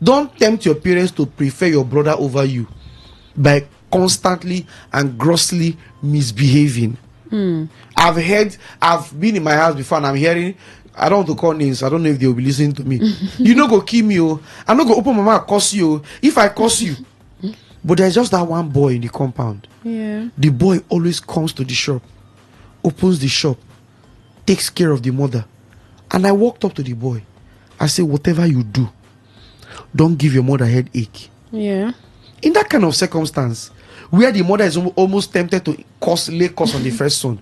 don't tempt your parents to prefer your brother over you by constantly and grossly misbehaving. I've been in my house before and I'm hearing, I don't want to call names, I don't know if they'll be listening to me. You no go kill me, I'm not go open my mouth, curse you. If I curse you, but there's just that one boy in the compound. Yeah. The boy always comes to the shop, opens the shop, takes care of the mother. And I walked up to the boy. I said, whatever you do, don't give your mother headache. Yeah. In that kind of circumstance, where the mother is almost tempted to lay curse on the first son,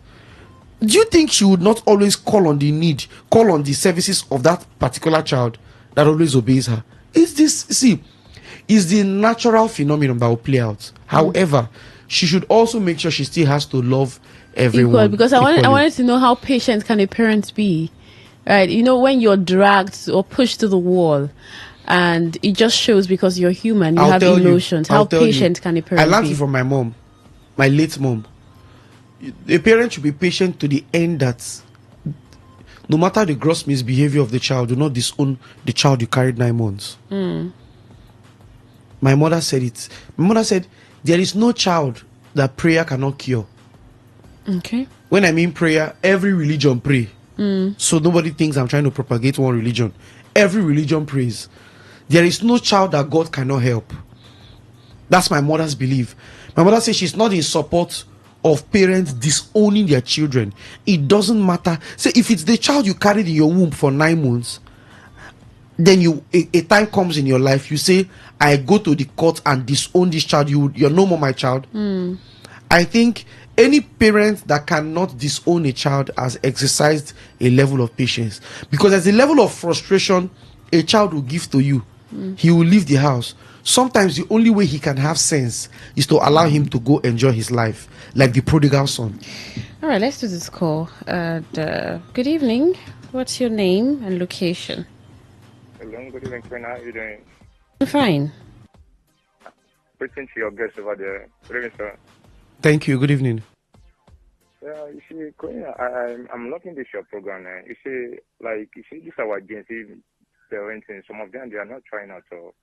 do you think she would not always call on the services of that particular child that always obeys her? It's the natural phenomenon that will play out. However, she should also make sure she still has to love everyone. Equal, because I wanted to know how patient can a parent be, right? You know, when you're dragged or pushed to the wall, and it just shows because you're human, you have emotions. How patient can a parent be? I learned it from my mom, my late mom. A parent should be patient to the end that no matter the gross misbehavior of the child, do not disown the child you carried 9 months. My mother said it. My mother said, there is no child that prayer cannot cure. Okay. When I mean prayer, every religion pray. So nobody thinks I'm trying to propagate one religion. Every religion prays. There is no child that God cannot help. That's my mother's belief. My mother says she's not in support of parents disowning their children. It doesn't matter. Say if it's the child you carried in your womb for 9 months, then a time comes in your life, you say, I go to the court and disown this child. You're no more my child. I think any parent that cannot disown a child has exercised a level of patience, because there's a level of frustration a child will give to you. He will leave the house. Sometimes the only way he can have sense is to allow him to go enjoy his life, like the prodigal son. All right, let's do this call. Good evening. What's your name and location? Hello, good evening, Queen. How are you doing? I'm fine. Greeting to your guests over there. Good evening, sir. Thank you. Good evening. Yeah, you see, Queen, I'm loving this your program. You see, this our agency parenting. Some of them, they are not trying at all.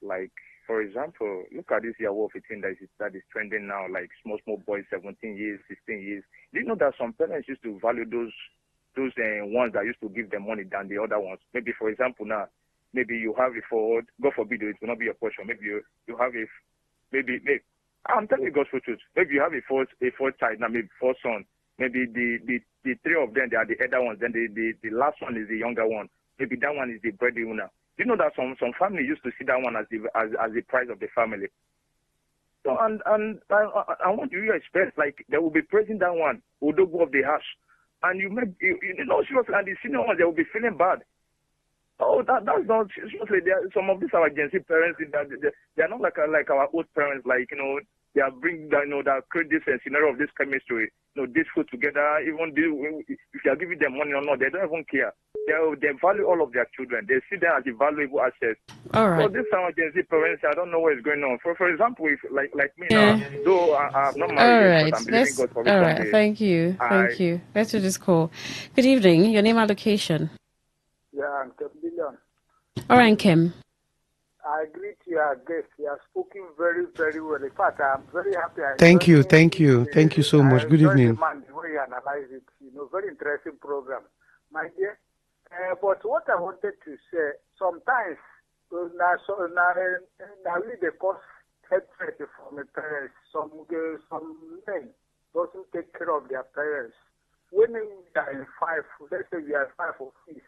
Like, for example, look at this Yahoo 15 that is trending now, like small boys, 17 years, 16 years. Do you know that some parents used to value those ones that used to give them money than the other ones? Maybe, for example, now, maybe you have a Ford, God forbid it will not be your portion. Maybe you have maybe I'm telling you God's truth. Maybe you have a fourth child, now maybe 4 sons. Maybe the 3 of them, they are the elder ones. Then the last one is the younger one. Maybe that one is the breadwinner. You know that some family used to see that one as the prize of the family. So and I want you to expect, like, they will be praising that one, Odogo of the house, and you know seriously, and the senior ones, they will be feeling bad. Oh, that's not seriously. Some of these our Gen Z parents, they are not like our old parents, like, you know, they are bringing that, you know, that create this scenario of this chemistry, you know, this food together. Even if you are giving them money or not, they don't even care. They value all of their children. They see them as a valuable asset. All right. So this our Gen Z parents, I don't know what is going on. For example, if like me now, though I'm not married yet, but I'm believing God for it all someday. right. Thank you. Thank you. Let's do this call. Good evening. Your name and location. Yeah, I'm Kim Billion. All right, Kim. I agree to your guest. He has spoken very, very well. In fact, I'm very happy. Thank you so much. Good evening. The man, the way he analyzed it, very interesting program, my dear. But what I wanted to say, sometimes now they cause hatred from the parents. Some men doesn't take care of their parents. When we are in 5, let's say we are 5 or 6.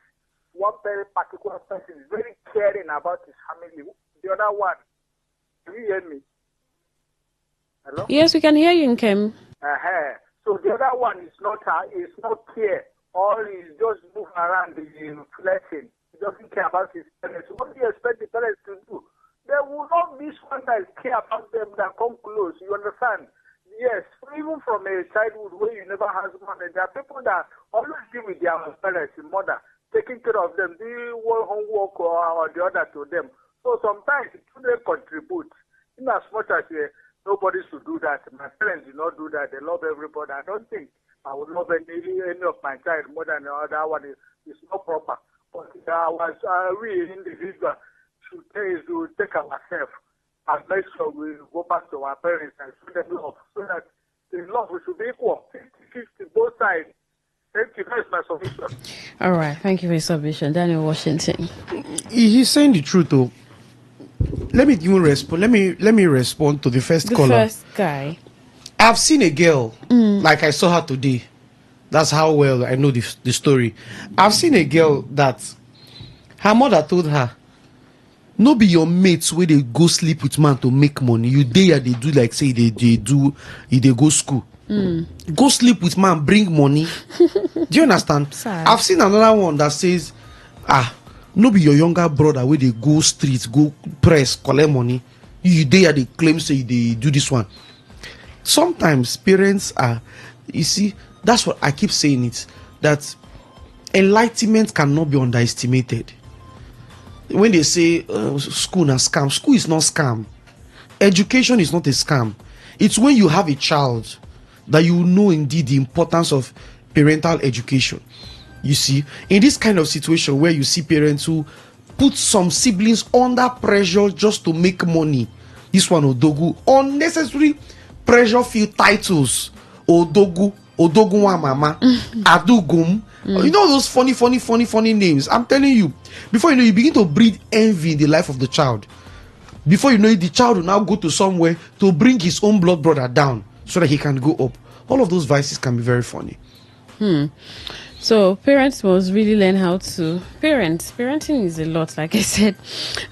One very particular person is very caring about his family. The other one, do you hear me? Hello? Yes, we can hear you, Kim. So the other one is not care. All is just move around flexing. He doesn't care about his parents. What do you expect the parents to do? There will not be someone that care about them that come close. You understand? Yes, even from a childhood where you never had money, there are people that always deal with their parents, mother, taking care of them, do one homework or the other to them. So sometimes children contribute. In as much as nobody should do that. My parents do not do that. They love everybody. I don't think I would love any of my child more than the other one. It's not proper. But we individuals should take ourselves and make sure we go back to our parents and show them love, so that the love should be equal, 50-50, both sides. Thank you. That's my submission. All right. Thank you for your submission. Daniel Washington. He's saying the truth, though. Let me even respond. Let me respond to the first caller. The first guy. I've seen a girl, like I saw her today. That's how well I know the story. I've seen a girl that her mother told her, no be your mates where they go sleep with man to make money. You there they do like say they go school. Go sleep with man, bring money. Do you understand? Sad. I've seen another one that says, no be your younger brother where they go streets, go press, collect money. You there they claim say they do this one. Sometimes parents are, you see, that's what I keep saying it, that enlightenment cannot be underestimated. When they say school is scam, school is not scam. Education is not a scam. It's when you have a child that you know indeed the importance of parental education. You see, in this kind of situation where you see parents who put some siblings under pressure just to make money, this one Odogu, unnecessary pressure filled titles, Odogu wa mama, Adugum, you know those funny names. I'm telling you, before you know, you begin to breed envy in the life of the child. Before you know it, the child will now go to somewhere to bring his own blood brother down so that he can go up. All of those vices can be very funny. So parents must really learn how to parenting is a lot, like I said.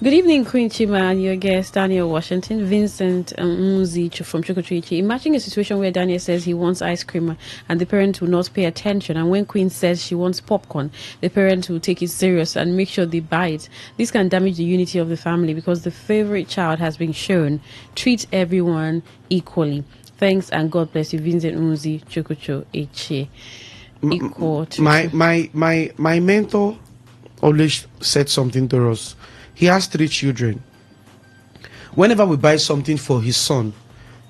Good evening, Queen Chima, and your guest Daniel Washington, Vincent Muzi from Chokotrichi. Imagine a situation where Daniel says he wants ice cream and the parent will not pay attention, and when Queen says she wants popcorn, the parent will take it serious and make sure they buy it. This can damage the unity of the family because the favorite child has been shown. Treat everyone equally. Thanks and God bless you, Vincent Muzi, Chokocho Eche. My mentor always said something to us. He has 3 children. Whenever we buy something for his son,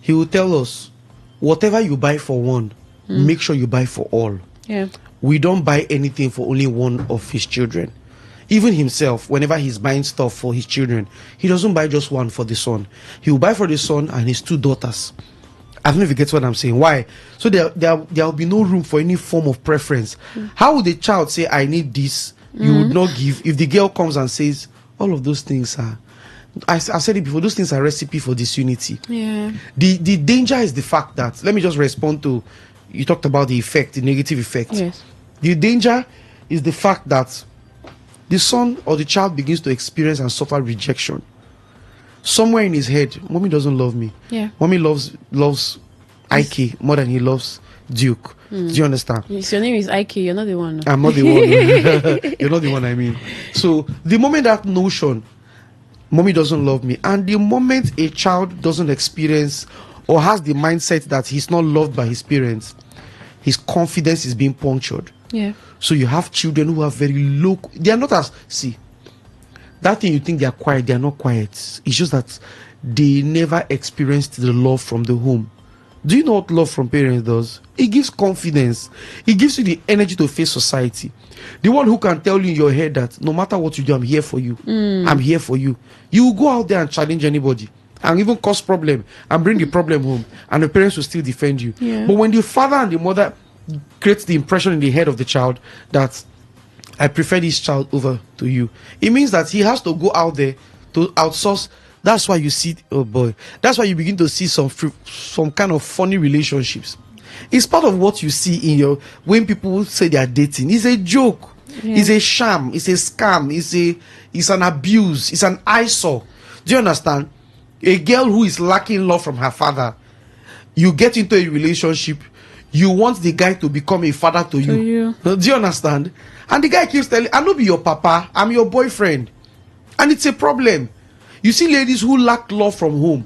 he will tell us, whatever you buy for one, make sure you buy for all. Yeah. We don't buy anything for only one of his children. Even himself, whenever he's buying stuff for his children, he doesn't buy just one for the son. He will buy for the son and his 2 daughters. I don't know if you get what I'm saying. Why? So there will be no room for any form of preference. How would a child say, I need this? You would not give. If the girl comes and says, all of those things are, I said it before, those things are recipe for disunity. Yeah. The danger is the fact that, let me just respond to, you talked about the effect, the negative effect. Yes. The danger is the fact that the son or the child begins to experience and suffer rejection. Somewhere in his head, mommy doesn't love me. Yeah. Mommy loves Ike more than he loves Duke. Do you understand? So your name is Ike, you're not the one. I'm not the one. You're not the one, I mean. So the moment that notion, mommy doesn't love me, and the moment a child doesn't experience or has the mindset that he's not loved by his parents, his confidence is being punctured. Yeah. So you have children who are very low. They are not as, see, that thing you think they are quiet, they are not quiet. It's just that they never experienced the love from the home. Do you know what love from parents does? It gives confidence. It gives you the energy to face society. The one who can tell you in your head that no matter what you do, I'm here for you. I'm here for you. You will go out there and challenge anybody and even cause problem and bring the problem home, and the parents will still defend you. Yeah. But when the father and the mother creates the impression in the head of the child that I prefer this child over to you, it means that he has to go out there to outsource. That's why you see, oh boy, that's why you begin to see some kind of funny relationships. It's part of what you see in your, when people say they are dating. It's a joke. Yeah. It's a sham. It's a scam. It's an abuse. It's an eyesore. Do you understand? A girl who is lacking love from her father, you get into a relationship, you want the guy to become a father to you. Do you understand? And the guy keeps telling, I'll not be your papa, I'm your boyfriend. And it's a problem. You see ladies who lack love from home,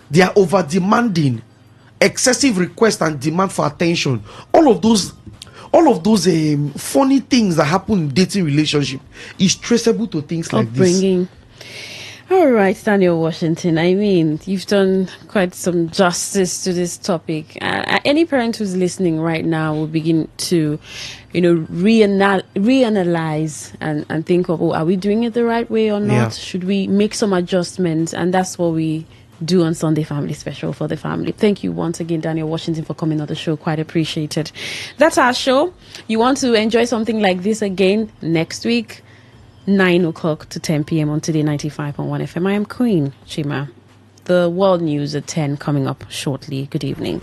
they are over demanding, excessive request and demand for attention. All of those funny things that happen in dating relationship is traceable to things like this. All right, Daniel Washington, I mean, you've done quite some justice to this topic. Any parent who's listening right now will begin to, reanalyze and think of, are we doing it the right way or not? Yeah. Should we make some adjustments? And that's what we do on Sunday Family Special for the family. Thank you once again, Daniel Washington, for coming on the show. Quite appreciated. That's our show. You want to enjoy something like this again next week? 9 o'clock to 10 p.m. on Today 95.1 FM. I am Queen Chima. The world news at 10 coming up shortly. Good evening.